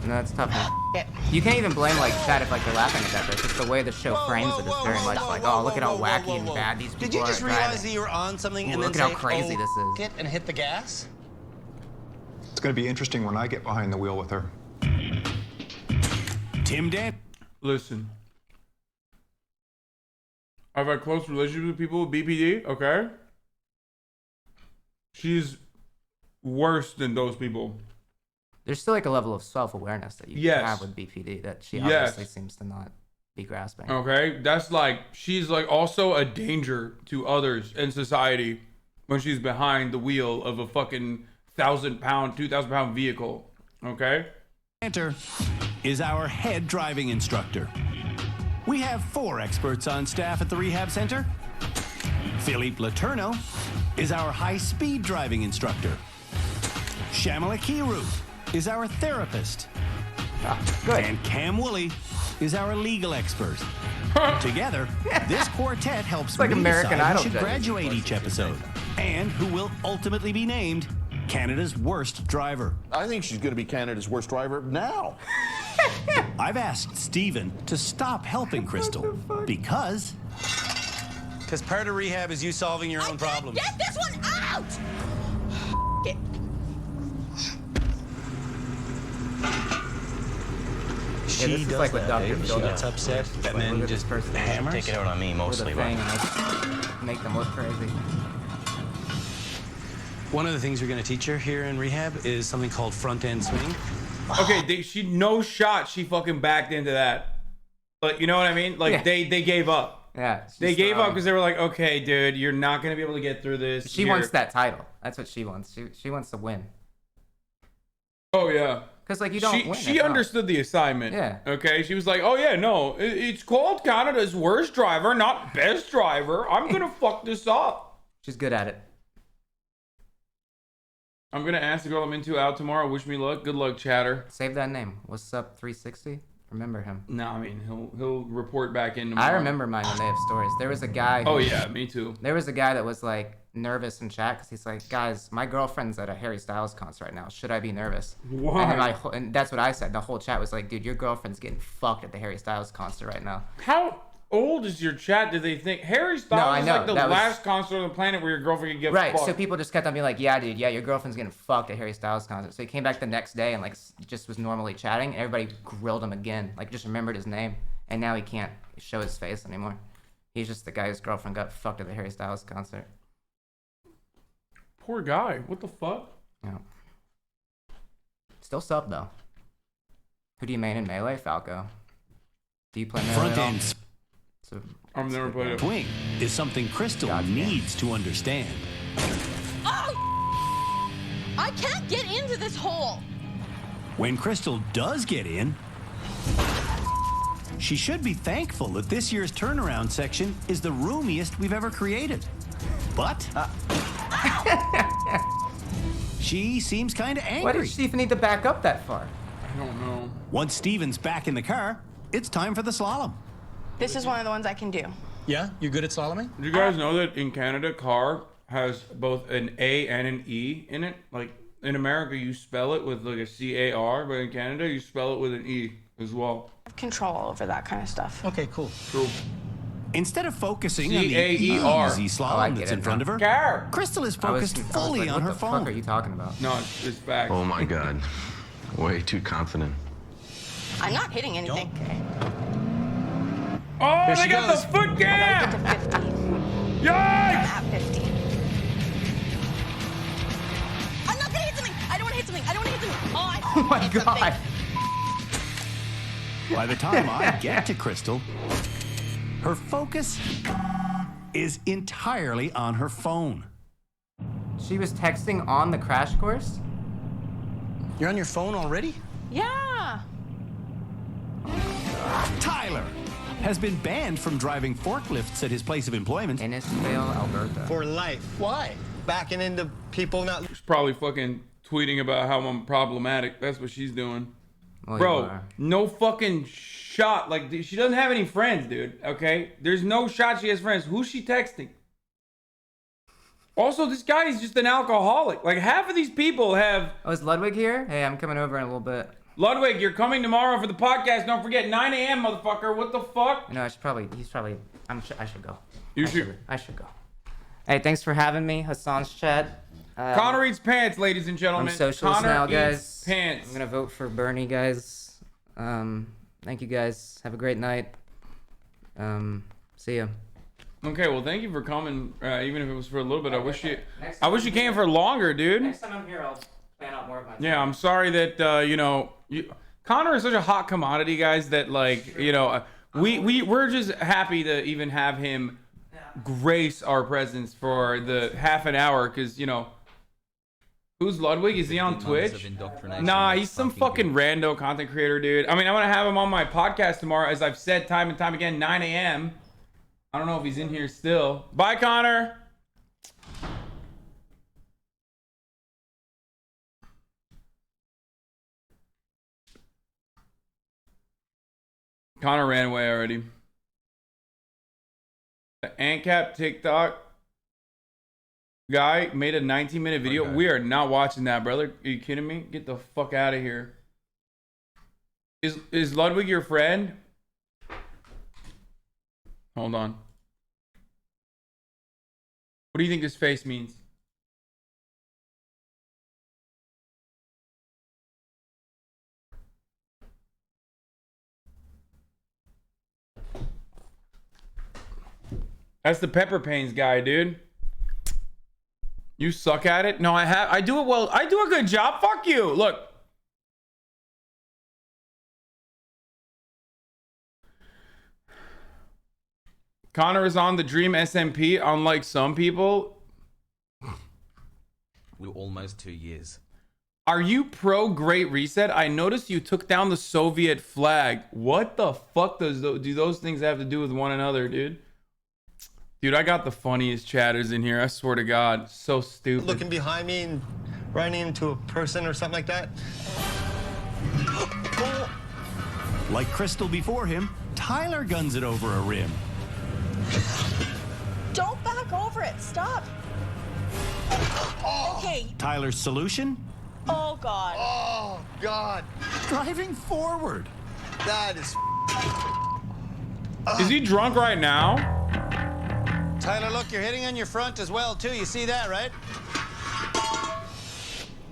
No, that's tough. Man. You can't even blame like chat if like they're laughing at that. But it's just the way the show frames it is very much like, oh, look at how wacky and bad these people Did you are just at realize driving. that you were on something and Look then at say, how crazy oh, this is. it and hit the gas? It's going to be interesting when I get behind the wheel with her. Tim Dan. Listen. I've had close relationships with people with BPD, okay? She's worse than those people. There's still like a level of self-awareness that you Yes. have with BPD that she Yes. obviously seems to not be grasping. Okay? That's like she's like also a danger to others in society when she's behind the wheel of a fucking 1,000-pound, 2,000-pound vehicle. Okay? Enter is our head driving instructor. We have 4 experts on staff at the rehab center. Philippe Laterno is our high-speed driving instructor. Shamala Kiru is our therapist. Good. And Cam Woolley is our legal expert. Together, this quartet helps like me American decide Idol who should judges. graduate each episode and who will ultimately be named Canada's worst driver. I think she's going to be Canada's worst driver now. I've asked Steven to stop helping Krystal because part of rehab is you solving your own problems. Get this one out! Get. Yeah, this is like what Dr. Phil gets does. upset Just and like, then look at just this person hammers. Take it out on me with mostly, a but thing and make them look crazy. One of the things we're going to teach her here in rehab is something called front end swing. Okay, she no shot she fucking backed into that. But you know what I mean? Like Yeah. they gave up. Yeah. They gave up strong. because they were like, okay, dude, you're not gonna be able to get through this. She You're- wants that title. That's what she wants. She wants to win. Oh yeah. Because like you don't win. She at all. understood the assignment. Yeah. Okay. She was like, oh yeah, no, it's called Canada's worst driver, not best driver. I'm gonna fuck this up. She's good at it. I'm gonna ask the girl I'm into out tomorrow. Wish me luck. Good luck, chatter. Save that name. What's up, 360? Remember him. No, I mean he'll report back in tomorrow. I remember mine when they have stories. There was a guy. Oh yeah, me too. There was a guy that was like nervous in chat because he's like, guys, my girlfriend's at a Harry Styles concert right now. Should I be nervous? Why? And that's what I said. The whole chat was like, dude, your girlfriend's getting fucked at the Harry Styles concert right now. How old is your chat? Do they think Harry Styles is like the last concert on the planet where your girlfriend can get right? fucked? So people just kept on being like, yeah, dude, yeah, your girlfriend's getting fucked at Harry Styles concert. So he came back the next day and like just was normally chatting, and everybody grilled him again, like just remembered his name, and now he can't show his face anymore. He's just the guy whose girlfriend got fucked at the Harry Styles concert. Poor guy. What the fuck? Yeah. Still sub though. Who do you main in Melee? Falco. Do you play Melee Front at all? end I've never played it. swing is something Krystal needs to understand. Oh! I can't get into this hole. When Krystal does get in, she should be thankful that this year's turnaround section is the roomiest we've ever created. But she seems kind of angry. Why did she even need to back up that far? I don't know. Once Steven's back in the car, it's time for the slalom. This is one of the ones I can do. Yeah? You're good at slaloming? Did you guys know that in Canada, car has both an A and an E in it? Like, in America, you spell it with like a C-A-R, but in Canada, you spell it with an E as well. Control over that kind of stuff. Okay, cool. Cool. Instead of focusing on the C-A-E-R. easy slalom that's in front of her, Car. Krystal is focused fully on her What the phone. fuck are you talking about? No, it's facts. Oh my god. Way too confident. I'm not hitting anything. Oh, Here they she got goes. the foot Get gap! to 50. Yikes! At 50. I'm not gonna hit something. I don't want to hit something. I don't want to hit something. Oh my god. By the time I get to Krystal, her focus is entirely on her phone. She was texting on the crash course? You're on your phone already? Yeah. Tyler has been banned from driving forklifts at his place of employment. Innisfail, Alberta. For life. Why? Backing into people not... She's probably fucking tweeting about how I'm problematic. That's what she's doing. Well, you Bro, are. no fucking shot. Like, she doesn't have any friends, dude. Okay? There's no shot she has friends. Who's she texting? Also, this guy is just an alcoholic. Like, half of these people have... Oh, is Ludwig here? Hey, I'm coming over in a little bit. Ludwig, you're coming tomorrow for the podcast. Don't forget, 9 a.m., motherfucker. What the fuck? No, I should probably... I should go. I should go. Hey, thanks for having me, Hasan's chat. Connor eats pants, ladies and gentlemen. I'm socialist Connor now, eats guys. pants. I'm gonna vote for Bernie, guys. Thank you, guys. Have a great night. See ya. Okay, well, thank you for coming, even if it was for a little bit. I wish you came for longer, dude. Next time I'm here, I'll plan out more of my time. Yeah, I'm sorry that Connor is such a hot commodity, guys. That we're just happy to even have him grace our presence for the half an hour, because who's Ludwig? Is he on Twitch? Nah, he's some fucking rando content creator, dude. I mean, I'm gonna have him on my podcast tomorrow, as I've said time and time again, 9 a.m. I don't know if he's in here still. Bye, Connor. Connor ran away already. The ANCAP TikTok guy made a 19-minute video. We are not watching that, brother. Are you kidding me? Get the fuck out of here. Is Ludwig your friend? Hold on. What do you think this face means? That's the Pepper Pains guy, dude. You suck at it? No, I do it well. I do a good job. Fuck you. Look. Connor is on the Dream SMP, unlike some people. We're almost 2 years. Are you pro Great Reset? I noticed you took down the Soviet flag. What the fuck do those things have to do with one another, dude? Dude, I got the funniest chatters in here. I swear to God. So stupid. Looking behind me and running into a person or something like that. Like Krystal before him, Tyler guns it over a rim. Don't back over it. Stop. Okay. Tyler's solution? Oh, God. Oh, God. Driving forward. That is... Is he drunk right now? Tyler, look, you're hitting on your front as well, too. You see that, right?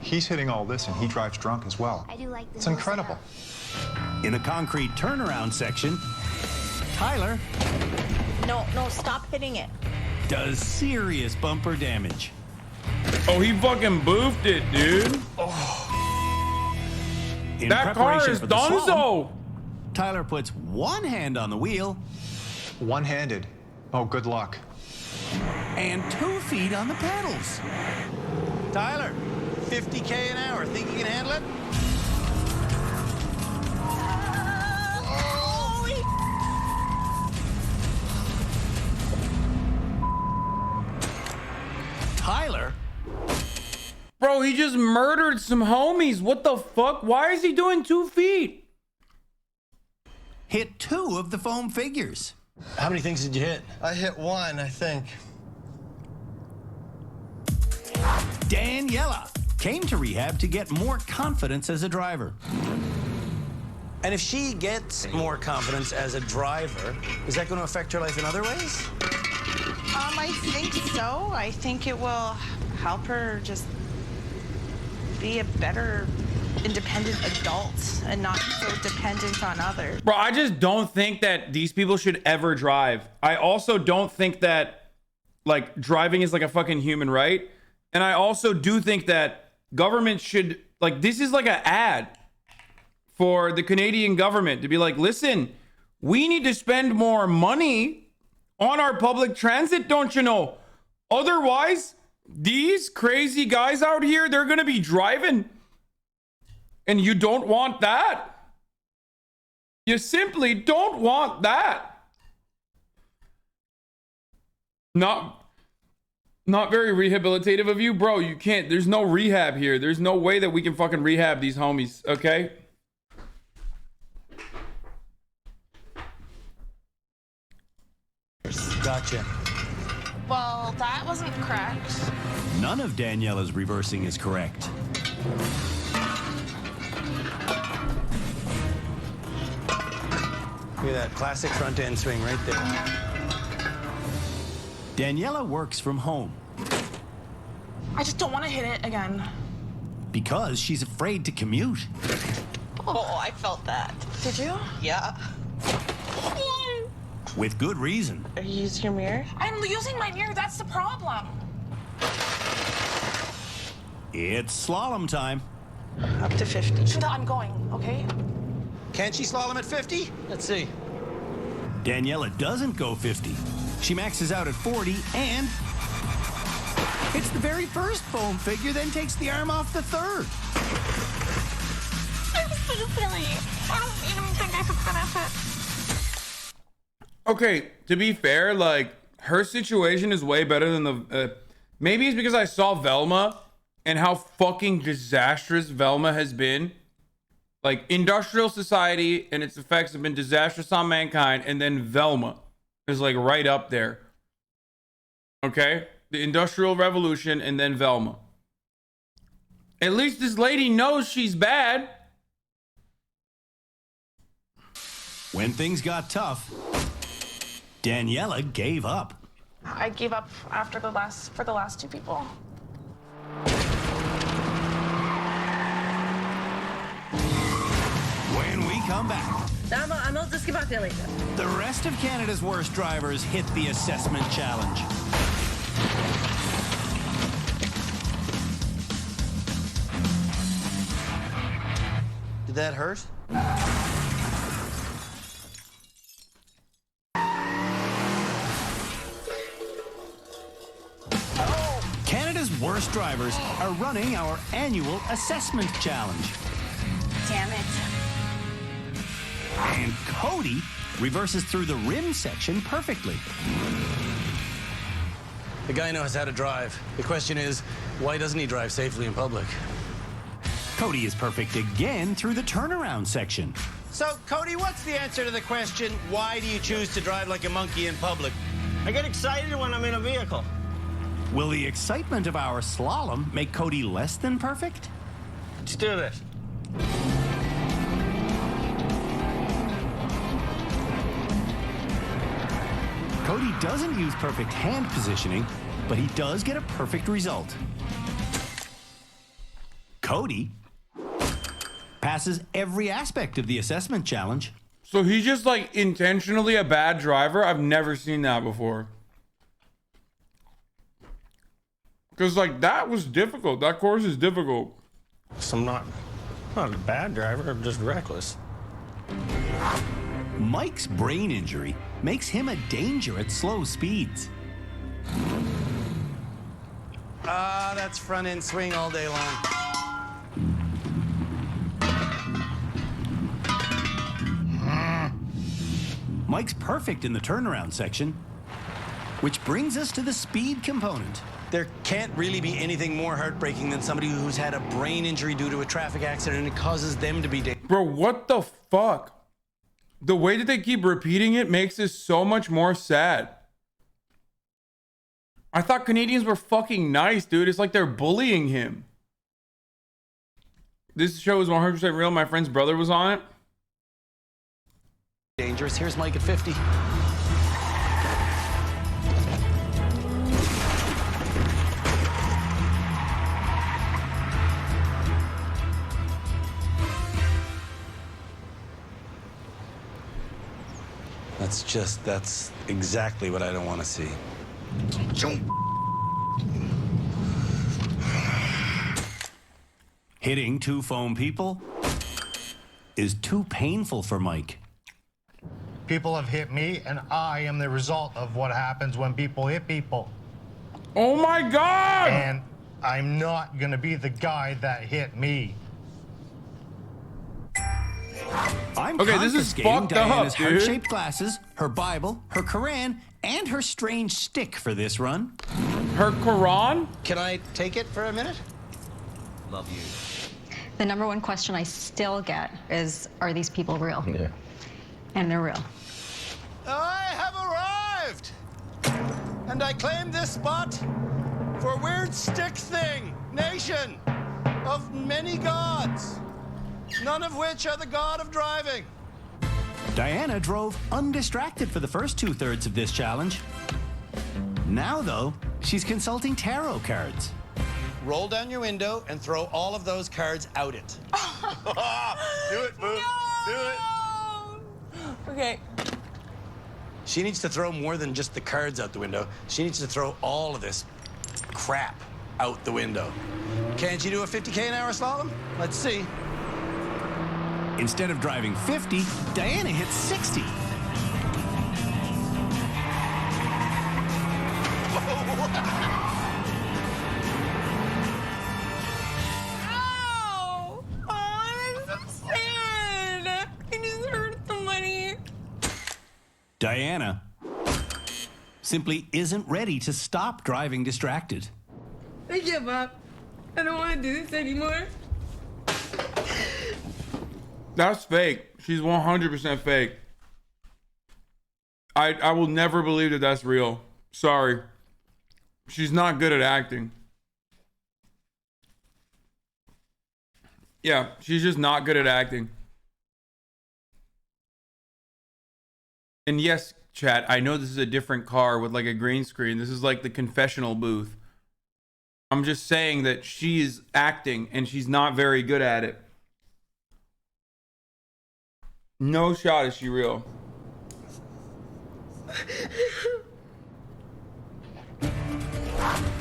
He's hitting all this, and he drives drunk as well. I do like this. It's incredible. In the concrete turnaround section, Tyler No, stop hitting it. does serious bumper damage. Oh, he fucking boofed it, dude. In That car preparation is for the slalom, donezo. Tyler puts one hand on the wheel. One-handed. Oh, good luck. And 2 feet on the pedals. Tyler, 50K an hour. Think you can handle it? Tyler? Bro, he just murdered some homies. What the fuck? Why is he doing 2 feet? Hit 2 of the foam figures. How many things did you hit? I hit one, I think. Daniela came to rehab to get more confidence as a driver. And if she gets more confidence as a driver, is that going to affect her life in other ways? I think so. I think it will help her just be a better independent adult and not so dependent on others. Bro, I just don't think that these people should ever drive. I also don't think that, like, driving is like a fucking human right. And I also do think that government should, like, this is like an ad for the Canadian government to be like, listen, we need to spend more money on our public transit, don't you know? Otherwise, these crazy guys out here, they're going to be driving. And you don't want that. You simply don't want that. Not very rehabilitative of you, bro. You can't. There's no rehab here. There's no way that we can fucking rehab these homies, okay? Gotcha. Well, that wasn't correct. None of Daniela's reversing is correct. Look at that classic front end swing right there. Daniela works from home I just don't want to hit it again. because she's afraid to commute. Oh, I felt that. Did you? Yeah. With good reason. Are you using your mirror? I'm using my mirror. That's the problem. It's slalom time. Up to 50. Shunda, I'm going, okay? Can she slalom at 50? Let's see. Daniela doesn't go 50. She maxes out at 40 and hits the very first foam figure, then takes the arm off the third. I'm so silly. I don't even think I should finish it. Okay, to be fair, like, her situation is way better than the... maybe it's because I saw Velma and how fucking disastrous Velma has been. Like, industrial society and its effects have been disastrous on mankind, and then Velma is, like, right up there. Okay? The Industrial Revolution and then Velma. At least this lady knows she's bad. When things got tough, Daniela gave up. I gave up after for the last two people. When we come back, the rest of Canada's worst drivers hit the assessment challenge. Did that hurt? Canada's worst drivers are running our annual assessment challenge. Damn it. And Cody reverses through the rim section perfectly. The guy knows how to drive. The question is, why doesn't he drive safely in public? Cody is perfect again through the turnaround section. So, Cody, what's the answer to the question, why do you choose to drive like a monkey in public? I get excited when I'm in a vehicle. Will the excitement of our slalom make Cody less than perfect? Let's do this. Cody doesn't use perfect hand positioning, but he does get a perfect result. Cody passes every aspect of the assessment challenge. So he's just like intentionally a bad driver? I've never seen that before. Because like that was difficult. That course is difficult. So I'm not a bad driver, I'm just reckless. Mike's brain injury makes him a danger at slow speeds. That's front end swing all day long. Mike's perfect in the turnaround section, which brings us to the speed component. There can't really be anything more heartbreaking than somebody who's had a brain injury due to a traffic accident and it causes them to be dangerous. Bro, what the fuck? The way that they keep repeating it makes this so much more sad. I thought Canadians were fucking nice, dude. It's like they're bullying him. This show is 100% real. My friend's brother was on it. Dangerous. Here's Mike at 50. That's exactly what I don't want to see. Hitting two foam people is too painful for Mike. People have hit me, and I am the result of what happens when people hit people. Oh my God! And I'm not gonna be the guy that hit me. I'm okay, this is fucked Diana's up, dude. heart-shaped glasses, her Bible, her Quran, and her strange stick for this run. Her Quran? Can I take it for a minute? Love you. The number one question I still get is, are these people real? Yeah. And they're real. I have arrived! And I claim this spot for Weird Stick Thing, nation of many gods, none of which are the god of driving. Diana drove undistracted for the first 2/3 of this challenge. Now, though, she's consulting tarot cards. Roll down your window and throw all of those cards out it. Do it, boo. Do it. Okay. She needs to throw more than just the cards out the window. She needs to throw all of this crap out the window. Can't you do a 50K an hour slalom? Let's see. Instead of driving 50, Diana hits 60. Ow! Oh, that's so sad. I just hurt somebody. Diana simply isn't ready to stop driving distracted. I give up. I don't want to do this anymore. That's fake. She's 100% fake. I will never believe that that's real. Sorry. She's not good at acting. Yeah, she's just not good at acting. And yes, chat, I know this is a different car with like a green screen. This is like the confessional booth. I'm just saying that she is acting and she's not very good at it. No shot is she real.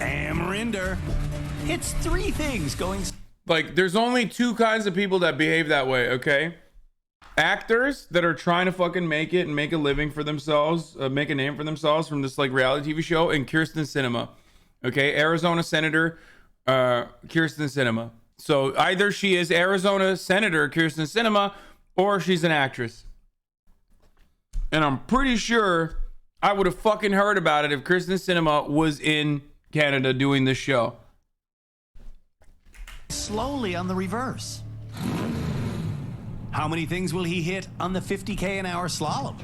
Amarinder hits 3 things going. Like, there's only 2 kinds of people that behave that way, okay? Actors that are trying to fucking make it and make a living for themselves, make a name for themselves from this like reality TV show, and Kirsten Sinema. Okay, Arizona Senator Kirsten Sinema. So either she is Arizona Senator Kirsten Sinema or she's an actress. And I'm pretty sure I would have fucking heard about it if Kirsten Sinema was in Canada doing this show. Slowly on the reverse. How many things will he hit on the 50K an hour slalom?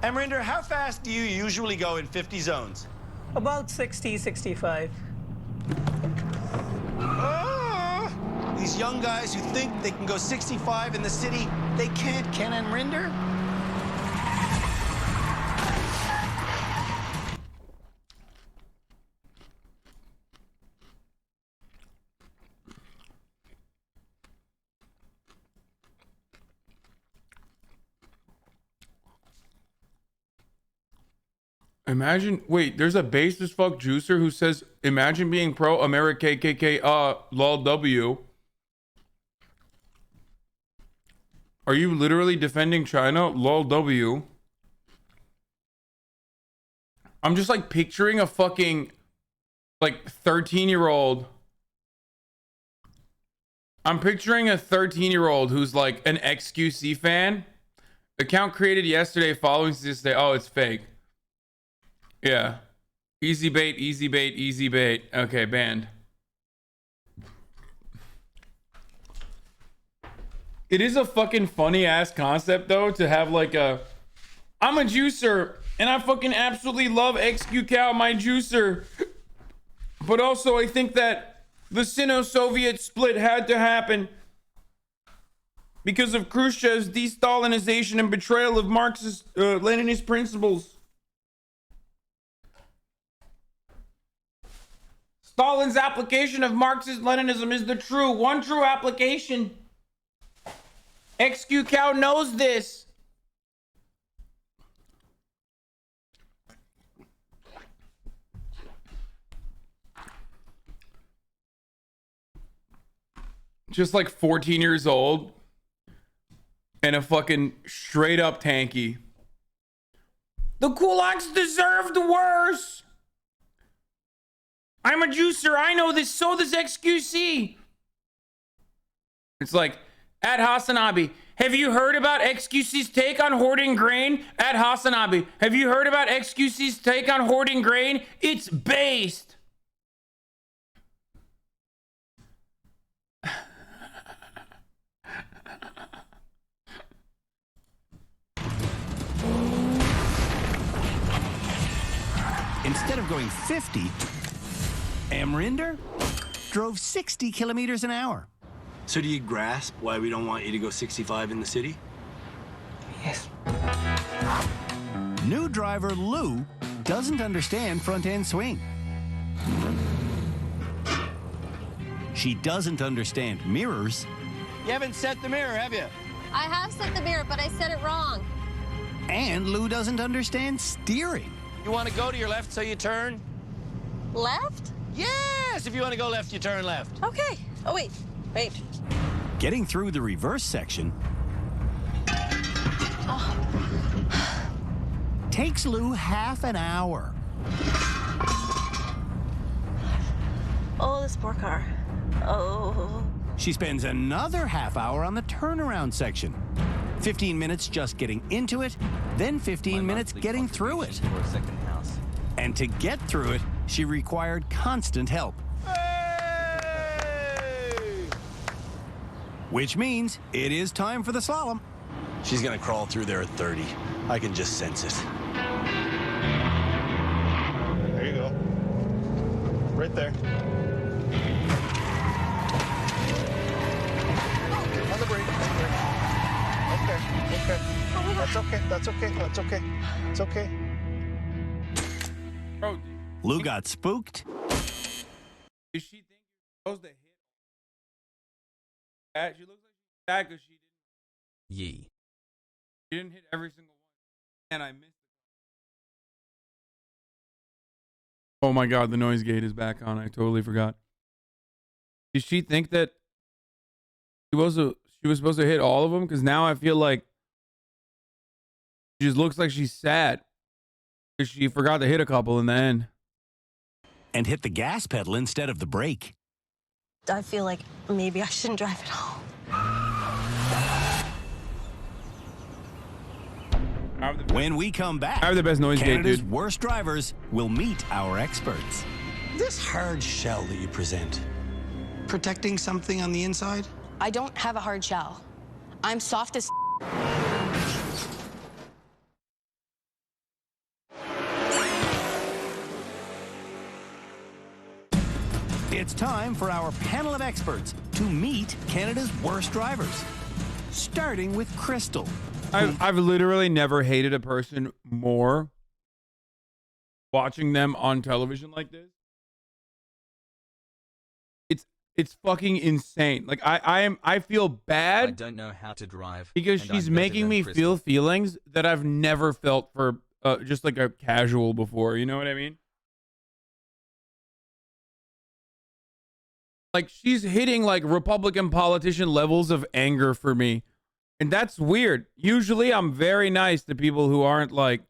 Amarinder, how fast do you usually go in 50 zones? About 60, 65. These young guys who think they can go 65 in the city, they can't, Ken and Rinder. Imagine, wait, there's a base as fuck juicer who says, imagine being pro America KKK, lol W. Are you literally defending China? Lol W. I'm just like picturing a fucking like 13-year-old. I'm picturing a 13-year-old who's like an XQC fan. Account created yesterday following this day. Oh, it's fake. Yeah. Easy bait, easy bait, easy bait. Okay, banned. It is a fucking funny ass concept though to have like a I'm a juicer and I fucking absolutely love XQ Cow, my juicer. But also I think that the Sino-Soviet split had to happen because of Khrushchev's de-Stalinization and betrayal of Marxist Leninist principles. Stalin's application of Marxist-Leninism is the one true application. XQ Cow knows this. Just like 14 years old and a fucking straight up tanky. The kulaks deserved worse. I'm a juicer. I know this. So does XQC. It's like, at HasanAbi, have you heard about XQC's take on hoarding grain? At HasanAbi, have you heard about XQC's take on hoarding grain? It's based. Instead of going 50, Amrinder drove 60 kilometers an hour. So do you grasp why we don't want you to go 65 in the city? Yes. New driver Lou doesn't understand front-end swing. She doesn't understand mirrors. You haven't set the mirror, have you? I have set the mirror, but I set it wrong. And Lou doesn't understand steering. You want to go to your left so you turn? Left? Yes, if you want to go left, you turn left. Okay. Oh, wait. Wait. Getting through the reverse section takes Lou half an hour. Oh, this poor car. Oh. She spends another half hour on the turnaround section. 15 minutes just getting into it, then 15 minutes getting through it. For a second house. And to get through it, she required constant help. Which means it is time for the slalom. She's gonna crawl through there at 30. I can just sense it. There you go. Right there. On the brake. Okay. Okay. That's okay. That's okay. That's okay. It's okay. Bro, Lou got spooked. does she think you're supposed to hit that? She looks like she's bad because she didn't hit every single one. And I missed it. Oh my god, the noise gate is back on. I totally forgot. Did she think that she was supposed to hit all of them? Because now I feel like she just looks like she's sad because she forgot to hit a couple in the end. And hit the gas pedal instead of the brake. I feel like maybe I shouldn't drive at all. When we come back, I have the best noise gate, Canada's dude. worst drivers will meet our experts. This hard shell that you present, protecting something on the inside? I don't have a hard shell. I'm soft as It's time for our panel of experts to meet Canada's worst drivers. Starting with Krystal. I've literally never hated a person more watching them on television like this. It's fucking insane. Like I feel bad. I don't know how to drive because and she's I'm better making than me Krystal. feel feelings that I've never felt for just like a casual before. You know what I mean? Like she's hitting like Republican politician levels of anger for me. And that's weird. Usually I'm very nice to people who aren't like,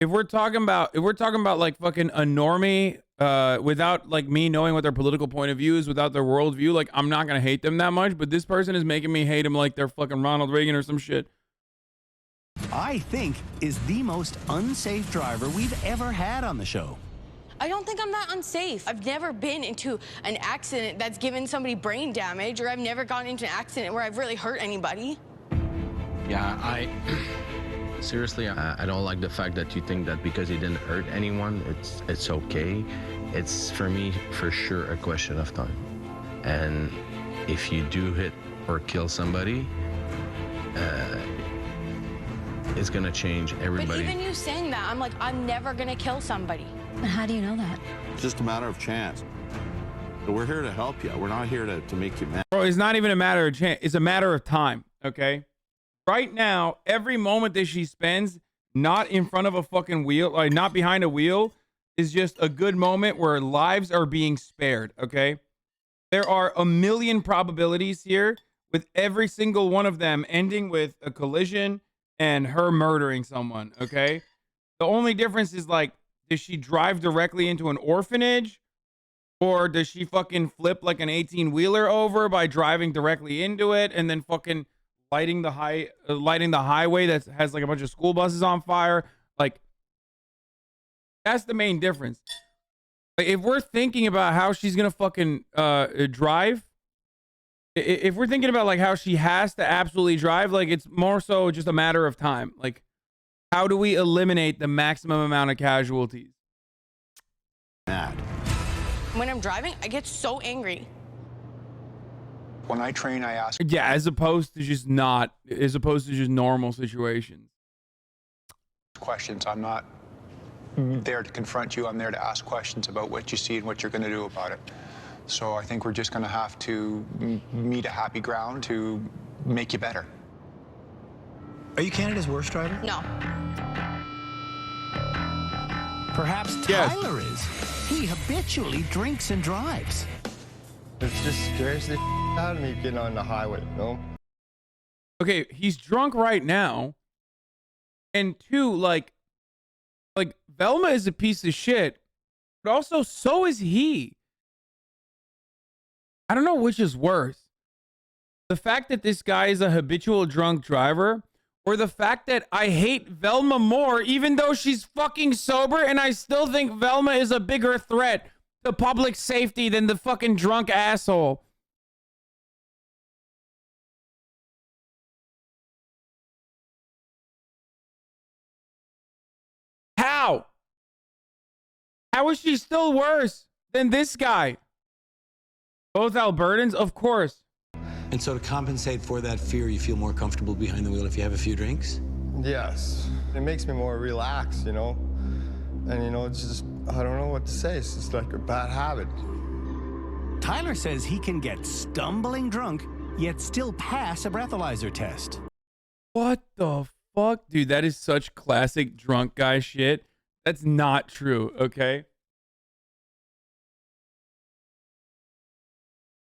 if we're talking about like fucking a normie, without like me knowing what their political point of view is, without their worldview, like I'm not gonna hate them that much. But this person is making me hate him like they're fucking Ronald Reagan or some shit. I think is the most unsafe driver we've ever had on the show. I don't think I'm that unsafe. I've never been into an accident that's given somebody brain damage, or I've never gotten into an accident where I've really hurt anybody. Yeah, seriously, I don't like the fact that you think that because he didn't hurt anyone, it's okay. It's, for me, for sure a question of time. And if you do hit or kill somebody, it's gonna change everybody. But even you saying that, I'm like, I'm never gonna kill somebody. How do you know that? It's just a matter of chance. We're here to help you. We're not here to make you mad. Bro, it's not even a matter of chance. It's a matter of time, okay? Right now, every moment that she spends not in front of a fucking wheel, like not behind a wheel, is just a good moment where lives are being spared, okay? There are a million probabilities here with every single one of them ending with a collision and her murdering someone, okay? The only difference is like, does she drive directly into an orphanage? Or does she fucking flip like an 18-wheeler over by driving directly into it and then fucking lighting the highway that has like a bunch of school buses on fire? Like, that's the main difference. Like, if we're thinking about how she's gonna fucking drive, if we're thinking about like how she has to absolutely drive, like it's more so just a matter of time. Like, how do we eliminate the maximum amount of casualties? When I'm driving, I get so angry. When I train, I ask. Yeah, as opposed to just normal situations. Questions. I'm not there to confront you. I'm there to ask questions about what you see and what you're going to do about it. So I think we're just going to have to meet a happy ground to make you better. Are you Canada's worst driver? No. Perhaps Tyler is. He habitually drinks and drives. It just scares the out of me getting on the highway, you know? Okay, he's drunk right now. And two, like Velma is a piece of shit, but also so is he. I don't know which is worse. The fact that this guy is a habitual drunk driver, or the fact that I hate Velma more, even though she's fucking sober, and I still think Velma is a bigger threat to public safety than the fucking drunk asshole. How? How is she still worse than this guy? Both Albertans, of course. And so to compensate for that fear, you feel more comfortable behind the wheel if you have a few drinks? Yes. It makes me more relaxed, you know? And, you know, it's just, I don't know what to say. It's just like a bad habit. Tyler says he can get stumbling drunk, yet still pass a breathalyzer test. What the fuck? Dude, that is such classic drunk guy shit. That's not true, okay?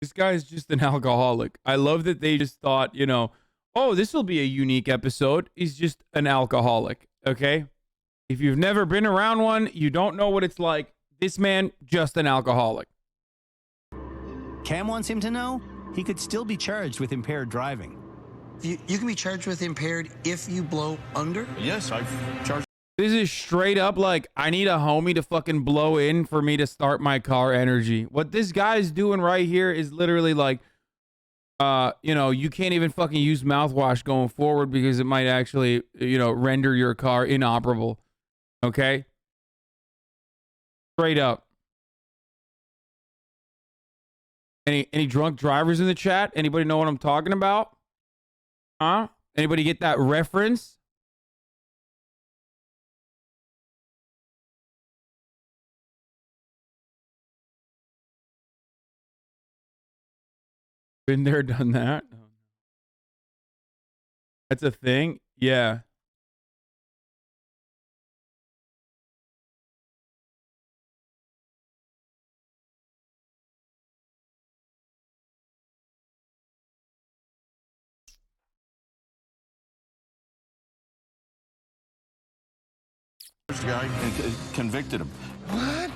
This guy's just an alcoholic. I love that they just thought, you know, oh, this will be a unique episode. He's just an alcoholic, okay? If you've never been around one, you don't know what it's like. This man, just an alcoholic. Cam wants him to know he could still be charged with impaired driving. You can be charged with impaired if you blow under? Yes, I've charged. This is straight up like, I need a homie to fucking blow in for me to start my car energy. What this guy's doing right here is literally like, you know, you can't even fucking use mouthwash going forward because it might actually, you know, render your car inoperable. Okay? Straight up. Any drunk drivers in the chat? Anybody know what I'm talking about? Huh? Anybody get that reference? Been there, done that. That's a thing? Yeah. The guy convicted him. What?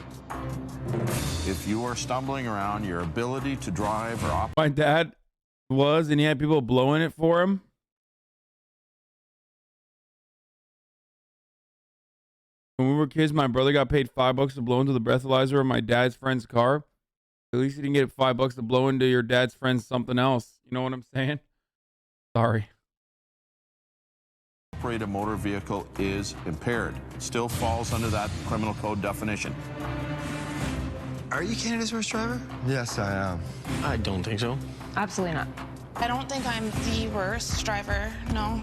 If you are stumbling around, your ability to drive or operate. My dad was, and he had people blowing it for him. When we were kids, my brother got paid $5 to blow into the breathalyzer of my dad's friend's car. At least he didn't get $5 to blow into your dad's friend's something else. You know what I'm saying? Sorry. Operate a motor vehicle is impaired. It still falls under that criminal code definition. Are you Canada's worst driver? Yes, I am. I don't think so. Absolutely not. I don't think I'm the worst driver, no.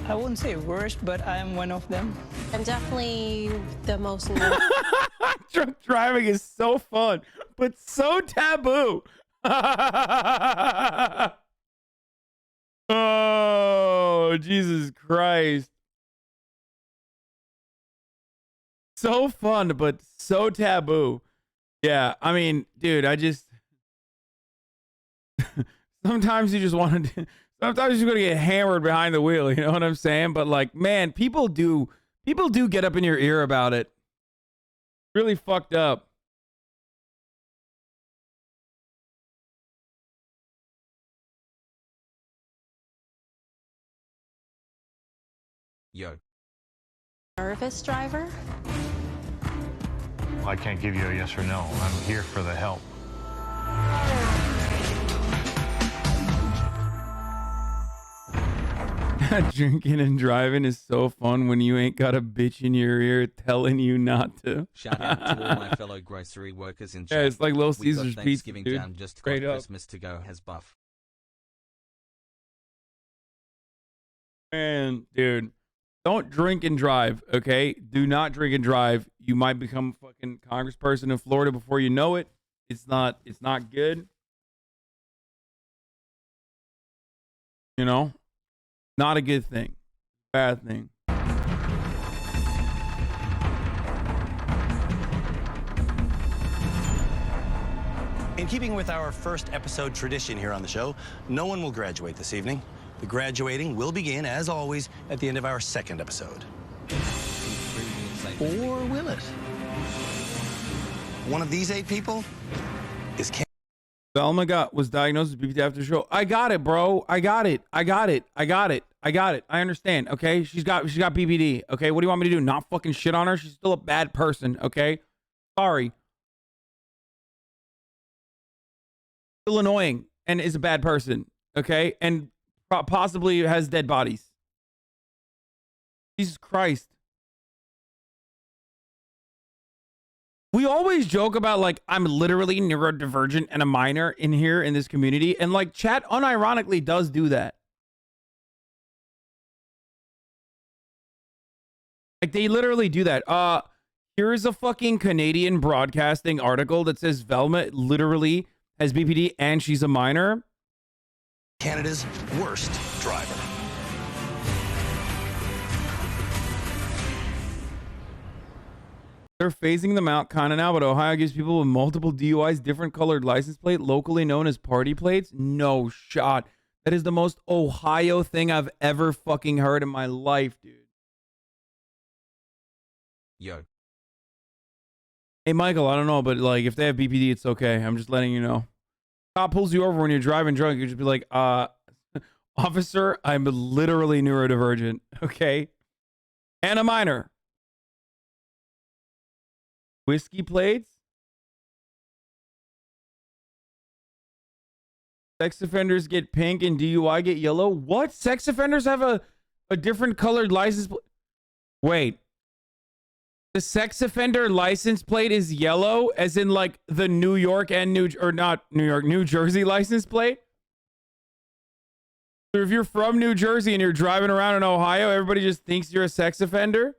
I wouldn't say worst, but I am one of them. I'm definitely the most. Drunk driving is so fun, but so taboo. Oh, Jesus Christ. So fun, but so taboo. Yeah, I mean, dude, I just... sometimes you just want to... Sometimes you're going to get hammered behind the wheel, you know what I'm saying? But, like, man, people do get up in your ear about it. Really fucked up. Yo. Nervous driver? I can't give you a yes or no. I'm here for the help. Drinking and driving is so fun when you ain't got a bitch in your ear telling you not to. Shout out to all my fellow grocery workers in chat. Yeah, it's like Little We got Caesar's pizza, Thanksgiving dude. down, just Straight got up. Christmas to go has buff. Man, dude, don't drink and drive, okay? Do not drink and drive. You might become a fucking congressperson in Florida before you know it. It's not good. You know? Not a good thing. Bad thing. In keeping with our first episode tradition here on the show, no one will graduate this evening. The graduating will begin, as always, at the end of our second episode. Or will it? One of these 8 people is Velma was diagnosed with BPD after the show. I got it, bro. I got it. I understand. Okay, she's got BPD. Okay, what do you want me to do? Not fucking shit on her? She's still a bad person. Okay, sorry. Still annoying and is a bad person. Okay, and possibly has dead bodies. Jesus Christ. We always joke about, like, I'm literally neurodivergent and a minor in here in this community. And, like, chat unironically does do that. Like, they literally do that. Here's a fucking Canadian broadcasting article that says Velma literally has BPD and she's a minor. Canada's worst driver. They're phasing them out kind of now, but Ohio gives people with multiple DUIs different colored license plate, locally known as party plates. No shot. That is the most Ohio thing I've ever fucking heard in my life, dude. Yo. Hey, Michael, I don't know, but, like, if they have BPD, it's okay. I'm just letting you know. Cop pulls you over when you're driving drunk. You just be like, officer, I'm literally neurodivergent, okay? And a minor. Whiskey plates? Sex offenders get pink and DUI get yellow? What? Sex offenders have a different colored license plate? Wait. The sex offender license plate is yellow, as in like the New York and New Jersey license plate. So if you're from New Jersey and you're driving around in Ohio, everybody just thinks you're a sex offender.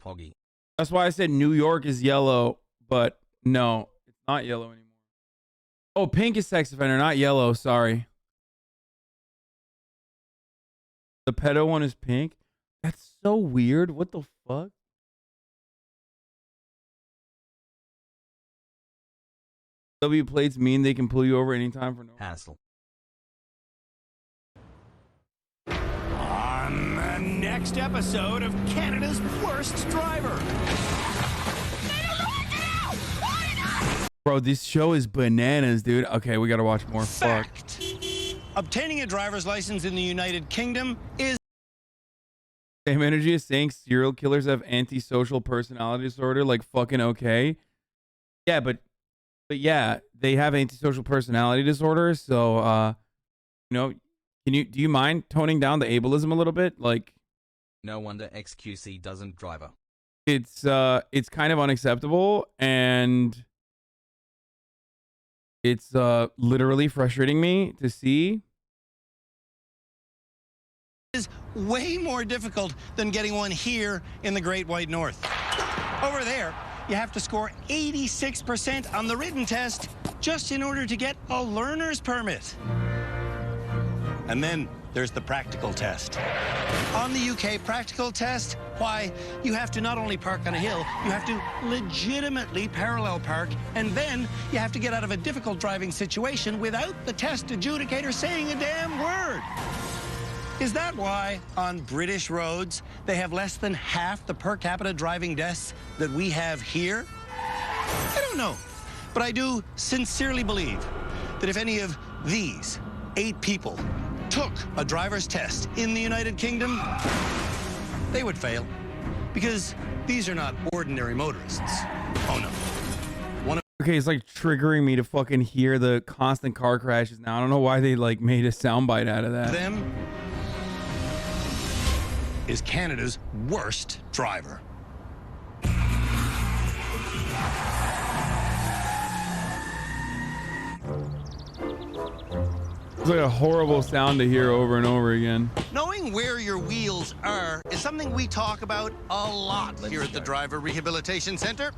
Poggy. That's why I said New York is yellow, but no, it's not yellow anymore. Oh, pink is sex offender, not yellow. Sorry. The pedo one is pink. That's so weird. What the fuck? W plates mean they can pull you over anytime for no hassle. On the next episode of Canada's Worst Driver. Bro, this show is bananas, dude. Okay, we gotta watch more. Fuck. Obtaining a driver's license in the United Kingdom is... Same energy as saying serial killers have antisocial personality disorder. Like, fucking okay. Yeah, but yeah, they have antisocial personality disorder. So, you know, do you mind toning down the ableism a little bit? Like, no wonder XQC doesn't driver. It's kind of unacceptable, and it's literally frustrating me to see. Is way more difficult than getting one here in the Great White North. Over there, you have to score 86% on the written test just in order to get a learner's permit. And then there's the practical test. On the UK practical test, why, you have to not only park on a hill, you have to legitimately parallel park, and then you have to get out of a difficult driving situation without the test adjudicator saying a damn word. Is that why on British roads they have less than half the per capita driving deaths that we have here? I don't know, but I do sincerely believe that if any of these 8 people took a driver's test in the United Kingdom, they would fail, because these are not ordinary motorists. Oh no. Okay, it's like triggering me to fucking hear the constant car crashes now. I don't know why they like made a soundbite out of that. Them is Canada's worst driver. It's like a horrible sound to hear over and over again. Knowing where your wheels are is something we talk about a lot here at the Driver Rehabilitation Center.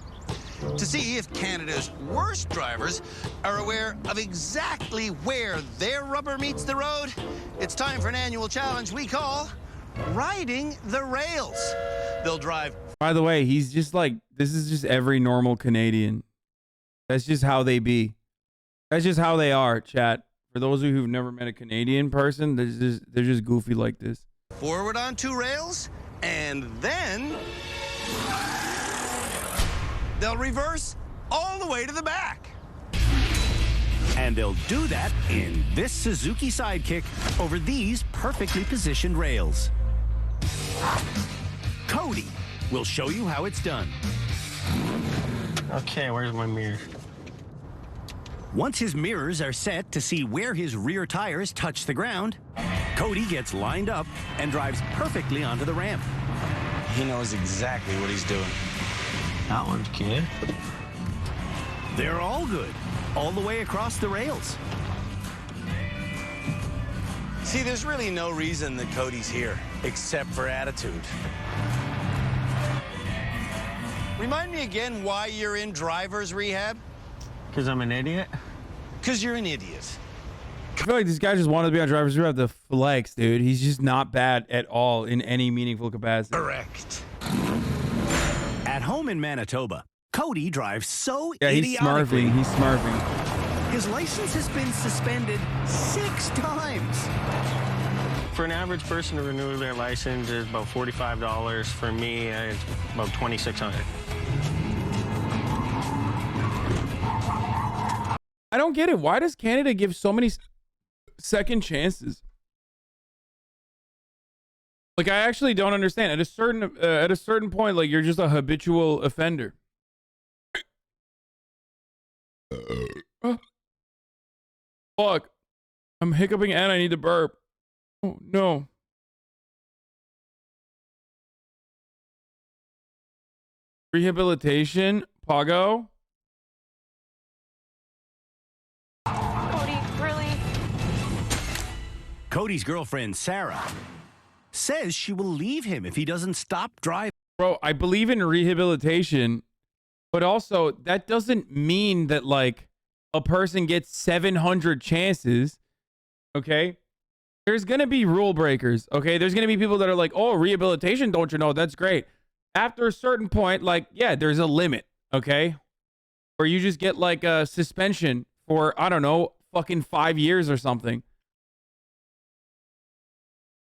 To see if Canada's worst drivers are aware of exactly where their rubber meets the road, it's time for an annual challenge we call Riding the Rails. They'll drive. By the way, he's just like, this is just every normal Canadian. That's just how they be. That's just how they are, chat. For those of you who've never met a Canadian person, they're just goofy like this. Forward on 2 rails, and then they'll reverse all the way to the back. And they'll do that in this Suzuki Sidekick over these perfectly positioned rails. Cody will show you how it's done. Okay, where's my mirror? Once his mirrors are set to see where his rear tires touch the ground, Cody gets lined up and drives perfectly onto the ramp. He knows exactly what he's doing. That one's good. They're all good, all the way across the rails. See, there's really no reason that Cody's here, except for attitude. Remind me again why you're in driver's rehab? Because I'm an idiot? Because you're an idiot. I feel like this guy just wanted to be on driver's rehab to flex, dude. He's just not bad at all in any meaningful capacity. Correct. At home in Manitoba, Cody drives so he's idiotically. smurfing. He's smurfing. His license has been suspended 6 times. For an average person to renew their license is about $45. For me, it's about $2,600. I don't get it. Why does Canada give so many second chances? Like, I actually don't understand. At a certain point, like, you're just a habitual offender. Fuck. I'm hiccuping and I need to burp. Oh, no. Rehabilitation? Pago? Cody, really? Cody's girlfriend, Sarah, says she will leave him if he doesn't stop driving. Bro, I believe in rehabilitation, but also that doesn't mean that like a person gets 700 chances. Okay? There's going to be rule breakers. Okay? There's going to be people that are like, "Oh, rehabilitation, don't you know? That's great." After a certain point, like, yeah, there's a limit. Okay? Or you just get like a suspension for, I don't know, fucking 5 years or something.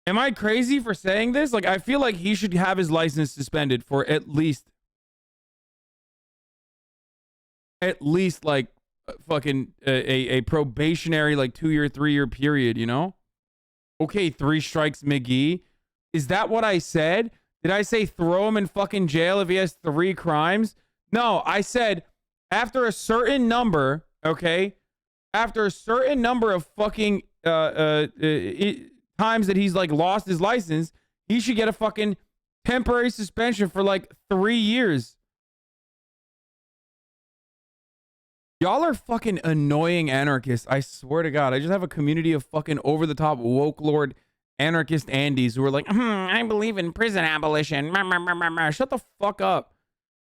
Am I crazy for saying this? Like, I feel like he should have his license suspended for at least like fucking a probationary like 2-year, 3-year period, you know? Okay, 3 strikes McGee. Is that what I said? Did I say throw him in fucking jail if he has 3 crimes? No, I said after a certain number, okay? After a certain number of fucking times that he's like lost his license, he should get a fucking temporary suspension for like 3 years. Y'all are fucking annoying anarchists. I swear to God. I just have a community of fucking over-the-top woke lord anarchist Andes who are like, I believe in prison abolition. Shut the fuck up.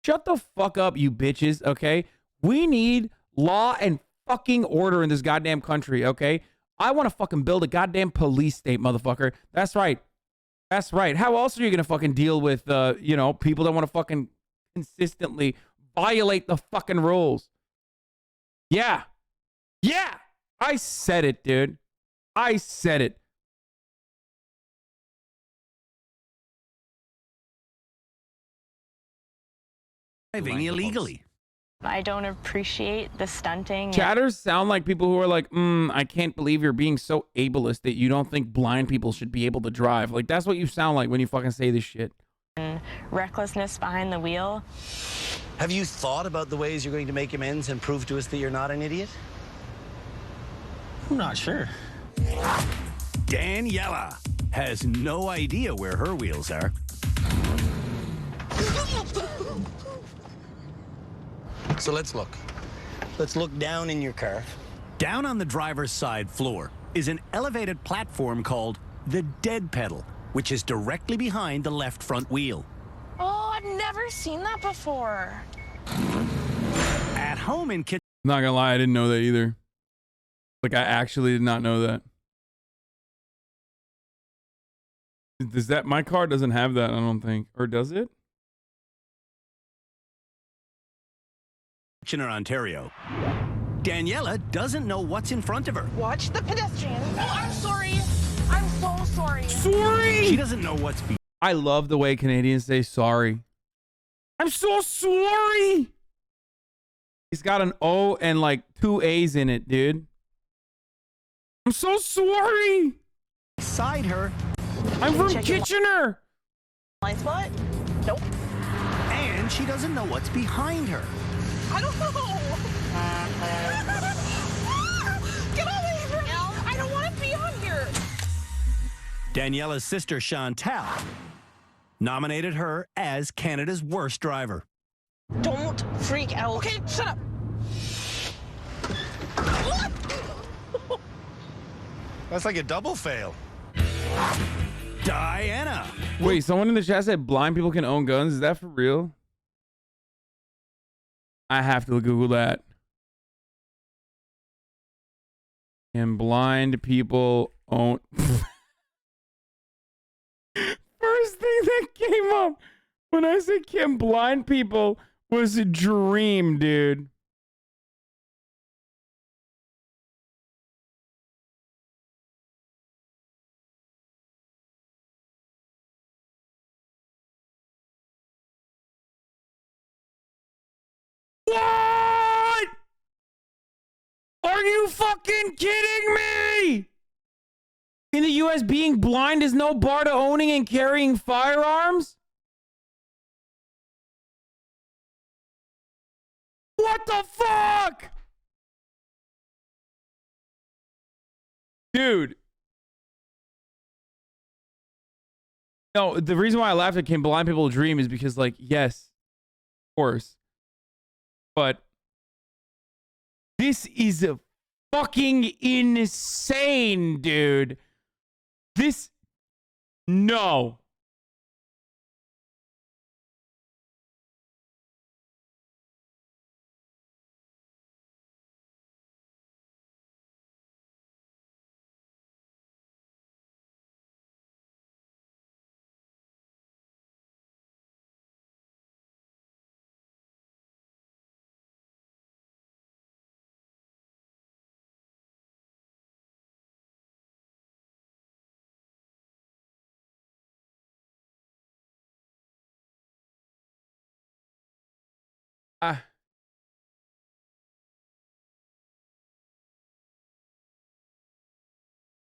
Shut the fuck up, you bitches, okay? We need law and fucking order in this goddamn country, okay? I want to fucking build a goddamn police state, motherfucker. That's right. That's right. How else are you going to fucking deal with, you know, people that want to fucking consistently violate the fucking rules? Yeah. Yeah. I said it, dude. I said it. Driving illegally. I don't appreciate the stunting. Chatters sound like people who are like, I can't believe you're being so ableist that you don't think blind people should be able to drive. Like, that's what you sound like when you fucking say this shit. And recklessness behind the wheel. Have you thought about the ways you're going to make amends and prove to us that you're not an idiot? I'm not sure. Daniela has no idea where her wheels are. So let's look. Let's look down in your car. Down on the driver's side floor is an elevated platform called the dead pedal, which is directly behind the left front wheel. Oh, I've never seen that before. At home in kitchen. Not gonna lie, I didn't know that either. Like, I actually did not know that. Does that, my car doesn't have that, I don't think. Or does it? Kitchener, Ontario. Daniela doesn't know what's in front of her. Watch the pedestrian. Oh, I'm sorry. I'm so sorry. Sorry! She doesn't know what's I love the way Canadians say sorry. I'm so sorry! He's got an O and like 2 A's in it, dude. I'm so sorry! Beside her. I'm from Kitchener! Blind spot? Nope. And she doesn't know what's behind her. I don't know. Get away from me. I don't want to be on here. Daniela's sister, Chantal, nominated her as Canada's worst driver. Don't freak out. Okay, shut up. That's like a double fail. Diana. Wait, someone in the chat said blind people can own guns. Is that for real? I have to Google that. Can blind people own... First thing that came up when I said can blind people was a dream, dude. What? Are you fucking kidding me? In the US, being blind is no bar to owning and carrying firearms? What the fuck? Dude. No, the reason why I laughed at Can Blind People Dream is because, like, yes, of course. But this is a fucking insane, dude. This... No.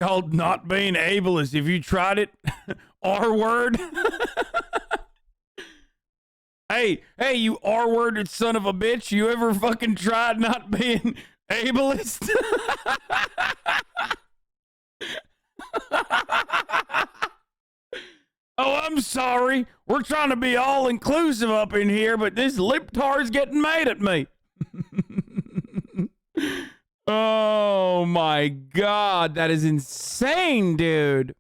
Called not being ableist. If you tried it, R word. hey, you R worded son of a bitch. You ever fucking tried not being ableist? Oh, I'm sorry. We're trying to be all inclusive up in here, but this liptard's getting mad at me. Oh my God, that is insane, dude.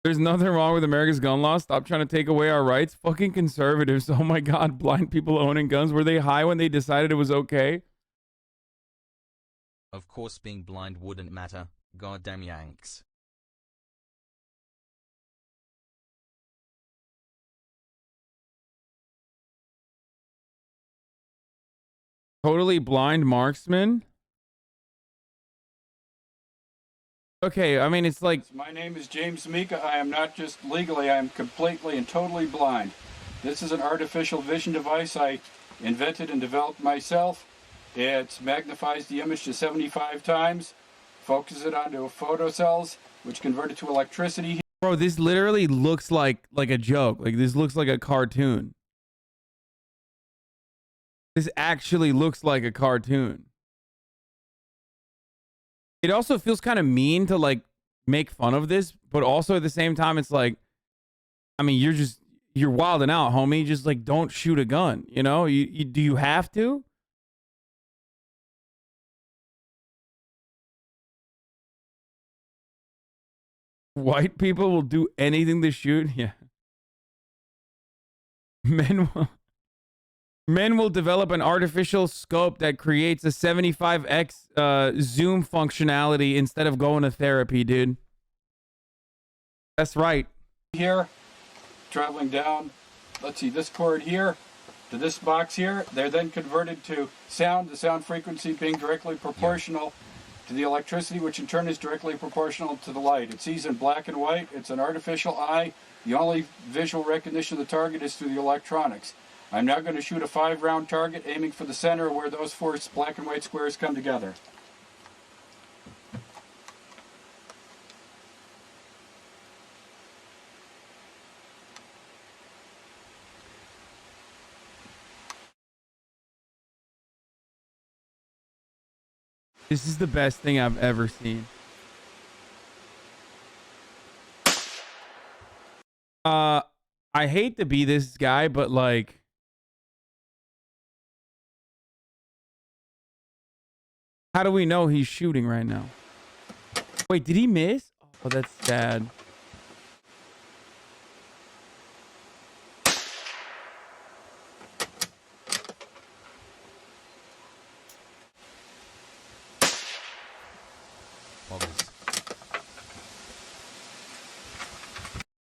There's nothing wrong with America's gun law. Stop trying to take away our rights. Fucking conservatives. Oh my God, blind people owning guns. Were they high when they decided it was okay? Of course being blind wouldn't matter. Goddamn Yanks. Totally blind marksman? Okay, I mean, it's like... My name is James Mika. I am not just legally, I am completely and totally blind. This is an artificial vision device I invented and developed myself. It magnifies the image to 75 times, focuses it onto photocells, which convert it to electricity. Bro, this literally looks like a joke. Like, this looks like a cartoon. This actually looks like a cartoon. It also feels kind of mean to, like, make fun of this, but also at the same time, it's like, I mean, you're wilding out, homie. Just, like, don't shoot a gun, you know? Do you have to? White people will do anything to shoot? Yeah. Men will develop an artificial scope that creates a 75x zoom functionality instead of going to therapy, dude. That's right. Here, traveling down, let's see, this cord here to this box here. They're then converted to sound, the sound frequency being directly proportional to the electricity, which in turn is directly proportional to the light. It sees in black and white. It's an artificial eye. The only visual recognition of the target is through the electronics. I'm now going to shoot a 5-round target, aiming for the center where those 4 black and white squares come together. This is the best thing I've ever seen. I hate to be this guy, but like... How do we know he's shooting right now? Wait, did he miss? Oh, that's sad.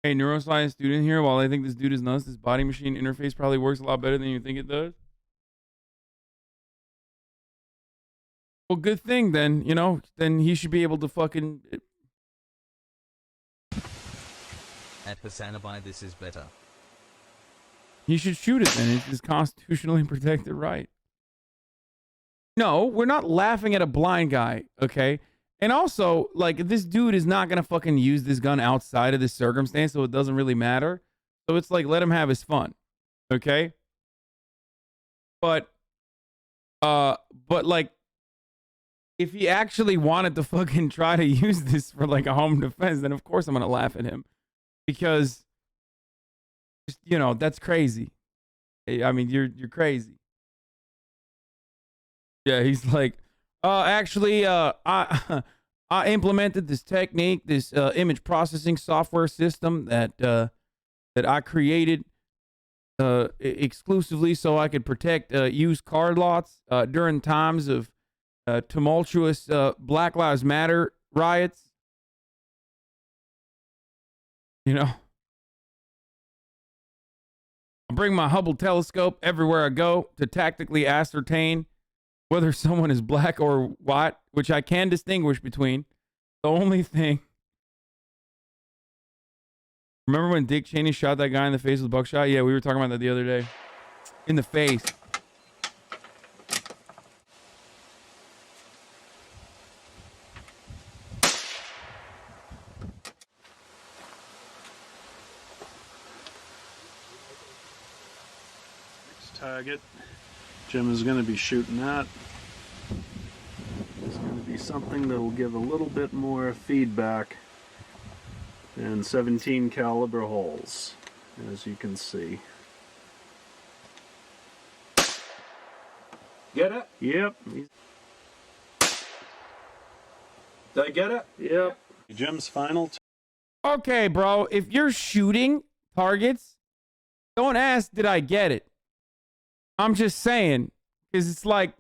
Hey, neuroscience student here. While I think this dude is nuts, this body machine interface probably works a lot better than you think it does. Well, good thing then, you know, then he should be able to fucking... At HasanAbi, this is better. He should shoot it then. It's his constitutionally protected right. No, we're not laughing at a blind guy, okay? And also, like, this dude is not gonna fucking use this gun outside of this circumstance, so it doesn't really matter. So it's like, let him have his fun. Okay? But like, if he actually wanted to fucking try to use this for like a home defense, then of course I'm gonna laugh at him. Because, you know, that's crazy. I mean, you're crazy. Yeah, he's like, actually, I implemented this technique, this image processing software system that I created exclusively so I could protect used car lots during times of tumultuous Black Lives Matter riots. You know, I bring my Hubble telescope everywhere I go to tactically ascertain whether someone is black or white, which I can distinguish between. The only thing. Remember when Dick Cheney shot that guy in the face with buckshot? Yeah, we were talking about that the other day. In the face. Target Jim is going to be shooting at is going to be something that will give a little bit more feedback and 17 caliber holes, as you can see. Get it? Yep. Did I get it? Yep. Jim's final. Okay, bro. If you're shooting targets, don't ask, did I get it? I'm just saying, because it's like,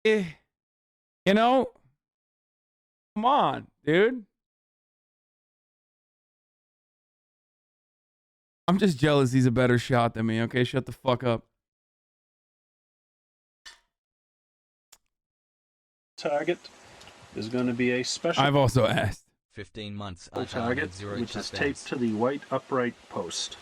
you know, come on, dude. I'm just jealous he's a better shot than me, okay? Shut the fuck up. Target is going to be a special. I've also asked. 15 months. Target, which is taped to the white upright post.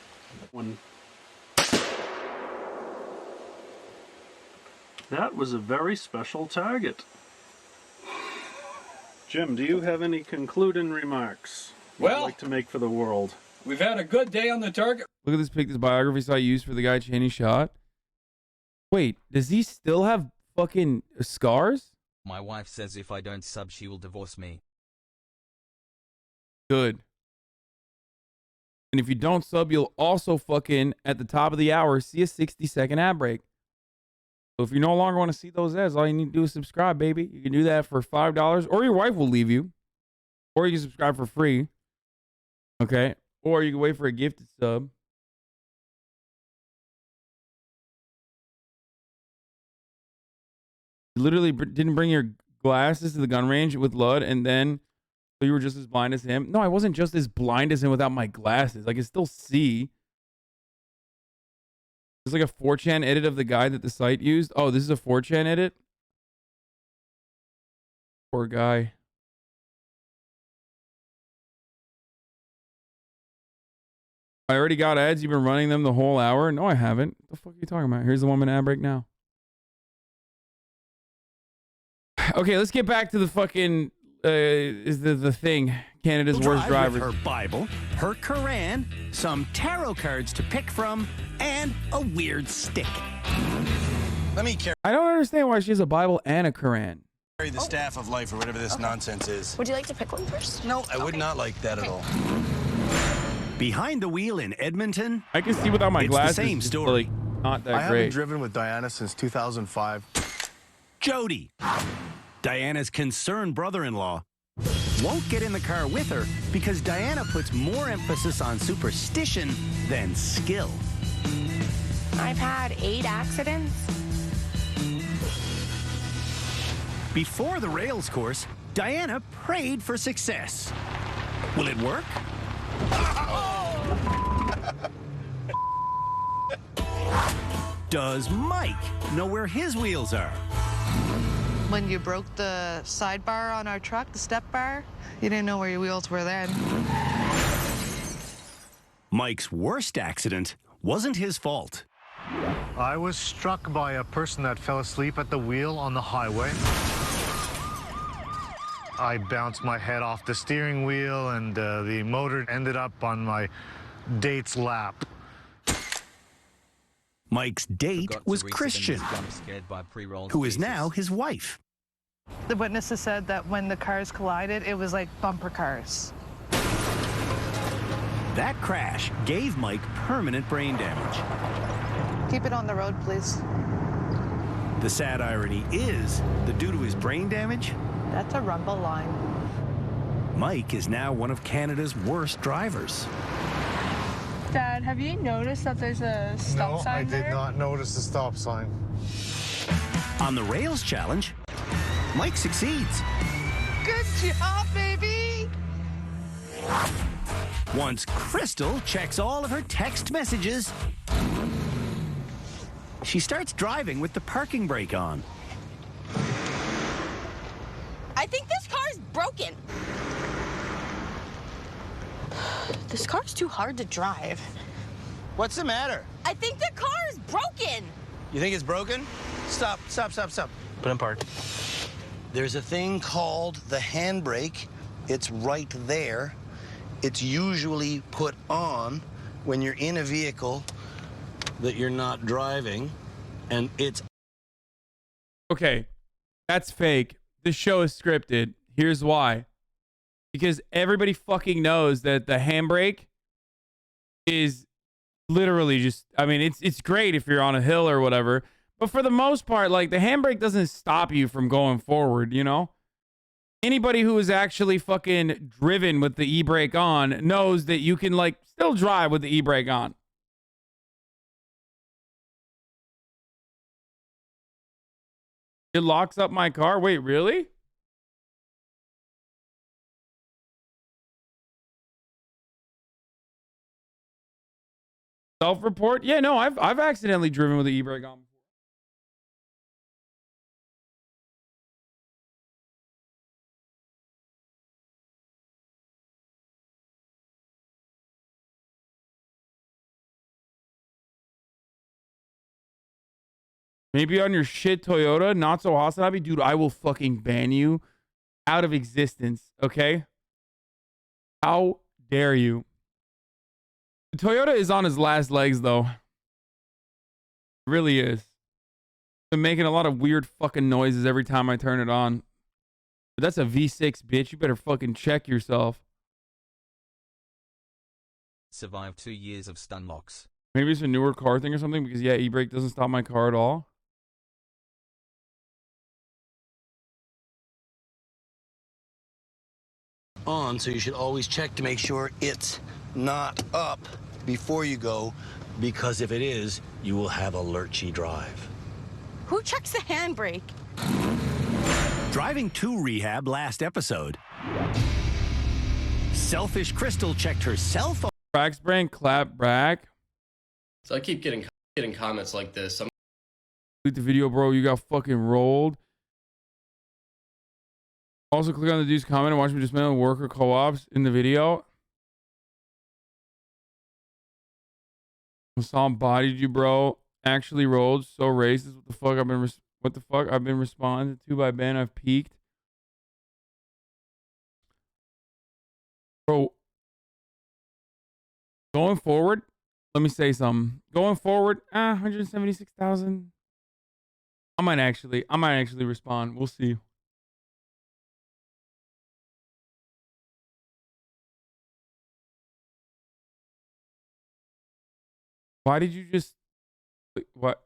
That was a very special target. Jim, do you have any concluding remarks you'd like to make for the world? We've had a good day on the target. Look at this pic, this biography site used for the guy Cheney shot. Wait, does he still have fucking scars? My wife says if I don't sub, she will divorce me. Good. And if you don't sub, you'll also fucking, at the top of the hour, see a 60-second ad break. So if you no longer want to see those ads, all you need to do is subscribe, baby. You can do that for $5, or your wife will leave you. Or you can subscribe for free. Okay? Or you can wait for a gifted sub. You literally didn't bring your glasses to the gun range with Lud, and then so you were just as blind as him? No, I wasn't just as blind as him without my glasses. I can still see. There's like a 4chan edit of the guy that the site used. Oh, this is a 4chan edit? Poor guy. I already got ads. You've been running them the whole hour? No, I haven't. What the fuck are you talking about? Here's the 1 minute ad break now. Okay, let's get back to the fucking is the thing. Canada's worst drivers. Her Bible, her Quran, some tarot cards to pick from, and a weird stick. Let me carry I don't understand why she has a Bible and a Quran. the staff of life or whatever this nonsense is. Would you like to pick one first? No, I would not like that at all. Behind the wheel in Edmonton, I can see without my it's glasses. the same it's story. really not that I great. haven't driven with Diana since 2005. Jody, Diana's concerned brother-in-law, won't get in the car with her because Diana puts more emphasis on superstition than skill. I've had 8 accidents. Before the rails course, Diana prayed for success. Will it work? Does Mike know where his wheels are? When you broke the side bar on our truck, the step bar, you didn't know where your wheels were then. Mike's worst accident wasn't his fault. I was struck by a person that fell asleep at the wheel on the highway. I bounced my head off the steering wheel, and the motor ended up on my date's lap. Mike's date was Christian, who is now his wife. The witnesses said that when the cars collided, it was like bumper cars. That crash gave Mike permanent brain damage. Keep it on the road, please. The sad irony is that due to his brain damage, That's a rumble line. Mike is now one of Canada's worst drivers. Dad, have you noticed that there's a stop sign there? I did not notice the stop sign. On the rails challenge, Mike succeeds. Good job, baby! Once Krystal checks all of her text messages, she starts driving with the parking brake on. I think this car's broken. This car's too hard to drive. What's the matter? I think the car is broken. You think it's broken? Stop. Put in park. There's a thing called the handbrake. It's right there. It's usually put on when you're in a vehicle that you're not driving, and it's... Okay, that's fake. This show is scripted. Here's why. Because everybody fucking knows that the handbrake is literally just, I mean, it's great if you're on a hill or whatever, but for the most part, like, the handbrake doesn't stop you from going forward, you know? Anybody who is actually fucking driven with the e-brake on knows that you can, like, still drive with the e-brake on. It locks up my car? Wait, really? Self-report? Yeah, no, I've accidentally driven with the e-brake on. Maybe on your shit Toyota, not so HasanAbi. Dude, I will fucking ban you out of existence, okay? How dare you? The Toyota is on his last legs, though. It really is. Been making a lot of weird fucking noises every time I turn it on. But that's a V6, bitch. You better fucking check yourself. Survived 2 years of Stunlocks. Maybe it's a newer car thing or something, because, yeah, e-brake doesn't stop my car at all. on, so you should always check to make sure it's not up before you go, because if it is, you will have a lurchy drive. Who checks the handbrake? Driving to rehab last episode. Selfish Krystal checked her cell phone. Cracks brain clap back. So I keep getting comments like this. Delete the video, bro. You got fucking rolled. Also, click on the dude's comment and watch me dismantle worker co-ops in the video. Hasan bodied you, bro. Actually rolled. So racist. What the fuck? I've been responded to by Ben. I've peaked. Bro. Going forward, let me say something. Going forward, 176,000. I might actually respond. We'll see. Why did you just... What?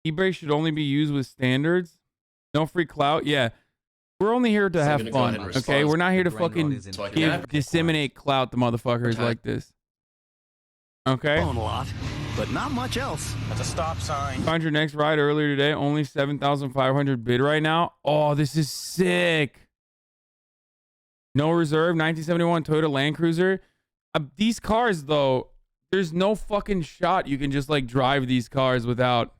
eBay should only be used with standards? No free clout? Yeah. We're only here to have fun, okay? We're not here to fucking disseminate clout to motherfuckers like this. Okay? A lot, but not much else. That's a stop sign. Found your next ride earlier today. Only 7,500 bid right now. Oh, this is sick. No reserve. 1971 Toyota Land Cruiser. These cars, though, there's no fucking shot you can just, like, drive these cars without...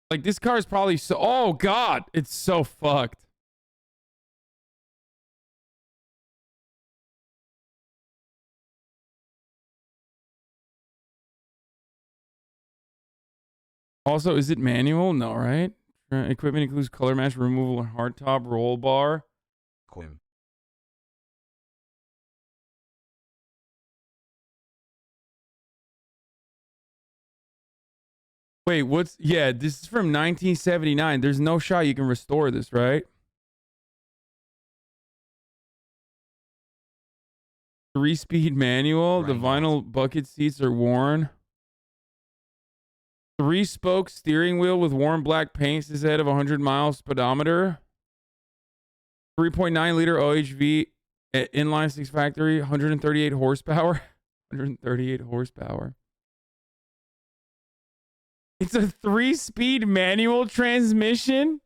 Like, this car is probably so... Oh, God. It's so fucked. Also, is it manual? No, right? Equipment includes color match, removal, and hardtop roll bar. Quim. Wait, what's... Yeah, this is from 1979. There's no shot you can restore this, right? 3-speed manual. The vinyl bucket seats are worn. 3-spoke steering wheel with worn black paint says ahead of 100-mile speedometer. 3.9 liter OHV inline 6 factory, 138 horsepower. 138 horsepower. It's a 3-speed manual transmission.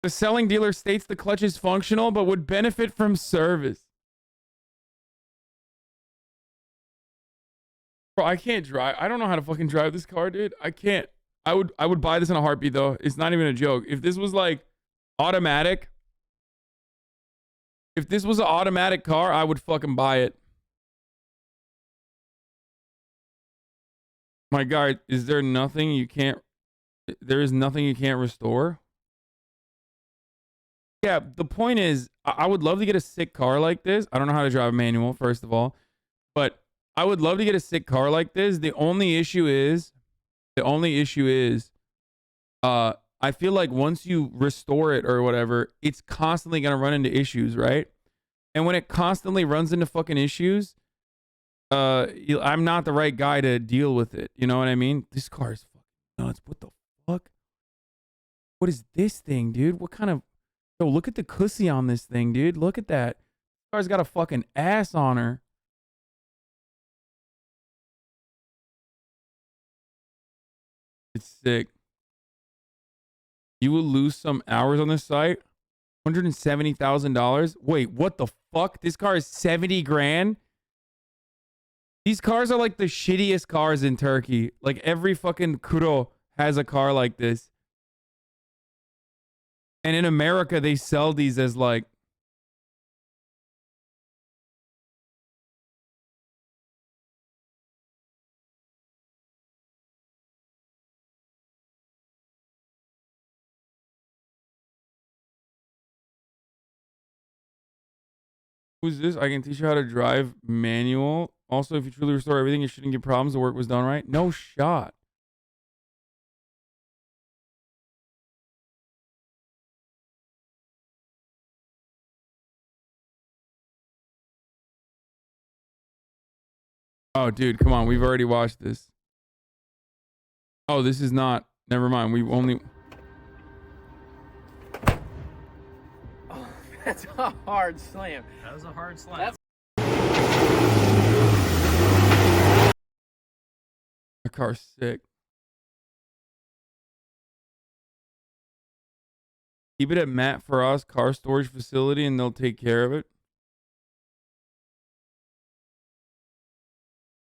The selling dealer states the clutch is functional but would benefit from service. Bro, I can't drive. I don't know how to fucking drive this car, dude. I can't. I would buy this in a heartbeat though. It's not even a joke. If this was like automatic, if this was an automatic car, I would fucking buy it. My God, is there nothing you can't... There is nothing you can't restore? Yeah, the point is, I would love to get a sick car like this. I don't know how to drive a manual, first of all. But I would love to get a sick car like this. The only issue is, I feel like once you restore it or whatever, it's constantly going to run into issues, right? And when it constantly runs into fucking issues, I'm not the right guy to deal with it. You know what I mean? This car is fucking nuts. What the fuck? What is this thing, dude? What kind of... Yo, look at the cussy on this thing, dude. Look at that. This car's got a fucking ass on her. It's sick. You will lose some hours on this site. $170,000. Wait, what the fuck? This car is 70 grand? These cars are like the shittiest cars in Turkey. Like every fucking kuro has a car like this. And in America, they sell these as like... Who's this? I can teach you how to drive manual. Also, if you truly restore everything, you shouldn't get problems. The work was done right. No shot. Oh, dude, come on. We've already watched this. Oh, this is not. Never mind. We've only... Oh, that's a hard slam. That was a hard slam. That's... The car's sick. Keep it at Matt Farah's car storage facility and they'll take care of it.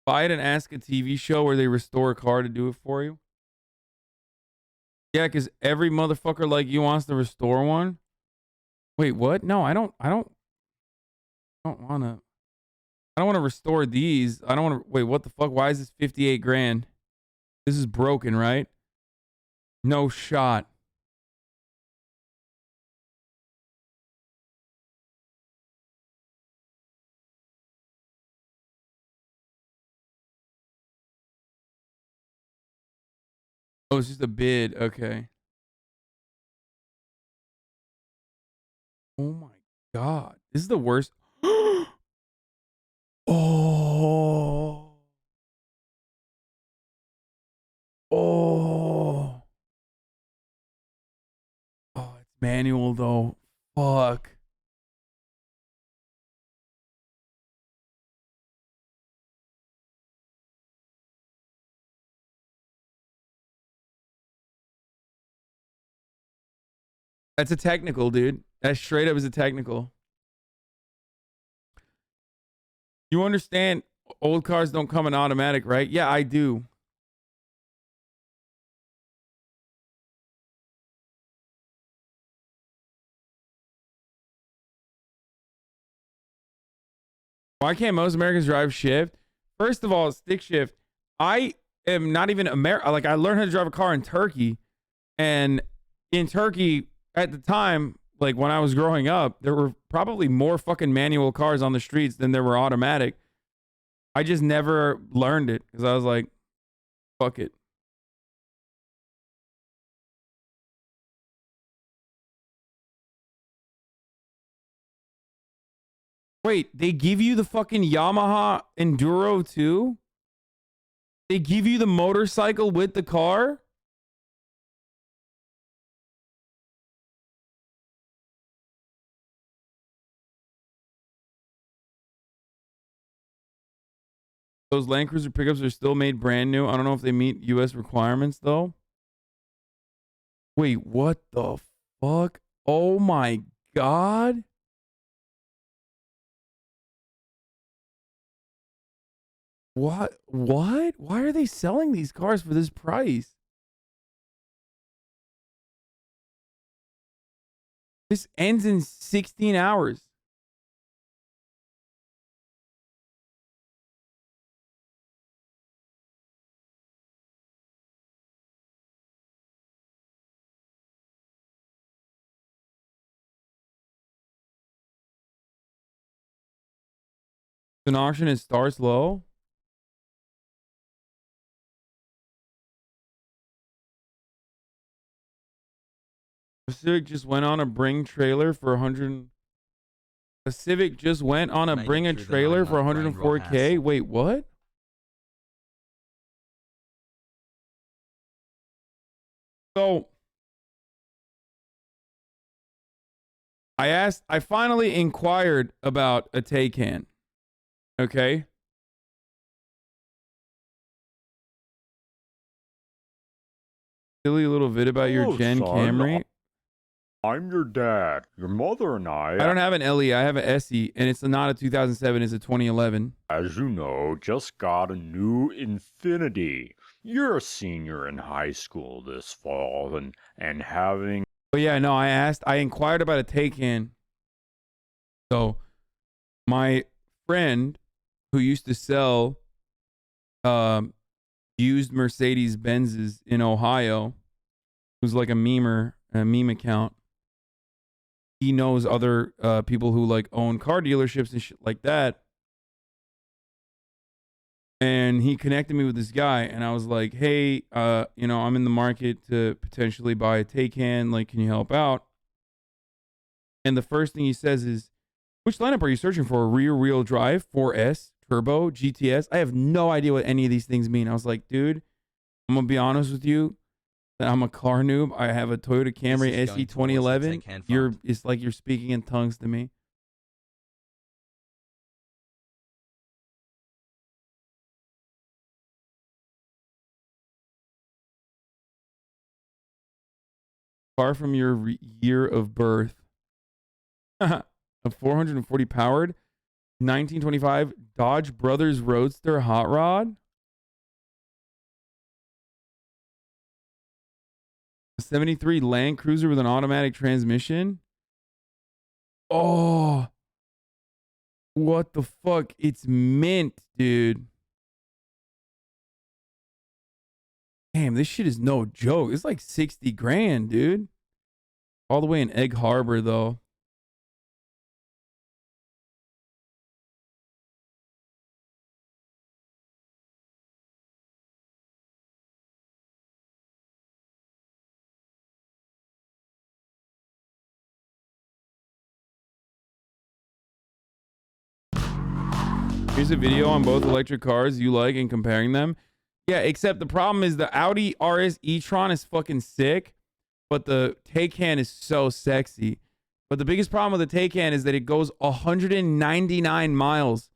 Buy it and ask a TV show where they restore a car to do it for you. Yeah, because every motherfucker like you wants to restore one. Wait, what? No, I don't want to restore these. I don't want to... Wait, what the fuck? Why is this 58 grand? This is broken, right? No shot. Oh, it's just a bid. Okay. Oh my God. This is the worst. Oh. Oh. Oh, it's manual though. Fuck. That's a technical, dude. That straight up is a technical. You understand old cars don't come in automatic, right? Yeah, I do. Why can't most Americans drive shift? First of all, stick shift. am not even America. Like, I learned how to drive a car in Turkey, and in Turkey at the time, like when I was growing up, there were probably more fucking manual cars on the streets than there were automatic. I just never learned it because I was like, fuck it. Wait, they give you the fucking Yamaha Enduro too? They give you the motorcycle with the car? Those Land Cruiser pickups are still made brand new. I don't know if they meet US requirements though. Wait, what the fuck? Oh my God. What? What? Why are they selling these cars for this price? This ends in 16 hours. An auction, it starts low. A Civic just went on a Bring trailer for 100. A Civic just went on a Bring a trailer for 104K. Wait, what? So I finally inquired about a Taycan. Okay. Silly little vid about your Gen Camry. I'm your dad. Your mother and I don't have an LE. I have an SE, and it's not a 2007. It's a 2011. As you know, just got a new Infinity. You're a senior in high school this fall, and having. But yeah, no, I inquired about a Taycan. So, my friend who used to sell used Mercedes Benzes in Ohio, who's like a meme account. He knows other people who like own car dealerships and shit like that. And he connected me with this guy, and I was like, hey, you know, I'm in the market to potentially buy a Taycan. Like, can you help out? And the first thing he says is, which lineup are you searching for? Rear-wheel drive, 4S, turbo, GTS? I have no idea what any of these things mean. I was like, dude, I'm going to be honest with you. I'm a car noob. I have a Toyota Camry SE 2011. It's like you're speaking in tongues to me. Far from your year of birth. A 440 powered 1925 Dodge Brothers Roadster hot rod. A 73 Land Cruiser with an automatic transmission. Oh, what the fuck? It's mint, dude. Damn, this shit is no joke. It's like 60 grand, dude. All the way in Egg Harbor, though. Here's a video on both electric cars you like and comparing them. Yeah, except the problem is the Audi RS e-tron is fucking sick, but the Taycan is so sexy. But the biggest problem with the Taycan is that it goes 199 miles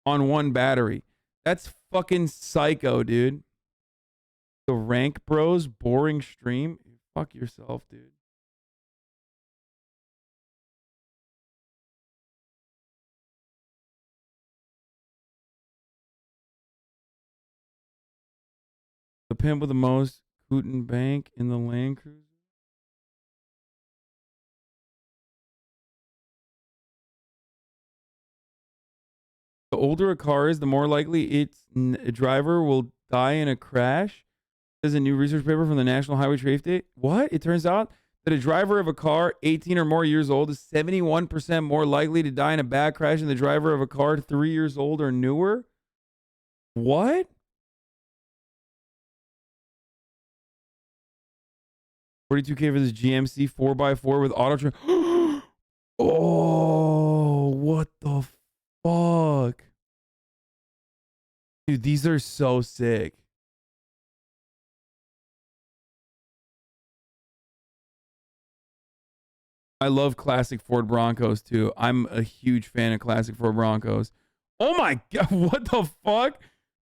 on one battery. That's fucking psycho, dude. The Rank Bros boring stream. Fuck yourself, dude. The pimp with the most Cooten Bank in the Land Cruiser. The older a car is, the more likely its driver will die in a crash. There's a new research paper from the National Highway Safety. What? It turns out that a driver of a car 18 or more years old is 71% more likely to die in a bad crash than the driver of a car 3 years old or newer. What? $42K for this GMC 4x4 with auto trim. Oh, what the fuck? Dude, these are so sick. I love classic Ford Broncos too. I'm a huge fan of classic Ford Broncos. Oh my God, what the fuck?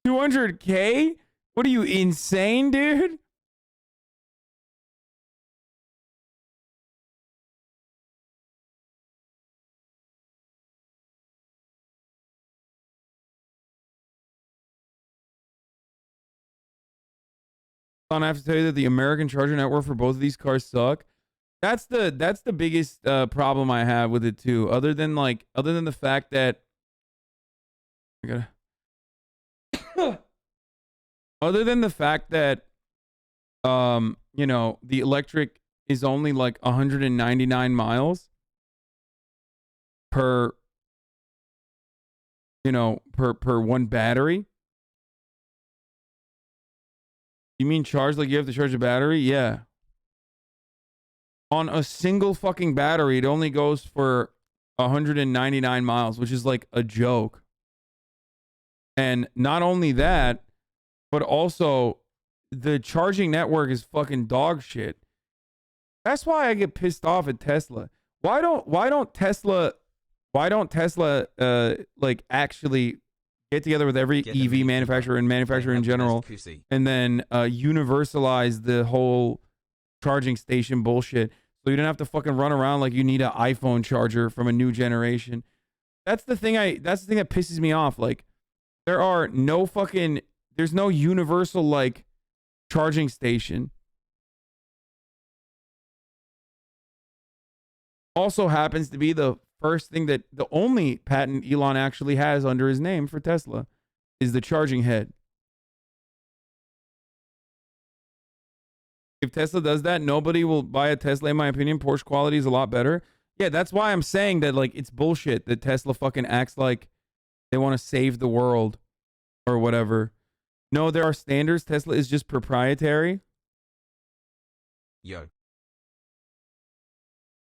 200K? What are you, insane, dude? I have to tell you that the American charger network for both of these cars suck. That's the biggest problem I have with it too. Other than the fact that other than the fact that you know, the electric is only like 199 miles per, you know, per one battery. You mean charge like you have to charge a battery? Yeah. On a single fucking battery, it only goes for 199 miles, which is like a joke. And not only that, but also the charging network is fucking dog shit. That's why I get pissed off at Tesla. Why don't Tesla like actually get together with every EV manufacturer and manufacturer in general, and then universalize the whole charging station bullshit, so you don't have to fucking run around like you need an iPhone charger from a new generation. That's the thing that pisses me off. Like, there's no universal like charging station. Also happens to be the only patent Elon actually has under his name for Tesla is the charging head. If Tesla does that, nobody will buy a Tesla, in my opinion. Porsche quality is a lot better. Yeah, that's why I'm saying that, like, it's bullshit that Tesla fucking acts like they want to save the world or whatever. No, there are standards. Tesla is just proprietary. Yo.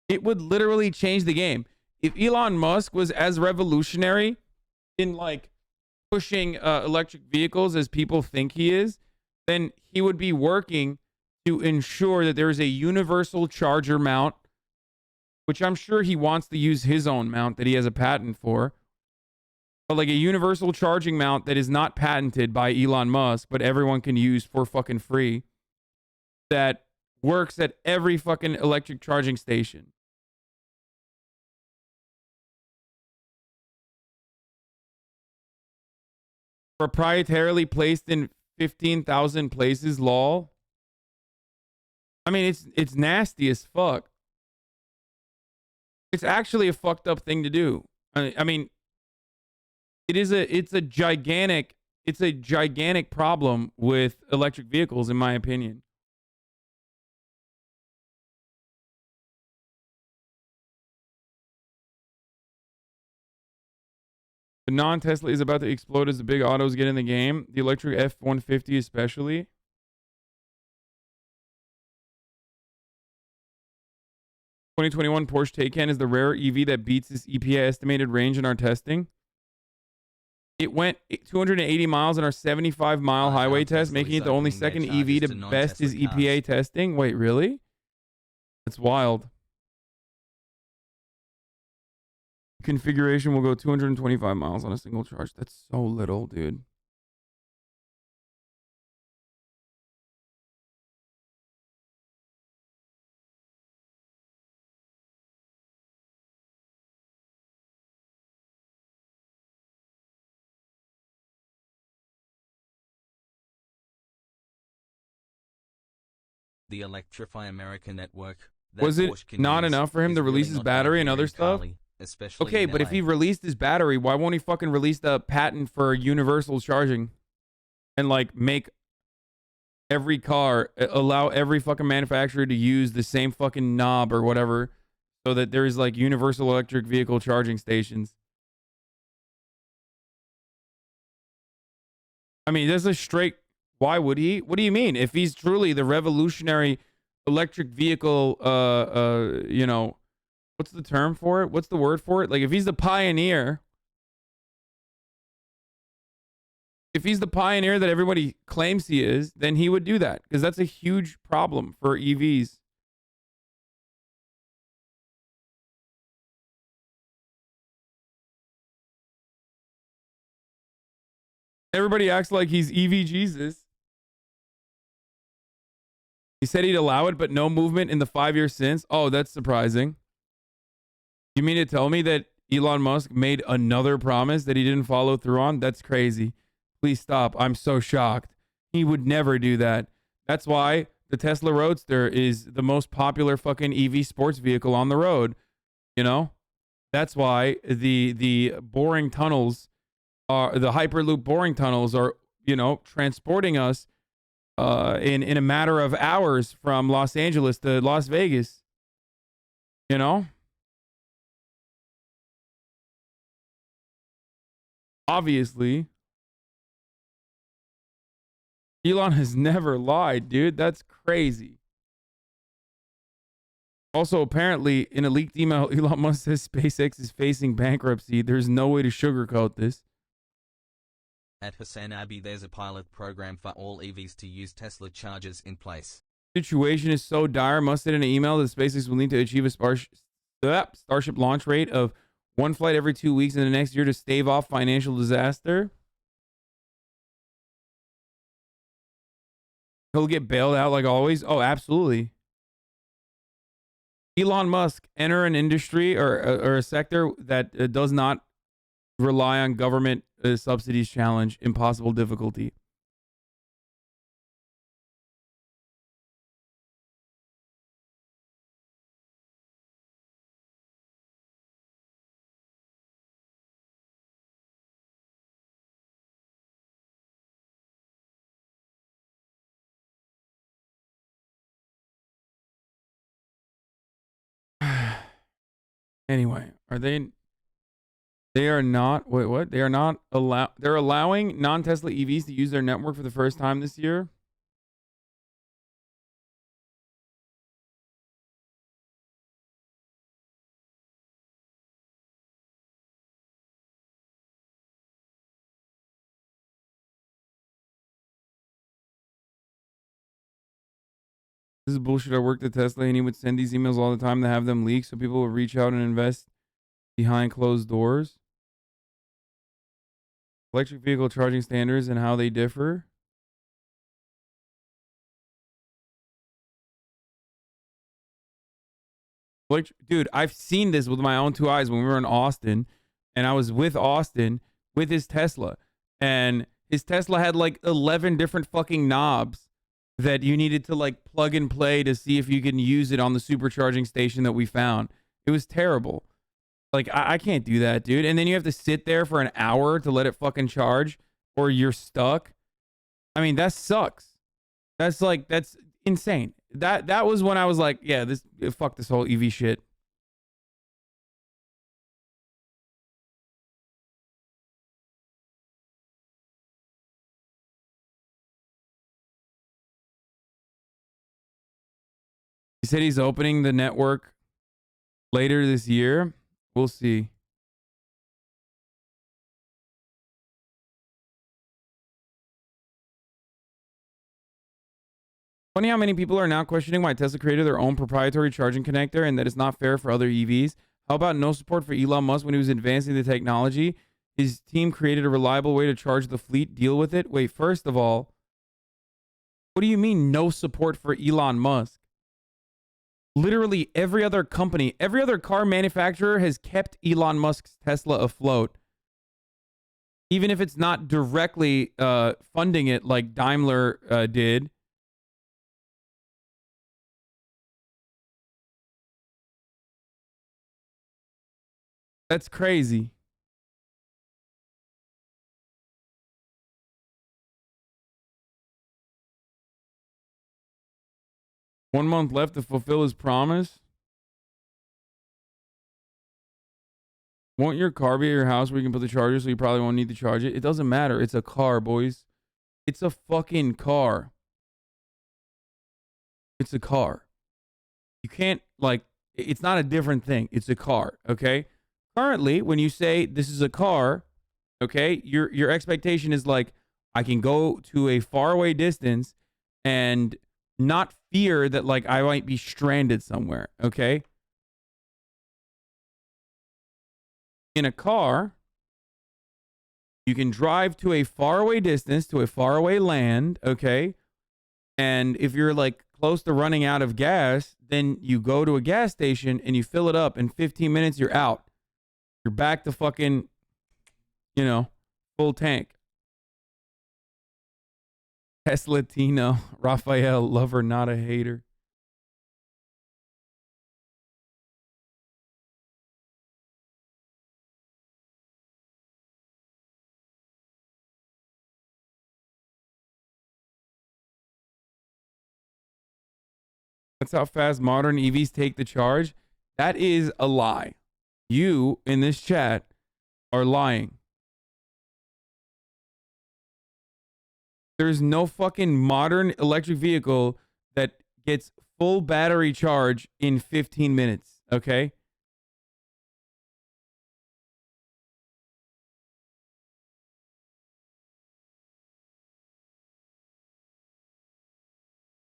It would literally change the game. If Elon Musk was as revolutionary in like pushing electric vehicles as people think he is, then he would be working to ensure that there is a universal charger mount, which I'm sure he wants to use his own mount that he has a patent for. But like a universal charging mount that is not patented by Elon Musk, but everyone can use for fucking free, that works at every fucking electric charging station. Proprietarily placed in 15,000 places, lol. I mean, it's nasty as fuck. It's actually a fucked up thing to do. I mean, it's a gigantic problem with electric vehicles, in my opinion. The non-Tesla is about to explode as the big autos get in the game. The electric F-150 especially. ...2021 Porsche Taycan is the rare EV that beats its EPA estimated range in our testing. It went 280 miles in our 75-mile highway test, making it the only second EV to best his EPA testing. Wait, really? That's wild. Configuration will go 225 miles on a single charge. That's so little, dude. The Electrify America network. Was it not enough for him to release his battery and other stuff? especially Okay, in but if LA. he released his battery, why won't he fucking release the patent for universal charging and like make every car, allow every fucking manufacturer to use the same fucking knob or whatever so that there's like universal electric vehicle charging stations? I mean, there's a straight, why would he? What do you mean? If he's truly the revolutionary electric vehicle, you know, what's the term for it? What's the word for it? Like if he's the pioneer, that everybody claims he is, then he would do that because that's a huge problem for EVs. Everybody acts like he's EV Jesus. He said he'd allow it, but no movement in the 5 years since. Oh, that's surprising. You mean to tell me that Elon Musk made another promise that he didn't follow through on? That's crazy. Please stop. I'm so shocked. He would never do that. That's why the Tesla Roadster is the most popular fucking EV sports vehicle on the road. You know? That's why the boring tunnels are, the Hyperloop boring tunnels are, you know, transporting us in a matter of hours from Los Angeles to Las Vegas. You know? Obviously. Elon has never lied, dude. That's crazy. Also, apparently, in a leaked email, Elon Musk says SpaceX is facing bankruptcy. There's no way to sugarcoat this. At HasanAbi, there's a pilot program for all EVs to use Tesla chargers in place. Situation is so dire, Musk said in an email that SpaceX will need to achieve a Starship launch rate of one flight every 2 weeks in the next year to stave off financial disaster. He'll get bailed out like always. Oh, absolutely. Elon Musk enter an industry or a sector that does not rely on government subsidies. Challenge impossible difficulty. Anyway, are they? They are not. Wait, what? They are not They're allowing non-Tesla EVs to use their network for the first time this year. This is bullshit. I worked at Tesla and he would send these emails all the time to have them leak so people would reach out and invest behind closed doors. Electric vehicle charging standards and how they differ. Like, dude, I've seen this with my own two eyes when we were in Austin and I was with Austin with his Tesla and his Tesla had like 11 different fucking knobs that you needed to like plug and play to see if you can use it on the supercharging station that we found. It was terrible. Like, I can't do that, dude. And then you have to sit there for an hour to let it fucking charge or you're stuck. I mean, that sucks. That's insane. That was when I was like, yeah, fuck this whole EV shit. He said he's opening the network later this year. We'll see. Funny how many people are now questioning why Tesla created their own proprietary charging connector and that it's not fair for other EVs. How about no support for Elon Musk when he was advancing the technology? His team created a reliable way to charge the fleet. Deal with it. Wait, first of all, what do you mean no support for Elon Musk? Literally every other company, every other car manufacturer has kept Elon Musk's Tesla afloat. Even if it's not directly funding it like Daimler did. That's crazy. One month left to fulfill his promise. Won't your car be at your house where you can put the charger so you probably won't need to charge it? It doesn't matter. It's a car, boys. It's a fucking car. It's a car. You can't, like, it's not a different thing. It's a car, okay? Currently, when you say this is a car, okay, your expectation is like, I can go to a faraway distance and not fear that, like, I might be stranded somewhere, okay? In a car, you can drive to a faraway distance, to a faraway land, okay? And if you're, like, close to running out of gas, then you go to a gas station and you fill it up. In 15 minutes, you're out. You're back to fucking, you know, full tank. Tesla Tino, Raphael, lover, not a hater. That's how fast modern EVs take the charge. That is a lie. You in this chat are lying. There's no fucking modern electric vehicle that gets full battery charge in 15 minutes, okay?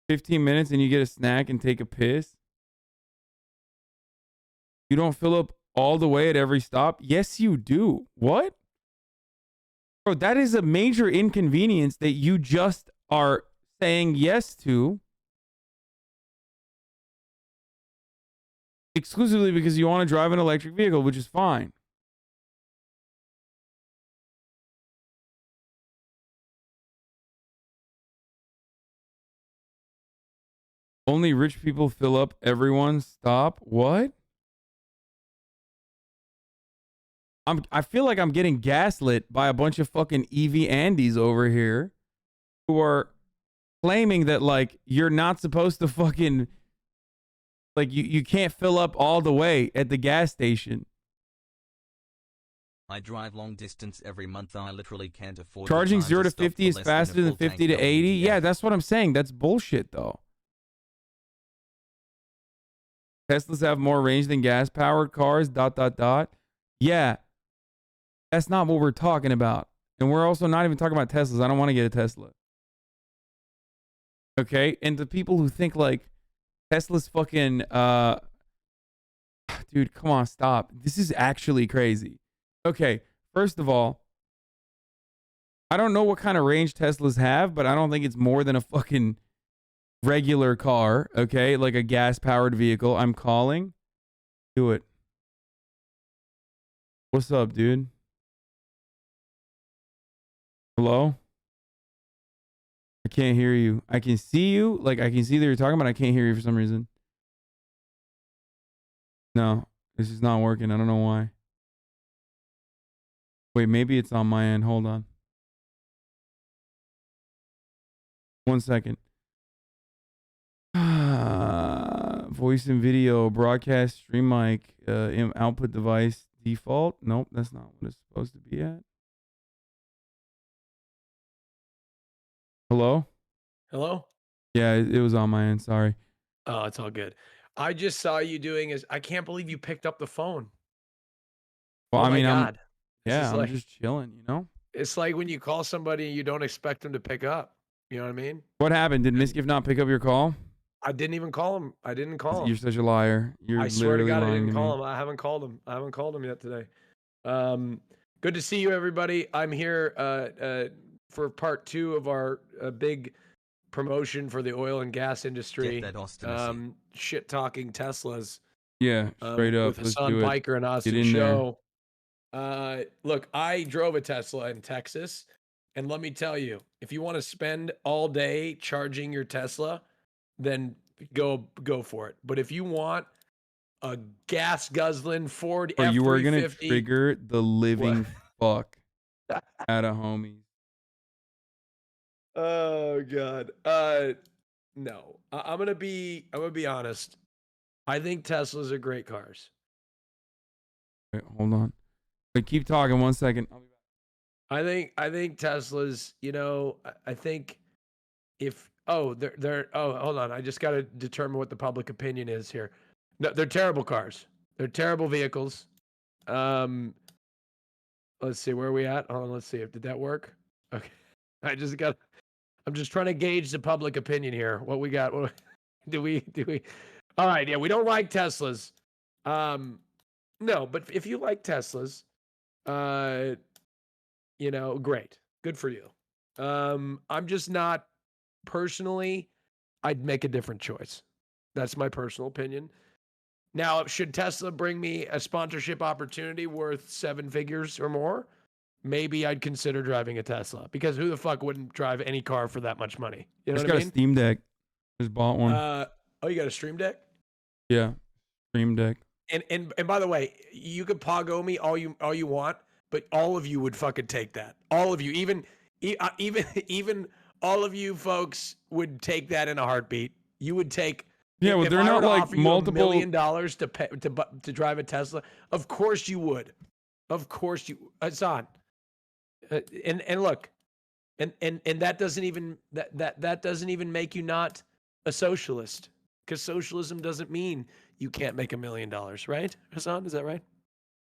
"15 minutes and you get a snack and take a piss? You don't fill up all the way at every stop?" Yes, you do. What? Bro, that is a major inconvenience that you just are saying yes to exclusively because you want to drive an electric vehicle, which is fine. Only rich people fill up everyone's stop. What? I feel like I'm getting gaslit by a bunch of fucking EV Andes over here who are claiming that, like, you're not supposed to fucking, like, you can't fill up all the way at the gas station. I drive long distance every month. I literally can't afford Charging the time 0 to stop 50 for is less faster a than full 50 tank to 80. WTF. Yeah, that's what I'm saying. That's bullshit, though. Teslas have more range than gas-powered cars, ... Yeah, that's not what we're talking about. And we're also not even talking about Teslas. I don't want to get a Tesla. Okay? And the people who think, like, Tesla's fucking, dude, come on, stop. This is actually crazy. Okay, first of all, I don't know what kind of range Teslas have, but I don't think it's more than a fucking regular car, okay? Like a gas-powered vehicle. I'm calling. Do it. What's up, dude? Hello? I can't hear you. I can see you. Like, I can see that you're talking, but I can't hear you for some reason. No, this is not working. I don't know why. Wait, maybe it's on my end. Hold on. 1 second. Voice and video, broadcast, stream mic, output device, default. Nope, that's not what it's supposed to be at. Hello? Hello? Yeah, it was on my end. Sorry. Oh, it's all good. I just saw you doing is I can't believe you picked up the phone. Well, Oh I my mean, God. I'm like, just chilling, you know? It's like when you call somebody and you don't expect them to pick up. You know what I mean? What happened? Did Miskiff not pick up your call? I didn't even call him. I didn't call him. You're such a liar. You're I swear to literally God, I lying didn't to call me. him. I haven't called him. I haven't called him yet today. Good to see you, everybody. I'm here for part 2 of our big promotion for the oil and gas industry. Get that ostinacy. Shit talking Teslas. Yeah, straight up. With Let's Hasan do it. Biker and Austin Get in Show. Look, I drove a Tesla in Texas, and let me tell you, if you want to spend all day charging your Tesla, then go for it. But if you want a gas guzzling Ford Or F350. you are gonna trigger the living fuck out of homies. Oh God. No. I'm gonna be honest. I think Teslas are great cars. Wait, hold on. Wait, keep talking 1 second. I think Teslas, you know, I think if they're hold on. I just gotta determine what the public opinion is here. No, they're terrible cars. They're terrible vehicles. Let's see, where are we at? Hold on, let's see. Did that work? Okay. I'm just trying to gauge the public opinion here. What we got? Do we? All right, yeah, we don't like Teslas. No, but if you like Teslas, you know, great. Good for you. I'm just not personally, I'd make a different choice. That's my personal opinion. Now, should Tesla bring me a sponsorship opportunity worth 7 figures or more? Maybe I'd consider driving a Tesla, because who the fuck wouldn't drive any car for that much money? You know Just what I got mean? a Steam Deck. Just bought one. Oh, you got a Stream Deck? Yeah, Stream Deck. And by the way, you could Pogo me all you want, but all of you would fucking take that. All of you, even all of you folks would take that in a heartbeat. You would take. Yeah, well, if they're I not were to like offer you multiple. $1 million to pay to drive a Tesla. Of course you would. Of course you, Hasan. And look, and that doesn't even that doesn't even make you not a socialist, because socialism doesn't mean you can't make $1 million, right, Hasan? Is that right?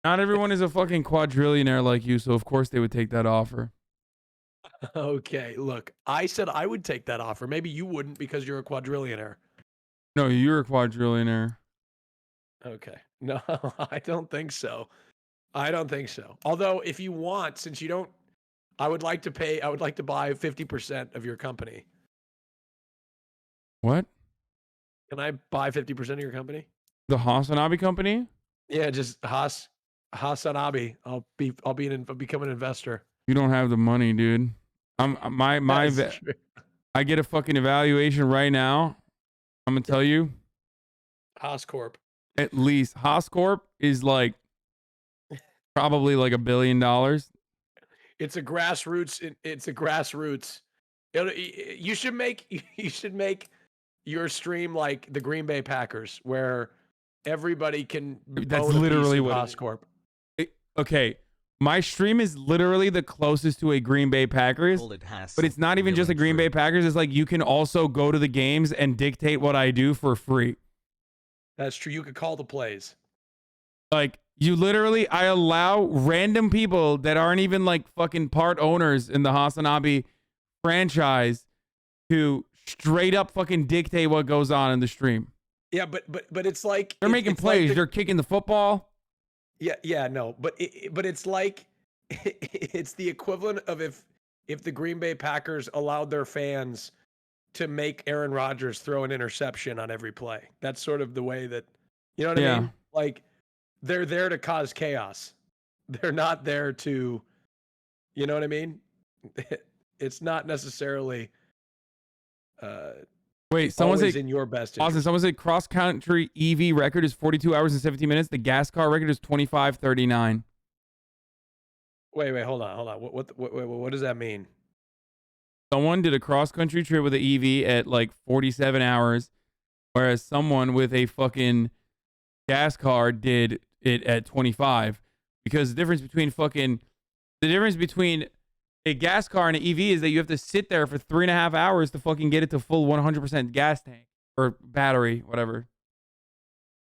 Not everyone is a fucking quadrillionaire like you, so of course they would take that offer. Okay, look, I said I would take that offer. Maybe you wouldn't because you're a quadrillionaire. No, you're a quadrillionaire. Okay. No, I don't think so. I don't think so. Although, if you want, since you don't, I would like to buy 50% of your company. What? Can I buy 50% of your company? The HasanAbi company? Yeah, just HasanAbi. I'll become an investor. You don't have the money, dude. I get a fucking evaluation right now. I'm gonna tell you. Hascorp. At least Hascorp is like probably like $1 billion. It's a grassroots. It's a grassroots. You should make your stream like the Green Bay Packers, where everybody can. That's literally what Hascorp. Okay, my stream is literally the closest to a Green Bay Packers, but it's not even just a Green Bay Packers. It's like you can also go to the games and dictate what I do for free. That's true. You could call the plays. Like, you literally, I allow random people that aren't even like fucking part owners in the HasanAbi franchise to straight up fucking dictate what goes on in the stream. Yeah, but it's like they're making plays. Like they're kicking the football. Yeah, no, but it's like it's the equivalent of if the Green Bay Packers allowed their fans to make Aaron Rodgers throw an interception on every play. That's sort of the way that, you know what I mean? Like, they're there to cause chaos. They're not there to, you know what I mean? It's not necessarily Wait, someone always said in your best interest. Austin, someone said cross country EV record is 42 hours and 17 minutes. The gas car record is 25:39. Wait, hold on. What does that mean? Someone did a cross country trip with an EV at like 47 hours, whereas someone with a fucking gas car did it at 25. Because the difference between a gas car and an EV is that you have to sit there for 3.5 hours to fucking get it to full 100% gas tank or battery, whatever.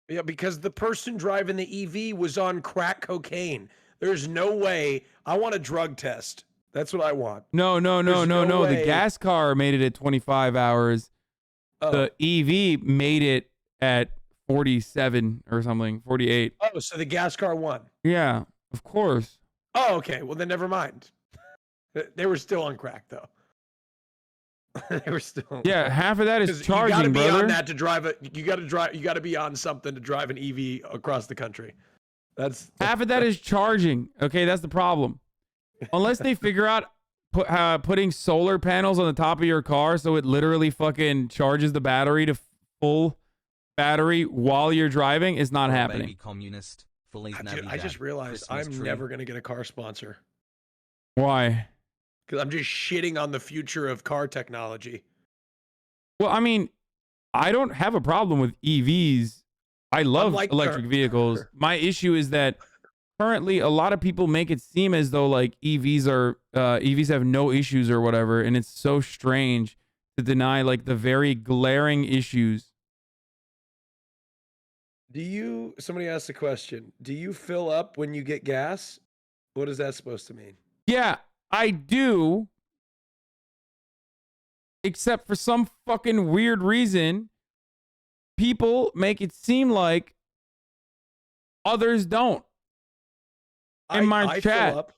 Yeah, because the person driving the EV was on crack cocaine. There's no way. I want a drug test. That's what I want. No. The gas car made it at 25 hours. The EV made it at 47 or something, 48. Oh, so the gas car won. Yeah, of course. Oh, okay. Well, then never mind. They were still on crack, though. They were still. Yeah, half of that is charging, you gotta be brother. on that to drive it. You got to be on something to drive an EV across the country. That's half of that is charging. Okay, that's the problem. Unless they figure out putting solar panels on the top of your car so it literally fucking charges the battery to full battery while you're driving is not For a happening. baby communist, Feliz Dude, I Navidad, just realized Christmas I'm tree. never going to get a car sponsor. Why? Because I'm just shitting on the future of car technology. Well, I mean, I don't have a problem with EVs. I love like electric vehicles. My issue is that currently a lot of people make it seem as though like EVs have no issues or whatever, and it's so strange to deny like the very glaring issues. Somebody asked the question, do you fill up when you get gas? What is that supposed to mean? Yeah, I do. Except for some fucking weird reason, people make it seem like others don't. In my chat.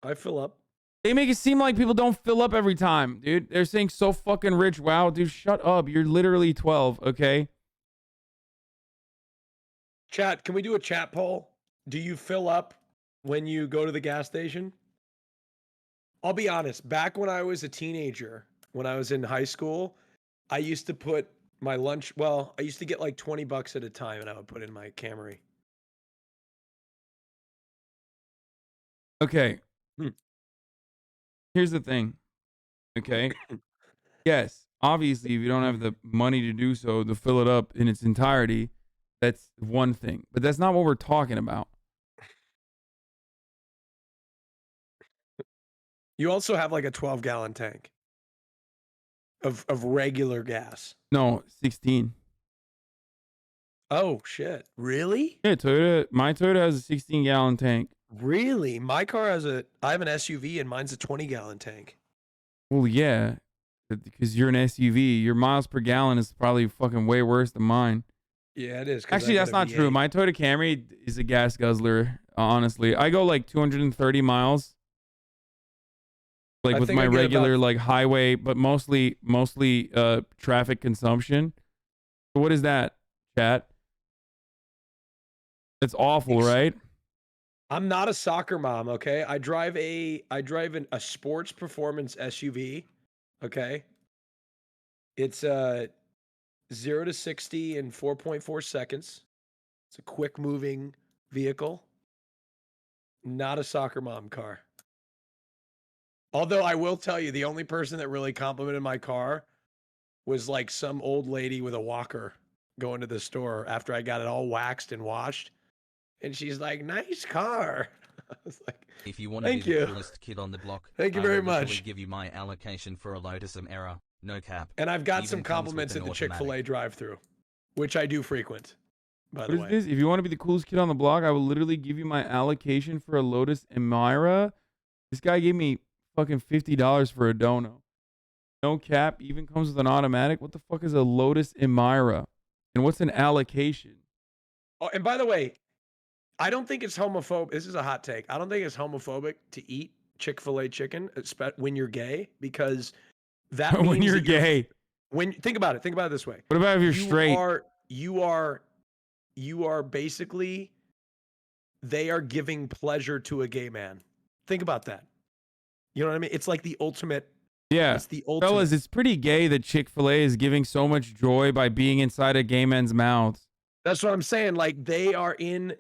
I fill up. They make it seem like people don't fill up every time, dude. They're saying so fucking rich. Wow, dude, shut up. You're literally 12, okay? Chat, can we do a chat poll? Do you fill up when you go to the gas station? I'll be honest. Back when I was a teenager, when I was in high school, I used to put my lunch, I used to get like $20 at a time and I would put in my Camry. Okay. Here's the thing. Okay. Yes, obviously, if you don't have the money to do so, to fill it up in its entirety, that's one thing. But that's not what we're talking about. You also have like a 12-gallon tank of regular gas. No, 16. Oh, shit. Really? Yeah, my Toyota has a 16-gallon tank. Really? My car I have an SUV and mine's a 20-gallon tank. Well, yeah, because you're an SUV. Your miles per gallon is probably fucking way worse than mine. Yeah, it is. Actually, that's not true. My Toyota Camry is a gas guzzler, honestly. I go like 230 miles. Like with my regular like highway, but mostly traffic consumption. So what is that, chat? It's awful, right? I'm not a soccer mom, okay? I drive a sports performance SUV, okay? It's 0 to 60 in 4.4 seconds. It's a quick moving vehicle. Not a soccer mom car. Although I will tell you, the only person that really complimented my car was like some old lady with a walker going to the store after I got it all waxed and washed. And she's like, nice car. I was like, if you want to be the coolest kid on the block, Thank you very much. I'll give you my allocation for a Lotus Emera. No cap. And I've got Even some comes with compliments an at the automatic. Chick-fil-A drive-thru, which I do frequent, by What the is way. this? If you want to be the coolest kid on the block, I will literally give you my allocation for a Lotus Emira. This guy gave me fucking $50 for a dono. No cap. Even comes with an automatic. What the fuck is a Lotus Emira? And what's an allocation? Oh, and by the way, I don't think it's homophobic. This is a hot take. I don't think it's homophobic to eat Chick-fil-A chicken when you're gay, because that means when you're that gay. Think about it. Think about it this way. What about if you're straight? You are basically, they are giving pleasure to a gay man. Think about that. You know what I mean? It's like the ultimate. Yeah. It's the ultimate. Fellas, it's pretty gay that Chick-fil-A is giving so much joy by being inside a gay man's mouths. That's what I'm saying. Like, they are in,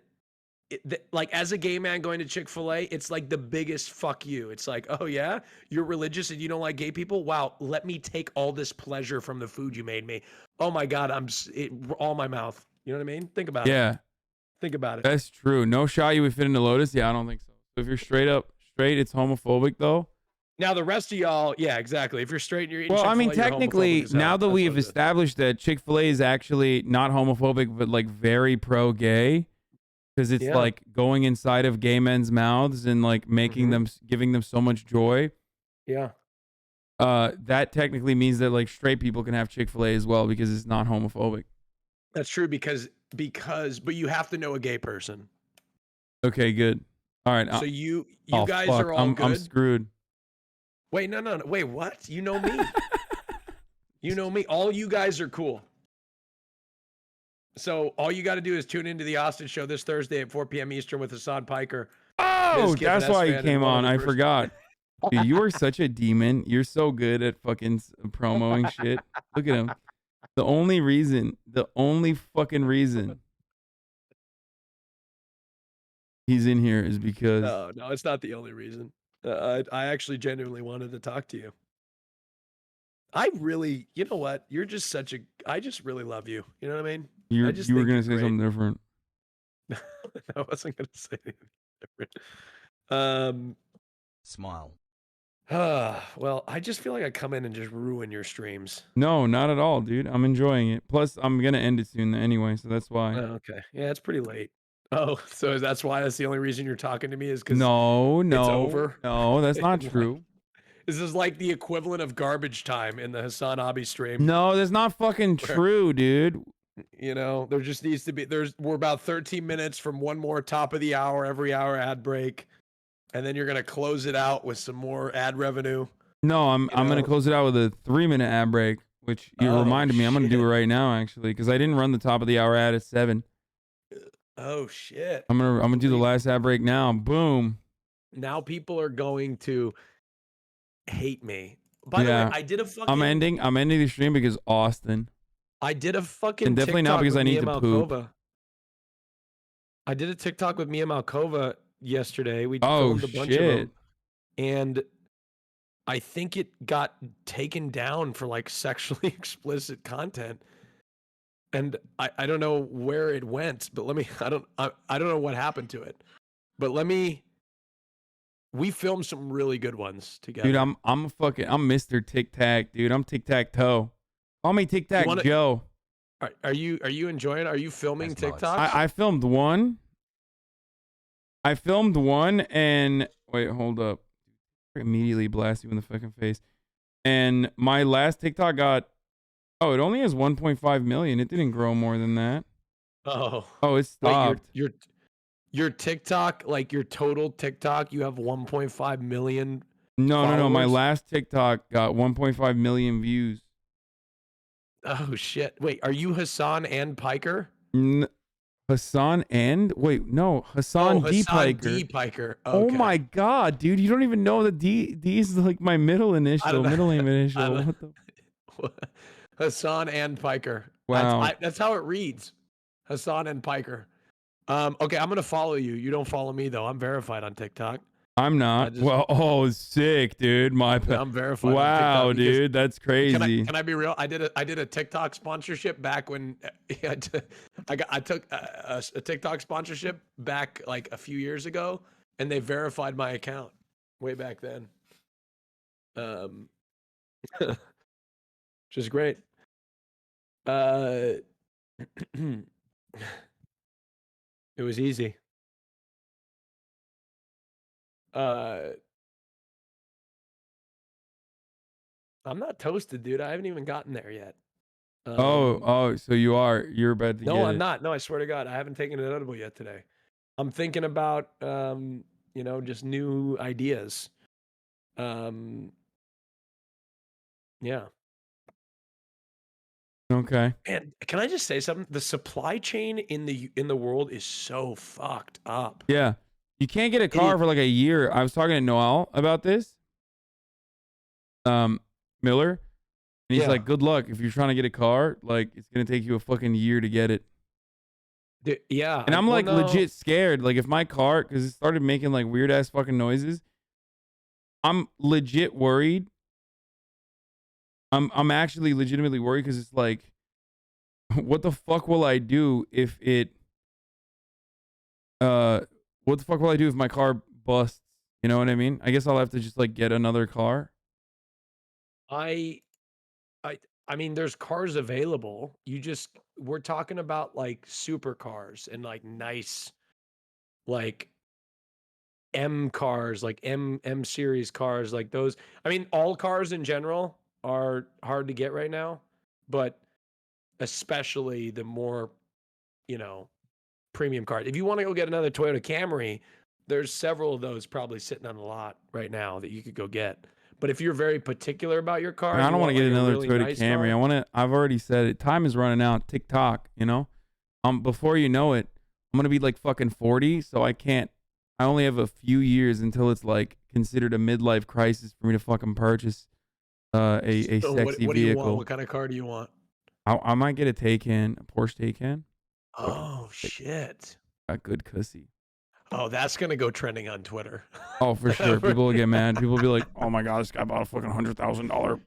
like, as a gay man going to Chick-fil-A, it's like the biggest fuck you. It's like, oh yeah, you're religious and you don't like gay people? Wow, let me take all this pleasure from the food you made me. Oh my God, all my mouth. You know what I mean? Think about it. Yeah. Think about it. That's true. No shot you would fit into Lotus? Yeah, I don't think so. So if you're straight, it's homophobic though. Now the rest of y'all, yeah, exactly. If you're straight and you're eating Well, I mean, Chick-fil-A, you're technically, homophobic as hell. now that That's we what have it is. established that Chick-fil-A is actually not homophobic, but like very pro-gay, because it's Yeah. like going inside of gay men's mouths and like making them, giving them so much joy. Yeah. That technically means that like straight people can have Chick-fil-A as well because it's not homophobic. That's true because but you have to know a gay person. Okay, good. All right. So you oh, guys fuck, are all good. I'm screwed. Wait, no. Wait, what? You know me. You know me. All you guys are cool. So all you got to do is tune into the Austin Show this Thursday at 4 p.m. Eastern with Hasan Piker. Oh, Biz Giffen, that's why S-Fan, he and came one on. other I person. forgot. Dude, you are such a demon. You're so good at fucking promoting shit. Look at him. The only fucking reason he's in here is because No, it's not the only reason. I actually genuinely wanted to talk to you. I really, you know what? You're just such a. I just really love you. You know what I mean? you I just were think gonna you're say great. something different. I wasn't gonna say anything different. Smile. Well, I just feel like I come in and just ruin your streams. No, not at all, dude. I'm enjoying it. Plus, I'm gonna end it soon anyway, so that's why. Oh, okay. Yeah, it's pretty late. Oh, so that's why that's the only reason you're talking to me is because No, it's over. no, that's not Like, true. This is like the equivalent of garbage time in the HasanAbi stream. No, that's not fucking true, dude. You know, there just needs to be. We're about 13 minutes from one more top of the hour, every hour ad break, and then you're gonna close it out with some more ad revenue. No, I'm gonna close it out with a 3-minute ad break, which you reminded me. I'm gonna do it right now, actually, because I didn't run the top of the hour ad at 7. Oh shit! I'm gonna do the last ad break now. Boom. Now people are going to hate me. By the way, I did a fucking. I'm ending the stream because Austin. I did a fucking. And definitely TikTok not because with I need Mia to Malkova. poop. I did a TikTok with Mia Malkova yesterday. We Oh, filmed a bunch of shit. them, and I think it got taken down for like sexually explicit content. And I don't know where it went, but I don't know what happened to it. But we filmed some really good ones together. Dude, I'm Mr. Tic Tac, dude. I'm Tic Tac Toe. Call me Tic Tac Joe. Are you enjoying? Are you filming TikToks? I filmed one. And wait, hold up. Immediately blast you in the fucking face. And my last TikTok got it only has 1.5 million. It didn't grow more than that. Oh, it stopped. Wait, your TikTok, like your total TikTok, you have 1.5 million. No. My followers? last TikTok got 1.5 million views. Oh shit! Wait, are you Hasan and Piker? Hassan and Hasan D. Piker. D. Piker. Oh Okay. my god, dude! You don't even know that D is like my middle name initial. What the? Hasan and Piker. Wow. That's how it reads. Hasan and Piker. Okay, I'm gonna follow you. You don't follow me though. I'm verified on TikTok. I'm not. Sick, dude. I'm verified. Wow, on TikTok dude, that's crazy. Can I be real? I did a TikTok sponsorship back when I took a TikTok sponsorship back like a few years ago, and they verified my account way back then. Which is great. It was easy. I'm not toasted, dude. I haven't even gotten there yet. So you're about to get No, I'm it. not. No, I swear to God, I haven't taken an edible yet today. I'm thinking about, just new ideas. Yeah. Okay. And can I just say something? The supply chain in the world is so fucked up. Yeah. You can't get a car for like a year. I was talking to Noel about this. Miller. And he's like, good luck. If you're trying to get a car, like it's gonna take you a fucking year to get it. Yeah. And I'm like legit scared. Like if my car, because it started making like weird ass fucking noises, I'm legit worried. I'm actually legitimately worried because it's like, what the fuck will I do if it what the fuck will I do if my car busts? You know what I mean? I guess I'll have to just like get another car. I mean, there's cars available. We're talking about like supercars and like nice, like M cars, like M series cars, like those. I mean, all cars in general are hard to get right now, but especially the more, premium cars. If you want to go get another Toyota Camry, there's several of those probably sitting on the lot right now that you could go get. But if you're very particular about your car, I don't want to get another Toyota Camry. I've already said it. Time is running out. TikTok, before you know it, I'm gonna be like fucking 40, so I only have a few years until it's like considered a midlife crisis for me to fucking purchase a So sexy what do you vehicle. want? What kind of car do you want? I might get a Taycan, a Porsche Taycan. Oh shit. A good cussy. Oh, that's gonna go trending on Twitter. Oh, for sure. People will get mad. People will be like, "Oh my god, this guy bought a fucking $100,000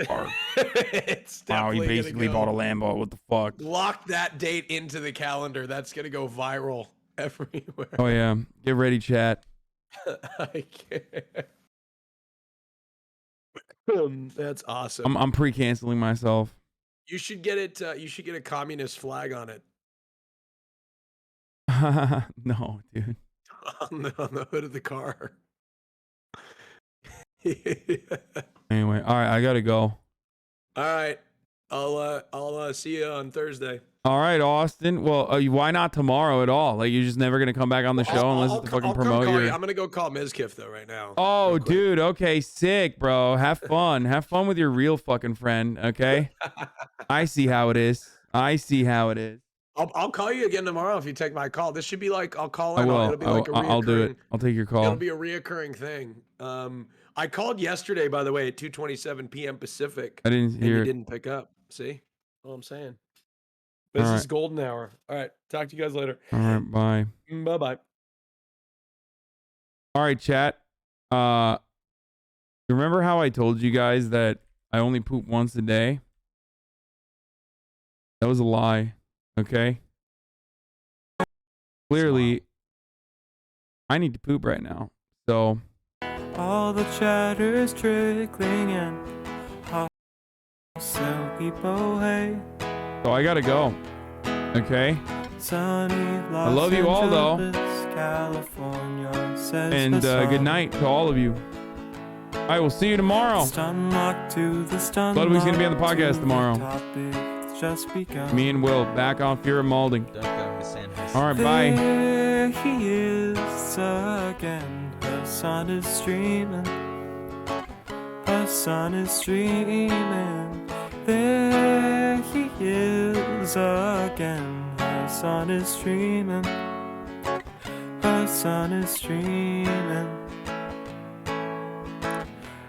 car." It's Wow, he definitely basically gonna bought a go. Lambo. What the fuck? Lock that date into the calendar. That's gonna go viral everywhere. Oh yeah, get ready, chat. I can't. That's awesome. I'm pre-canceling myself. You should get it. You should get a communist flag on it. No, dude. On the hood of the car. Anyway, all right, I gotta go. All right. I'll see you on Thursday. All right, Austin. Well, why not tomorrow at all? Like, you're just never gonna come back on the show unless it's to fucking promote your. I'm gonna go call Mizkif though right now. Oh, dude. Okay, sick, bro. Have fun. Have fun with your real fucking friend. Okay. I see how it is. I see how it is. I'll call you again tomorrow if you take my call. This should be like I'll call I in. will. It'll be like a reoccurring, I'll do it. I'll take your call. It'll be a reoccurring thing. I called yesterday, by the way, at 2:27 p.m. Pacific. I didn't hear You it. didn't pick up. See? All I'm saying. Business golden hour. All right. Talk to you guys later. All right. Bye. Bye-bye. All right, chat. Remember how I told you guys that I only poop once a day? That was a lie. Okay. Clearly, I need to poop right now. So. All the chatter's trickling in. So people hey. So I gotta go. Okay. Sunny I love you all though. California says And good night to all of you. I will see you tomorrow. Ludwig's gonna be on the podcast tomorrow. Just begun. Me and Will back on Fear of Molding. Don't go, Hasan. All right, bye. There he is again. The sun is streaming. The sun is streaming. There he is again. The sun is streaming. The sun is streaming.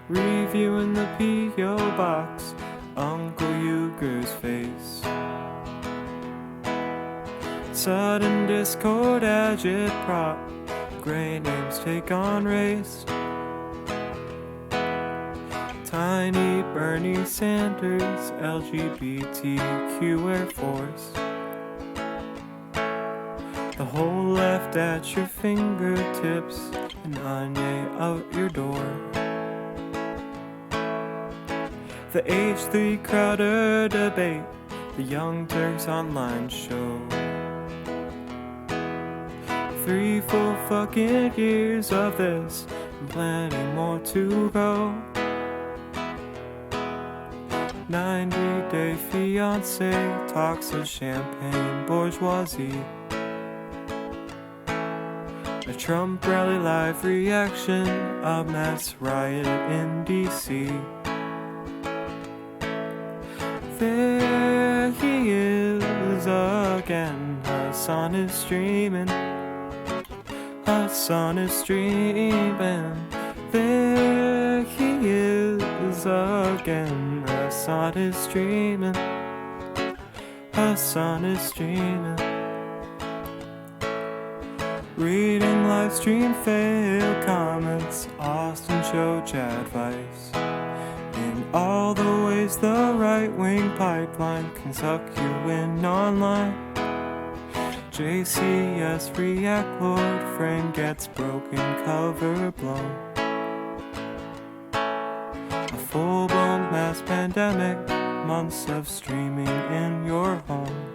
Reviewing the P.O. box. Uncle Euger's face. Sudden discord agitprop. Gray names take on race. Tiny Bernie Sanders, LGBTQ Air Force. The whole left at your fingertips, and Anya out your door. The H3 Crowder debate, the Young Turks online show. 3 full fucking years of this, and plenty more to go. 90-day fiance talks of champagne bourgeoisie. A Trump rally live reaction, a mass riot in DC. There he is again, Hasan is streaming. Hasan is streaming. There he is again, Hasan is streaming. Hasan is streaming. Reading live stream fail comments, Austin show chat advice. In all the ways the right-wing pipeline can suck you in online. JCS react lord frame gets broken, cover blown. A full-blown mass pandemic, months of streaming in your home.